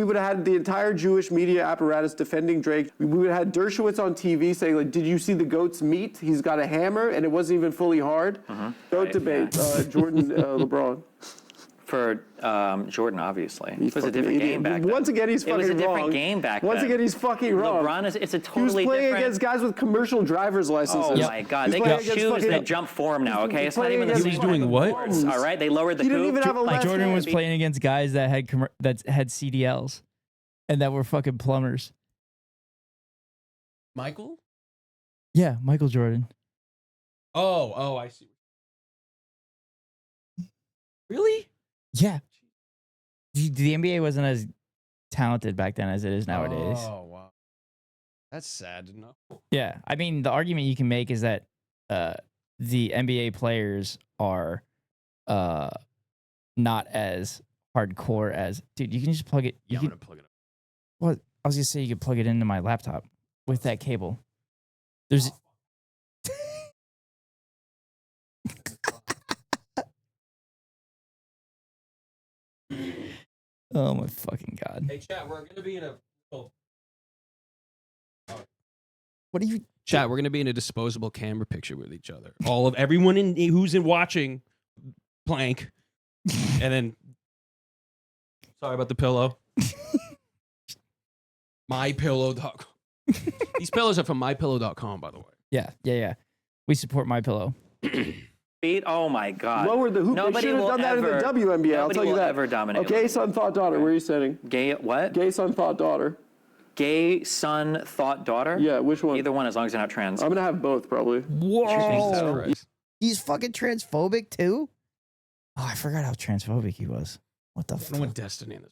would have had the entire Jewish media apparatus defending Drake. We would have had Dershowitz on TV saying like, "Did you see the goat's meat? He's got a hammer, and it wasn't even fully hard." Goat debate. Jordan, LeBron. For Jordan, obviously. It was a different idiot. game back then. Once again, he's fucking wrong. It was a different game back then. Once again, he's fucking wrong. LeBron it's a He was totally playing different. against guys with commercial driver's licenses. Oh my God! He's They playing got against shoes fucking- that jump for him now. Okay, it's not playing even the against same. He was doing what? Boards, all right, they lowered the He didn't coupe. even have a Like left Jordan hand. was playing against guys that had CDLs, and that were fucking plumbers. Michael? Yeah, Michael Jordan. Oh, I see. Really? Yeah. The NBA wasn't as talented back then as it is nowadays. Oh, wow. That's sad to know. Yeah, I mean, the argument you can make is that the NBA players are not as hardcore as... Dude, you can just plug it... Yeah, You I'm can, going to plug it up. what? I was going to say you could plug it into my laptop with that cable. There's... Oh my fucking God. Hey, chat, we're going to be in a... What are you... Chat, we're going to be in a disposable camera picture with each other. Everyone who's watching Plank. And then... Sorry about the pillow. MyPillow.com. These pillows are from MyPillow.com, by the way. Yeah. We support MyPillow. Feet? Oh my God! Lower the hoop. Nobody They should have will done that in the ever- WNBA. I'll nobody tell you will that. ever dominate. Okay, son, thought, daughter. Where are you sitting? Gay what? Gay son, thought, daughter. Gay son, thought daughter. Yeah, which one? Either one, as long as you're not trans. I'm gonna have both probably. Whoa! Jesus Christ. He's fucking transphobic too? Oh, I forgot how transphobic he was. What the I don't fuck? want Destiny in this.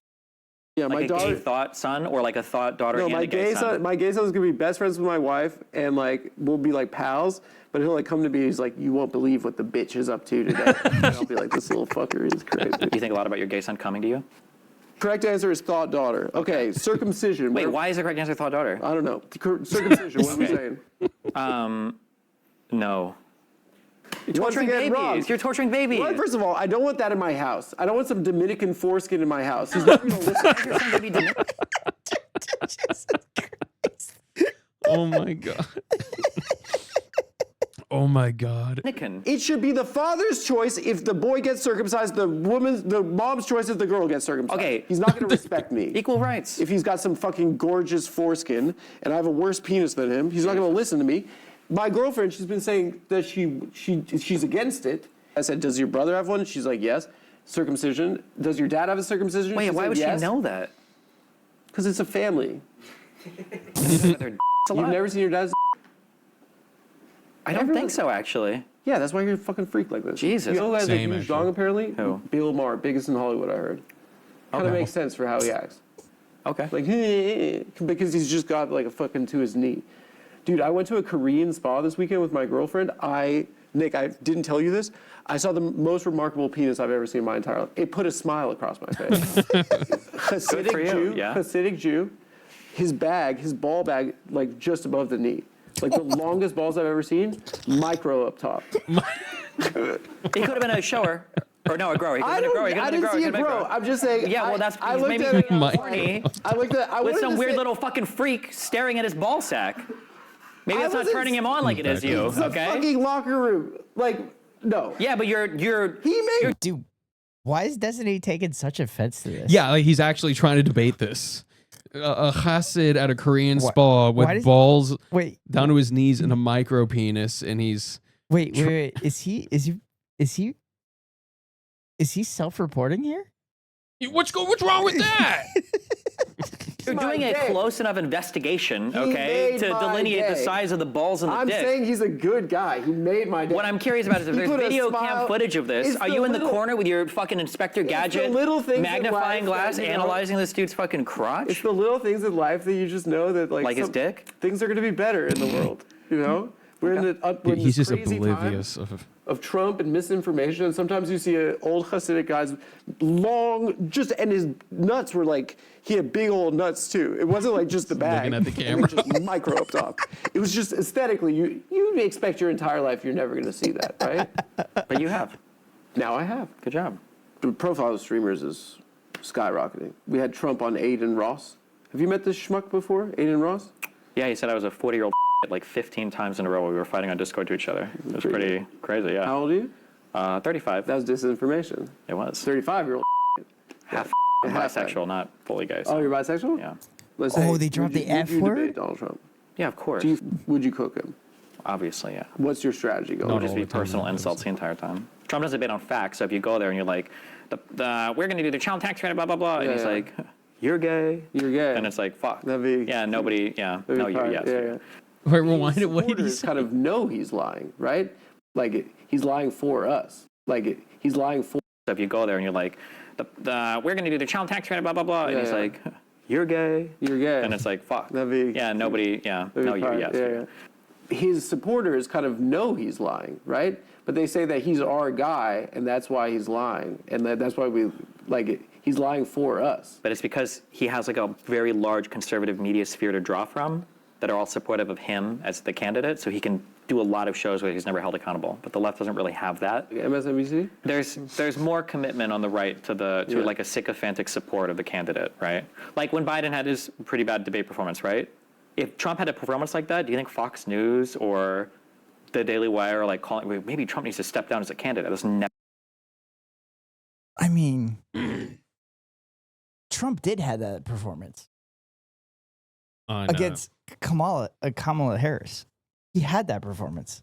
Yeah, my Like a daughter. gay thought son, or like a thought daughter No, and my a gay son. my gay son's gonna be best friends with my wife, and like we'll be like pals. But he'll like come to me. He's like, "You won't believe what the bitch is up to today." And I'll be like, "This little fucker is crazy." You think a lot about your gay son coming to you? Correct answer is thought daughter. Okay, circumcision. Wait, why is the correct answer thought daughter? I don't know. Circumcision. What are we saying? No. You're Once torturing again, babies. wrong. You're torturing babies. Well, first of all, I don't want that in my house. I don't want some Dominican foreskin in my house. He's never gonna listen. Your son could be Dominican. Oh my God. Oh my God. It should be the father's choice if the boy gets circumcised, the mom's choice if the girl gets circumcised. Okay. He's not going to respect me. Equal rights. If he's got some fucking gorgeous foreskin and I have a worse penis than him, he's not going to listen to me. My girlfriend, she's been saying that she's against it. I said, "Does your brother have one?" She's like, "Yes." Circumcision. Does your dad have a circumcision? Wait, She why said, would yes. she know that? Because it's a family. Their a You've lot. never seen your dad's. I don't think so, actually. Yeah, that's why you're a fucking freak like this. Jesus. You know who has a Same, huge actually. dong apparently? Who? Bill Maher, biggest in Hollywood, I heard. Kind of makes sense for how he acts. Okay. Like, because he's just got like a fucking to his knee. Dude, I went to a Korean spa this weekend with my girlfriend. Nick, I didn't tell you this. I saw the most remarkable penis I've ever seen in my entire life. It put a smile across my face. Hasidic for you, Jew, yeah. Hasidic Jew. His ball bag, like just above the knee. Like the longest balls I've ever seen, micro up top. He could have been a shower. Or no, a grower. He could have been a grower. He could I have been a didn't grower. see He it could have been a grow. grower. I'm just saying. Yeah, well, that's I he's looked maybe at it. horny I looked at. I with wanted some to weird say- little fucking freak staring at his ball sack. Maybe I that's not wasn't- turning him on like it is you. It's a Okay. fucking locker room. Like, no. Yeah, but you're He made. Dude, why is Destiny taking such offense to this? Yeah, like he's actually trying to debate this. A chassid at a Korean spa why with does- balls Wait, down to his knees and a micro penis, and he's wait. Is he self-reporting here? what's wrong with that? You're my doing a day. close enough investigation, He okay, made to my delineate the day. size of the balls and the I'm dick. saying he's a good guy. He made my day. What I'm curious about is if He there's put a video smile- cam footage of this, It's are the you in the little- corner with your fucking Inspector Gadget, little things in magnifying life glass, that, you know- analyzing this dude's fucking It's crotch? the little things in life that you just know that Like his dick? Things are going to be better in the world. You know, we're in we're in He's this just crazy oblivious time of. of Trump and misinformation. And sometimes you see an old Hasidic guy's long, and his nuts were like, he had big old nuts too. It wasn't like just the bag. Looking at the and then camera. just micro up top. It was just aesthetically, you expect your entire life you're never going to see that, right? But you have. Now I have. Good job. The profile of streamers is skyrocketing. We had Trump on Aiden Ross. Have you met this schmuck before, Aiden Ross? Yeah, he said I was a 40-year-old like 15 times in a row while we were fighting on Discord to each other. It was pretty crazy, yeah. How old are you? 35. That was disinformation. It was 35-year-old. half half bisexual, not fully gay. So. Oh, you're bisexual? Yeah. Let's Oh, say, they dropped would the you- F would you word? debate Donald Trump? Yeah, of course. Would you cook him? Obviously, yeah. What's your strategy It would going? just all be the time, personal obviously. insults the entire time. Trump doesn't debate on facts. So if you go there and you're like, we're going to do the child tax credit, blah, blah, blah. And he's like, you're gay. You're gay. And it's like, fuck. That'd be. Yeah, nobody, yeah. that'd No, be you, fine. yes. Yeah, you. yeah. Wait, rewind His it. What did he supporters say? kind of know he's lying, right? Like he's lying for us. Like he's lying for. So if you go there and you're like, we're going to do the child tax credit, blah, blah, blah. And Yeah, he's yeah. like, you're gay. You're gay. And it's like, fuck. That'd be. Yeah, nobody, yeah. that'd No, be you, fine. yes. Yeah, you. yeah. His supporters kind of know he's lying, right? But they say that he's our guy, and that's why he's lying, and that's why we like it. He's lying for us. But it's because he has like a very large conservative media sphere to draw from that are all supportive of him as the candidate. So he can do a lot of shows where he's never held accountable. But the left doesn't really have that. MSNBC. There's more commitment on the right to Yeah. like a sycophantic support of the candidate, right? Like when Biden had his pretty bad debate performance, right? If Trump had a performance like that, do you think Fox News or the Daily Wire are like calling, maybe Trump needs to step down as a candidate? That's never. I mean, Trump did have that performance against Kamala Harris. He had that performance.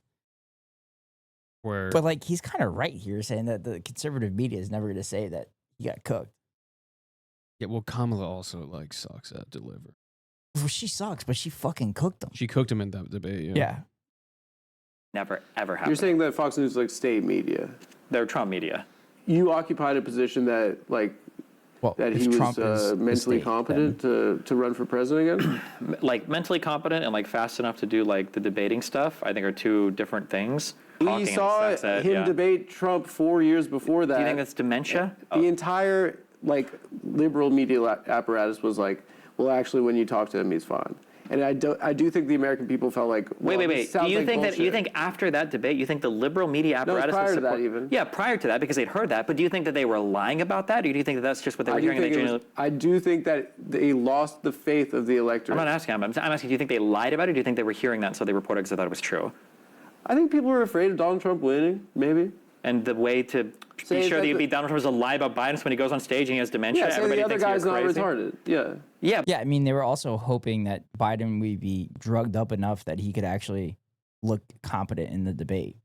where But like, he's kind of right here saying that the conservative media is never going to say that he got cooked. yeah, well, Kamala also like sucks at deliver. Well, she sucks, but she fucking cooked him. She cooked him in that debate. Yeah. Never, ever happen. You're saying that Fox News is like state media. They're Trump media. You occupied a position that like Well, that if he was Trump is the mentally state, competent to run for president again. Like mentally competent and like fast enough to do like the debating stuff, I think are two different things. We Talking and saw stuff that- him yeah. debate Trump 4 years before that. Do you think that's dementia? The entire like liberal media apparatus was like, well, actually, when you talk to him, he's fine. And I do think the American people felt like, well, Wait. this Do sounds you like think that? bullshit. You think after that debate, you think the liberal media No, apparatus? prior would to that support- even. Yeah, prior to that, because they'd heard that. But do you think that they were lying about that, or do you think that that's just what they were hearing? I do think that they lost the faith of the electorate. I'm not asking. I'm asking. Do you think they lied about it? Or do you think they were hearing that, so they reported because they thought it was true? I think people were afraid of Donald Trump winning, maybe. And the way to Say be sure that that you'd the- be Donald Trump is a lie about Biden, so when he goes on stage and he has dementia, Yeah, say everybody the other thinks guy's you're not crazy. retarded. Yeah. Yeah, Yeah, I mean, they were also hoping that Biden would be drugged up enough that he could actually look competent in the debate.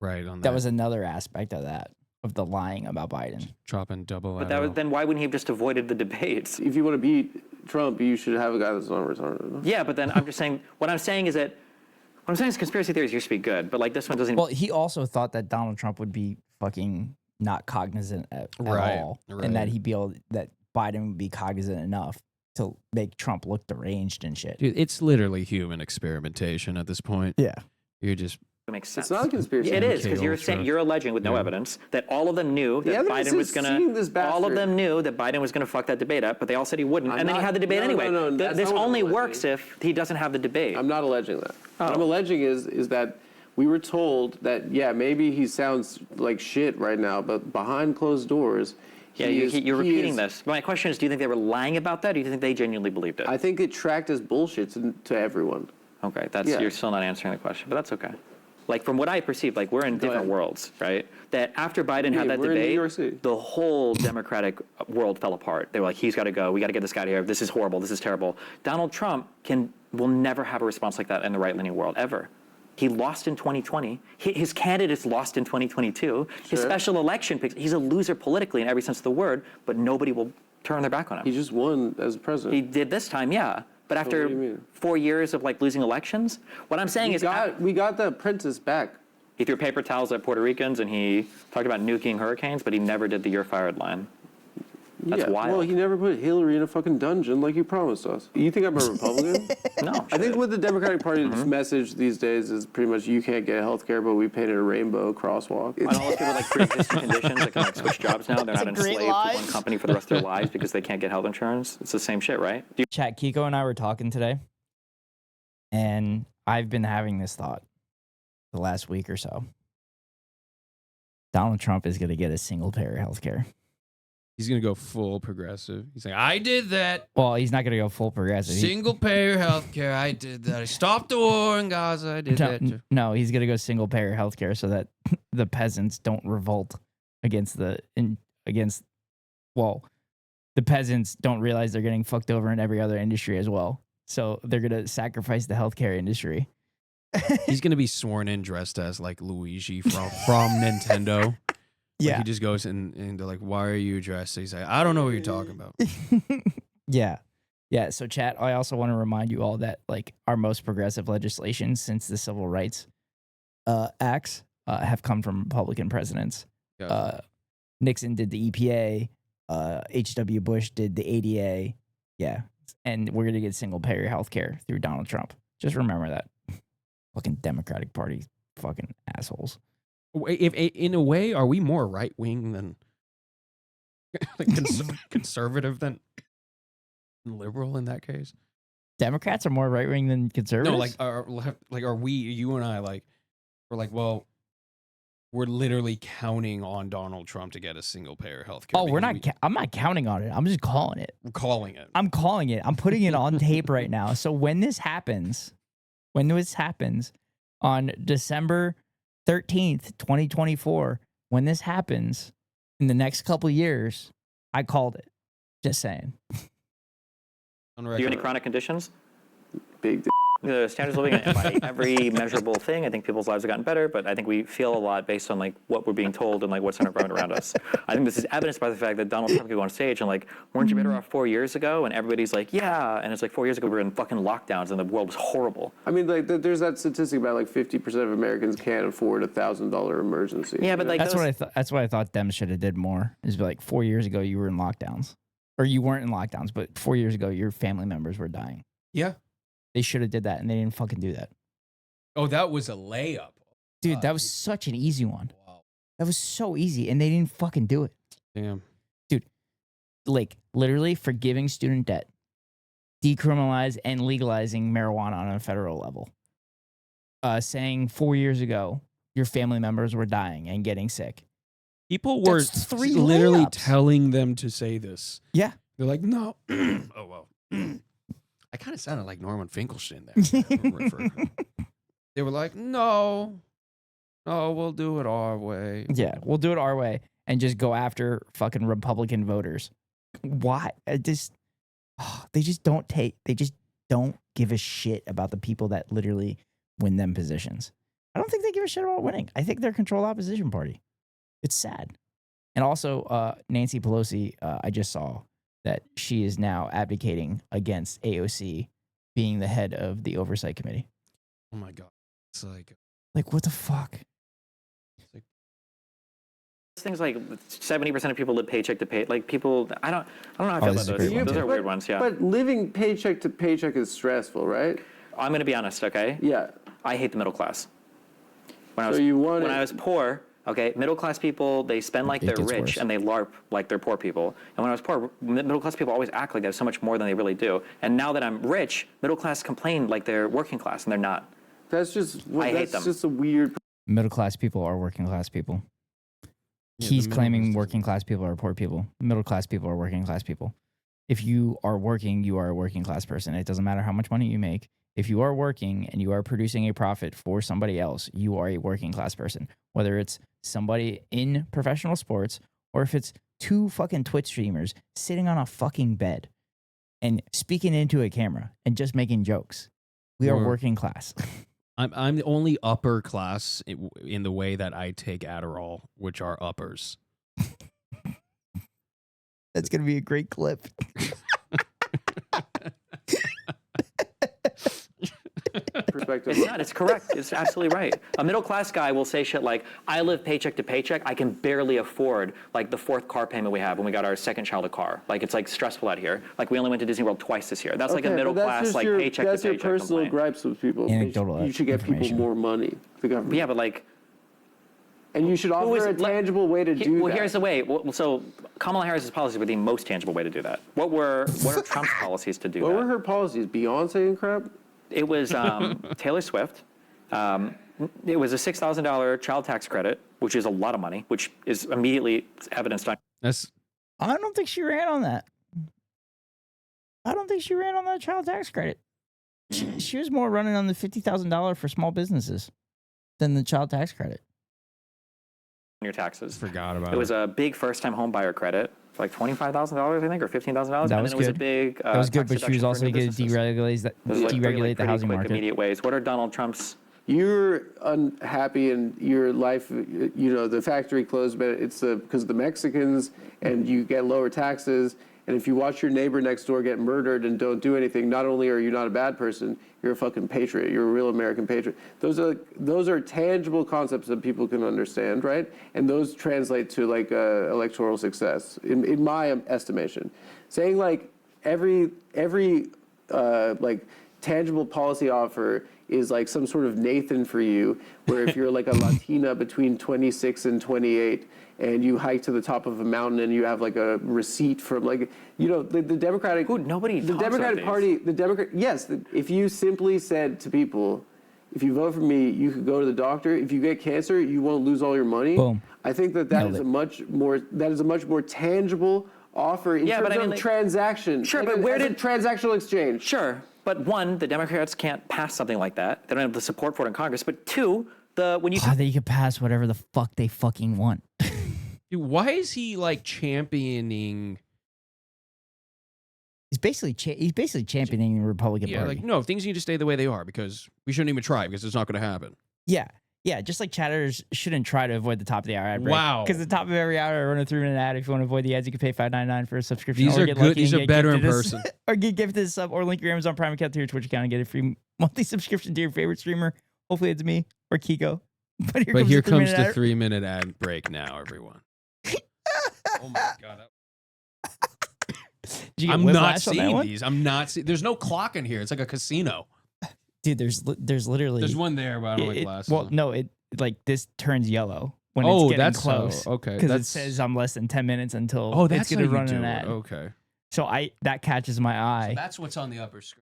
Right on That was another aspect of that, of the lying about Biden. dropping double. but that was, then why wouldn't he have just avoided the debates? If you want to beat Trump, you should have a guy that's not retarded. Yeah, but then I'm just saying. What I'm saying is that. What I'm saying is conspiracy theories used to be good, but like this one doesn't. Well, he also thought that Donald Trump would be fucking not cognizant at Right, all, right. and that that Biden would be cognizant enough to make Trump look deranged and shit. Dude, it's literally human experimentation at this point. Yeah. You're just It makes sense. It's not a conspiracy. It is Okay, because you're ultra. saying you're alleging with no Yeah. evidence that all of them knew The that evidence Biden was is gonna. seeing this All of bastard. them knew that Biden was gonna fuck that debate up, but they all said he wouldn't, I'm and then he not- had the debate no, anyway. no, that's This not what I'm only alleging. works if he doesn't have the debate. I'm not alleging that. What I'm Oh. alleging is that we were told that, yeah, maybe he sounds like shit right now, but behind closed doors, yeah, he you're he repeating is- this. My question is, do you think they were lying about that, or do you think they genuinely believed it? I think it tracked as bullshit to everyone. Okay, that's Yeah. you're still not answering the question, but that's okay. Like from what I perceived, like we're in different ahead. worlds, right? That after Biden Yeah, had that we're in New debate, York City. the whole Democratic world fell apart. They were like, he's got to go. We got to get this guy out of here. This is horrible. This is terrible. Donald Trump will never have a response like that in the right-leaning world ever. He lost in 2020. His candidates lost in 2022. His Sure. special election picks. He's a loser politically in every sense of the word, but nobody will turn their back on him. He just won as president. He did this time, yeah. But what do you after mean? 4 years of like losing elections, what I'm saying is, we got the apprentice back. he threw paper towels at Puerto Ricans and he talked about nuking hurricanes, but he never did the "you're fired" line. That's Yeah. wild. Well, he never put Hillary in a fucking dungeon like he promised us. You think I'm a Republican? No, I think what the Democratic Party's Mm-hmm. message these days is pretty much you can't get health care, but we painted a rainbow crosswalk. and all those people with like pre-existing conditions that can like switch jobs now. They're not a great enslaved to lie. one company for the rest of their lives because they can't get health insurance. It's the same shit, right? Chat, Keko and I were talking today, and I've been having this thought the last week or so. Donald Trump is going to get a single payer health care. He's gonna go full progressive. He's like, I did that. Well, he's not gonna go full progressive. Single payer healthcare. I did that. I stopped the war in Gaza. I did that. Too. No, he's gonna go single payer healthcare so that the peasants don't revolt against the peasants don't realize they're getting fucked over in every other industry as well. So they're gonna sacrifice the healthcare industry. He's gonna be sworn in dressed as like Luigi from Nintendo. Yeah. Like he just goes and they're like, why are you dressed? He's like, I don't know what you're talking about. Yeah. Yeah. So chat, I also want to remind you all that like our most progressive legislation since the civil rights acts have come from Republican presidents. Yeah. Nixon did the EPA, H.W. Bush did the ADA. Yeah. And we're gonna get single payer healthcare through Donald Trump. Just remember that. Fucking Democratic Party fucking assholes. If in a way, are we more right wing than like conservative than liberal in that case? Democrats are more right wing than conservatives. No, are we, you and I, we're like, well, we're literally counting on Donald Trump to get a single payer healthcare. Oh, we're not. I'm not counting on it. I'm just calling it. We're calling it. I'm calling it. I'm putting it on tape right now. So when this happens on December 13th, 2024, when this happens in the next couple years, I called it. Just saying. Do you have any chronic conditions? Big. The standards of living by every measurable thing. I think people's lives have gotten better, but I think we feel a lot based on like what we're being told and like what's in our environment around us. I think this is evidenced by the fact that Donald Trump could go on stage and like, weren't you better off 4 years ago? And everybody's like, yeah. And it's like 4 years ago we were in fucking lockdowns and the world was horrible. I mean, like there's that statistic about like 50% of Americans can't afford $1,000 emergency. Yeah, but like that's what I thought. That's what I thought Dems should have did more. Is like 4 years ago you were in lockdowns, or you weren't in lockdowns, but 4 years ago your family members were dying. Yeah. They should have did that, and they didn't fucking do that. Oh, that was a layup. Dude, that was such an easy one. Wow. That was so easy, and they didn't fucking do it. Damn. Dude, like, literally forgiving student debt, decriminalize and legalizing marijuana on a federal level. Saying 4 years ago, your family members were dying and getting sick. People were literally telling them to say this. Yeah. They're like, no. Oh, well. I kind of sounded like Norman Finkelstein there. They were like, no, we'll do it our way. Yeah, we'll do it our way and just go after fucking Republican voters. Why? They just don't give a shit about the people that literally win them positions. I don't think they give a shit about winning. I think they're a controlled opposition party. It's sad. And also, Nancy Pelosi, I just saw that she is now advocating against AOC being the head of the oversight committee. Oh my God. It's like what the fuck? Things like 70% of people live paycheck to pay. Like people, I don't know how I feel about those. Those are weird ones, yeah. But living paycheck to paycheck is stressful, right? I'm going to be honest, okay? Yeah. I hate the middle class. When I was poor, okay, middle class people, they spend like they're rich and they LARP like they're poor people. And when I was poor, middle class people always act like they have so much more than they really do. And now that I'm rich, middle class complain like they're working class and they're not. That's just I hate them. Just a weird. Middle class people are working class people. Yeah, he's claiming working class people are poor people. Middle class people are working class people. If you are working, you are a working class person. It doesn't matter how much money you make. If you are working and you are producing a profit for somebody else, you are a working class person. Whether it's somebody in professional sports or if it's two fucking Twitch streamers sitting on a fucking bed and speaking into a camera and just making jokes. We are working class. I'm the only upper class in the way that I take Adderall, which are uppers. That's going to be a great clip. Perspective. It's not. It's correct. It's absolutely right. A middle class guy will say shit like, I live paycheck to paycheck. I can barely afford like the fourth car payment we have when we got our second child a car. Like it's like stressful out here. Like we only went to Disney World twice this year. That's like a middle class like paycheck to paycheck. That's your personal gripes with people. Anecdotal you should get people more money. The government. Yeah, but like. And you should offer a tangible way to do that. Well, here's the way. So Kamala Harris's policies were the most tangible way to do that. What are Trump's policies to do that? What were her policies? Beyonce and crap? It was Taylor Swift. It was a $6,000 child tax credit, which is a lot of money, which is immediately evidenced on. That's I don't think she ran on that. I don't think she ran on that child tax credit. She was more running on the $50,000 for small businesses than the child tax credit. Your taxes. Forgot about it. It was a big first-time home buyer credit, for like $25,000, I think, or $15,000. That was and then it was a good. big. That was good, tax but she was deduction also for new going to businesses. deregulate the housing quick, market. Immediate ways. What are Donald Trump's? You're unhappy in your life. You know, the factory closed, but it's because of the Mexicans, and you get lower taxes. And if you watch your neighbor next door get murdered and don't do anything, not only are you not a bad person, you're a fucking patriot. You're a real American patriot. Those are tangible concepts that people can understand, right? And those translate to like electoral success, in my estimation. Saying like every like tangible policy offer is like some sort of Nathan for you, where if you're like a Latina between 26 and 28 and you hike to the top of a mountain and you have like a receipt from like, you know, the Democratic... Dude, nobody the talks Democratic about Party, the Democrat... Yes, if you simply said to people, if you vote for me, you could go to the doctor. If you get cancer, you won't lose all your money. Boom. I think that is a much more tangible offer in terms of like, transaction. Sure, like but where did transactional exchange? Sure, but one, the Democrats can't pass something like that. They don't have the support for it in Congress. But two, when you They could pass whatever the fuck they fucking want. Dude, why is he like championing? He's basically championing the Republican Party. Like no, things need to stay the way they are because we shouldn't even try because it's not going to happen. Yeah, just like chatters shouldn't try to avoid the top of the hour ad break. Wow. Because the top of every hour, I run it through an ad. If you want to avoid the ads, you can pay $5.99 for a subscription. These or are get good. lucky These and are get better in gifted person. or get gifted a sub, or link your Amazon Prime account to your Twitch account and get a free monthly subscription to your favorite streamer. Hopefully it's me or Keko. But here comes the 3-minute ad break now, everyone. Oh my god. I'm not seeing these. I'm not seeing. There's no clock in here. It's like a casino. Dude, there's literally. There's one there, but I don't like glasses. Well, no, it like this turns yellow when it's getting close. Okay, because it says I'm less than 10 minutes until that's it's gonna how run you do an it. ad. Okay. So that catches my eye. So that's what's on the upper screen.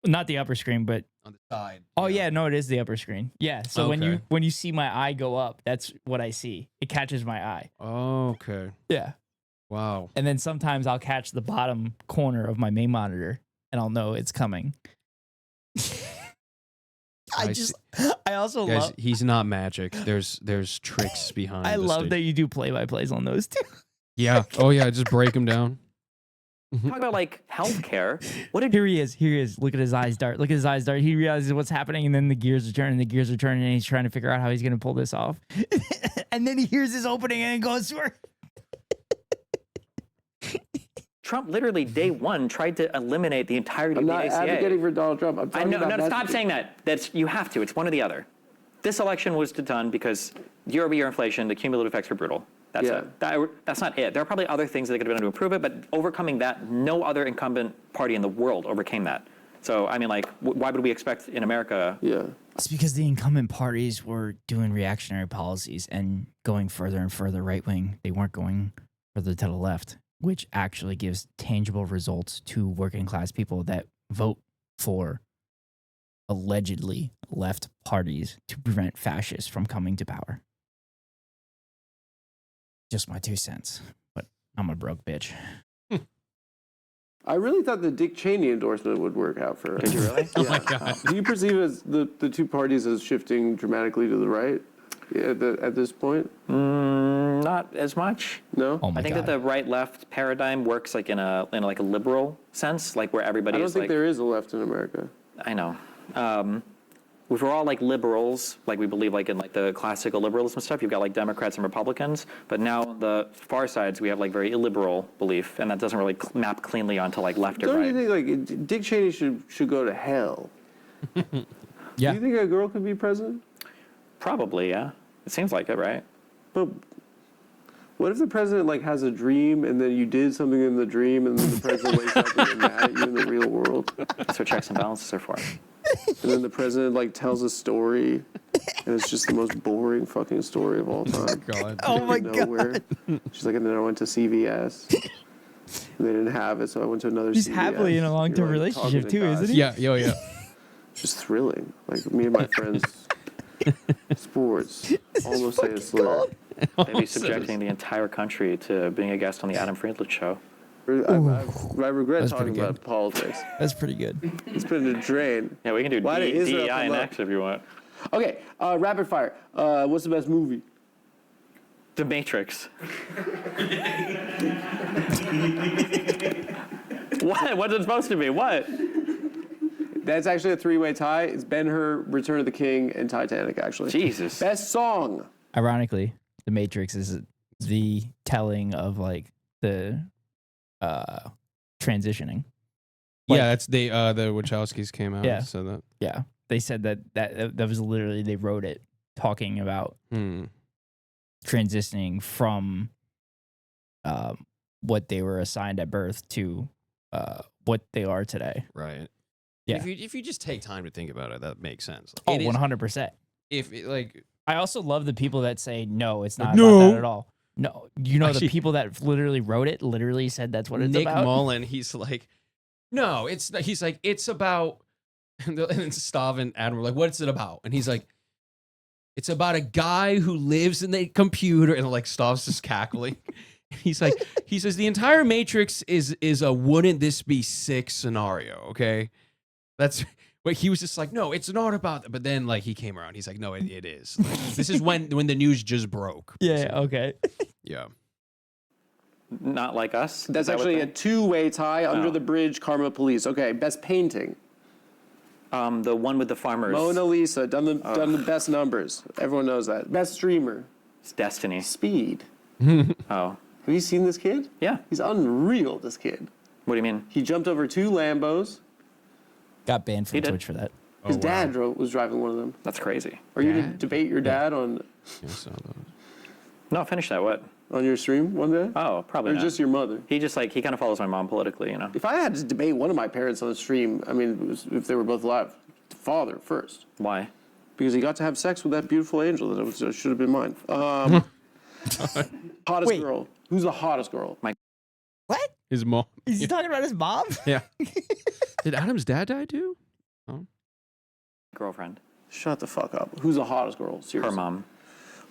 Not the upper screen, but On the side. oh yeah, no, it is the upper screen. Yeah. So Okay. when you see my eye go up, that's what I see. It catches my eye. Okay. Yeah. Wow. And then sometimes I'll catch the bottom corner of my main monitor and I'll know it's coming. I also Guys, love. he's not magic. There's tricks behind. I the love stage. that you do play-by-plays on those too. Yeah. Oh yeah. Just break them down. talk about like healthcare, what did Here he is. Look at his eyes dart. He realizes what's happening, and then the gears are turning, and he's trying to figure out how he's going to pull this off. And then he hears his opening and goes for it. Trump literally day one tried to eliminate the entirety I'm not of the ACA. advocating for Donald Trump. I'm I talking know, about no, stop messaging. saying that. You have to. It's one or the other. This election was done because year-over-year inflation, the cumulative effects were brutal. That's Yeah. it. That's not it. There are probably other things that they could have done to improve it, but overcoming that, no other incumbent party in the world overcame that. So, I mean, like, why would we expect in America? Yeah. It's because the incumbent parties were doing reactionary policies and going further and further right wing. They weren't going further to the left, which actually gives tangible results to working class people that vote for allegedly left parties to prevent fascists from coming to power. Just my 2 cents, but I'm a broke bitch. I really thought the Dick Cheney endorsement would work out for us. Did you really? Oh my god. Do you perceive as the two parties as shifting dramatically to the right at this point? Not as much. No? Oh my I think God. that the right-left paradigm works like in a liberal sense, like where everybody I don't is think like. there is a left in America. I know. If we're all like liberals, like we believe like in like the classical liberalism stuff, you've got like Democrats and Republicans, but now the far sides, we have like very illiberal belief, and that doesn't really map cleanly onto like left or Don't right. you think like Dick Cheney should go to hell? Yeah. Do you think a girl could be president? Probably, yeah. It seems like it, right? But what if the president like has a dream and then you did something in the dream and then the president wakes up and you're mad at you in the real world? That's what checks and balances are for. And then the president like tells a story and it's just the most boring fucking story of all time. God. Oh my Nowhere. She's like, and then I went to CVS. And they didn't have it, so I went to another He's CVS. happily in a long-term You're, like, relationship talking too, in isn't Dutch. he? Yeah. Yo. Yeah. Just thrilling. Like me and my friends, sports, almost say a slur. They'd be subjecting the entire country to being a guest on the Adam Friedland Show. I regret That's talking pretty good. about politics. That's pretty good. It's been a drain. Yeah, we can do Why did Israel DEI come up? next if you want. Okay, rapid fire. What's the best movie? The Matrix. What? What's it supposed to be? What? That's actually a three-way tie. It's Ben-Hur, Return of the King, and Titanic, actually. Jesus. Best song. Ironically, The Matrix is the telling of like the transitioning. Yeah, that's the Wachowskis came out Yeah. and said that. Yeah, they said that was literally they wrote it talking about transitioning from what they were assigned at birth to what they are today. Right. Yeah. If you just take time to think about it, that makes sense. Oh, It is- 100%. If it, like I also love the people that say no, it's not No. about that at all. No, you know Actually- the people that literally wrote it literally said that's what it's Nick about. Mullen, he's like, no, he's like, it's about, and Stav and Adam were like, what's it about? And he's like, it's about a guy who lives in the computer, and like Stav's just cackling. He's like, he says the entire Matrix is a wouldn't this be sick scenario, okay? That's but he was just like, no, it's not about that. But then like he came around, he's like, no, it is. Like, this is when the news just broke. Yeah, okay. Yeah. Not like us. That's Is that what actually they- a two-way tie. Under Oh. the Bridge, Karma Police. Okay, best painting. the one with the farmers. Mona Lisa, done the best numbers. Everyone knows that. Best streamer. It's Destiny. Speed. Oh. Have you seen this kid? Yeah. He's unreal, this kid. What do you mean? He jumped over 2 Lambos. Got banned from He did. Twitch for that. His Oh, wow. dad was driving one of them. That's crazy. Are you going to Dad? debate your dad on Yeah, so No, finish that. What? your stream one day? Oh, probably Or not. just your mother? He just like, he kind of follows my mom politically, you know? If I had to debate one of my parents on the stream, I mean, if they were both alive, father first. Why? Because he got to have sex with that beautiful angel that should have been mine. Hottest Wait. girl. Who's the hottest girl? What? his mom. Is he talking about his mom? Yeah. Did Adam's dad die too? Girlfriend. Shut the fuck up. Who's the hottest girl? Seriously. Her mom.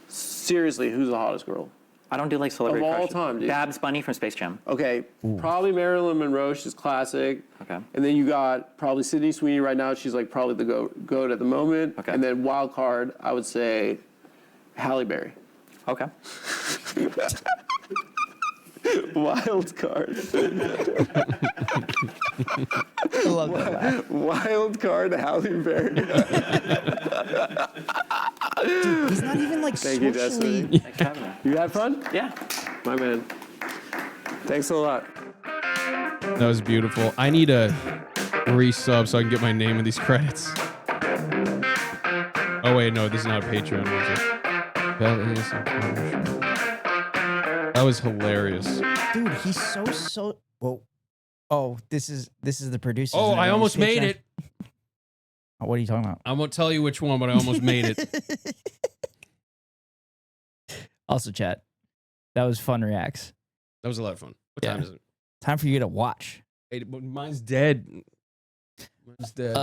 Seriously, who's the hottest girl? I don't do like celebrity Of all crushes. time, dude. Babs Bunny from Space Jam. Okay, probably Marilyn Monroe. She's classic. Okay. And then you got probably Sydney Sweeney right now. She's like probably the goat at the moment. Okay. And then wild card, I would say Halle Berry. Okay. Wild card. I love that laugh. Wild card, Halle Berry. He's not even like Thank you, socially. Destiny. Thanks for having me. You had fun? Yeah. My man. Thanks a lot. That was beautiful. I need a resub so I can get my name in these credits. Oh wait, no, this is not Patreon. Is it? That was hilarious. Dude, he's so. Whoa. Oh, this is the producer. Oh, I almost made it. What are you talking about? I won't tell you which one, but I almost made it. Also, chat. That was fun reacts. That was a lot of fun. What Yeah. time is it? Time for you to watch. Hey, mine's dead. Mine's dead.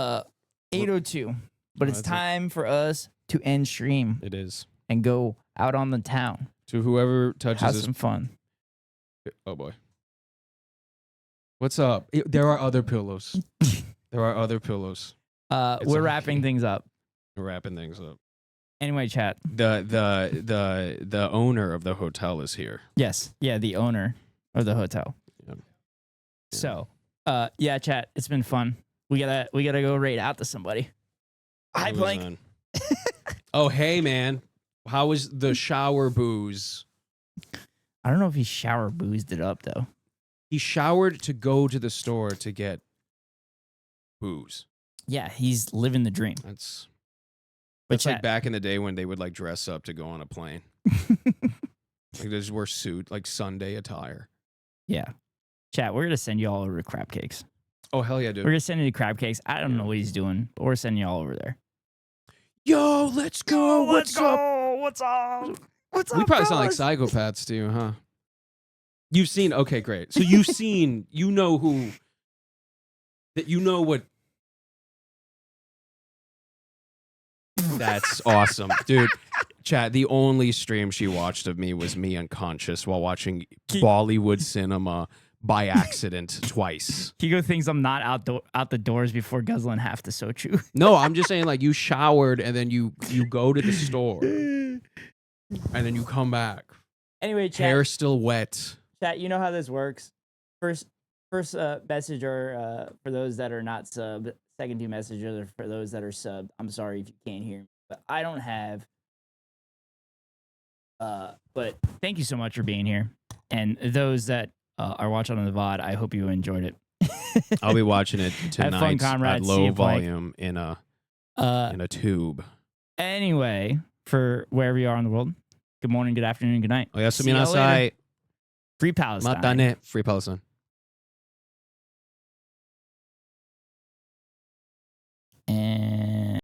8:02. But it's that's it. time for us to end stream It is. and go out on the town. To whoever touches Have this. some fun. Oh boy. What's up? There are other pillows. There are other pillows. It's We're okay. wrapping things up. We're wrapping things up. Anyway, chat. The owner of the hotel is here. Yes. Yeah, the owner of the hotel. Yeah. So, yeah, chat. It's been fun. We gotta go right out to somebody. Hi, It was Blank. on. Oh, hey, man. How was the shower booze? I don't know if he shower boozed it up though. He showered to go to the store to get booze. Yeah, he's living the dream. That's But like chat, back in the day when they would like dress up to go on a plane. Like they just wear suit, like Sunday attire. yeah, chat. We're gonna send you all over to crab cakes. Oh, hell yeah, We're dude. gonna send you to crab cakes. I don't know what he's doing, but we're sending you all over there. Yo, let's go. What's up? What's up? What's We probably sound like psychopaths to you, huh? You've seen, okay, great. So you've seen, you know who, that you know what. That's awesome, dude. Chat, the only stream she watched of me was me unconscious while watching Bollywood cinema by accident twice. Keko thinks I'm not out the doors before guzzling half the sochu. No, I'm just saying, like, you showered and then you go to the store and then you come back. Anyway, chat. Hair still wet. Chat, you know how this works. First message or for those that are not subbed. Second two messages are for those that are subbed. I'm sorry if you can't hear me, but I don't have. But thank you so much for being here, and those that are watching on the VOD, I hope you enjoyed it. I'll be watching it Have fun, tonight at comrades. See low you, Blake. volume in a tube. Anyway, for wherever you are in the world, good morning, good afternoon, good night. Oyasumi See y'all nasai. later. Free Palestine. Matane. Free Palestine.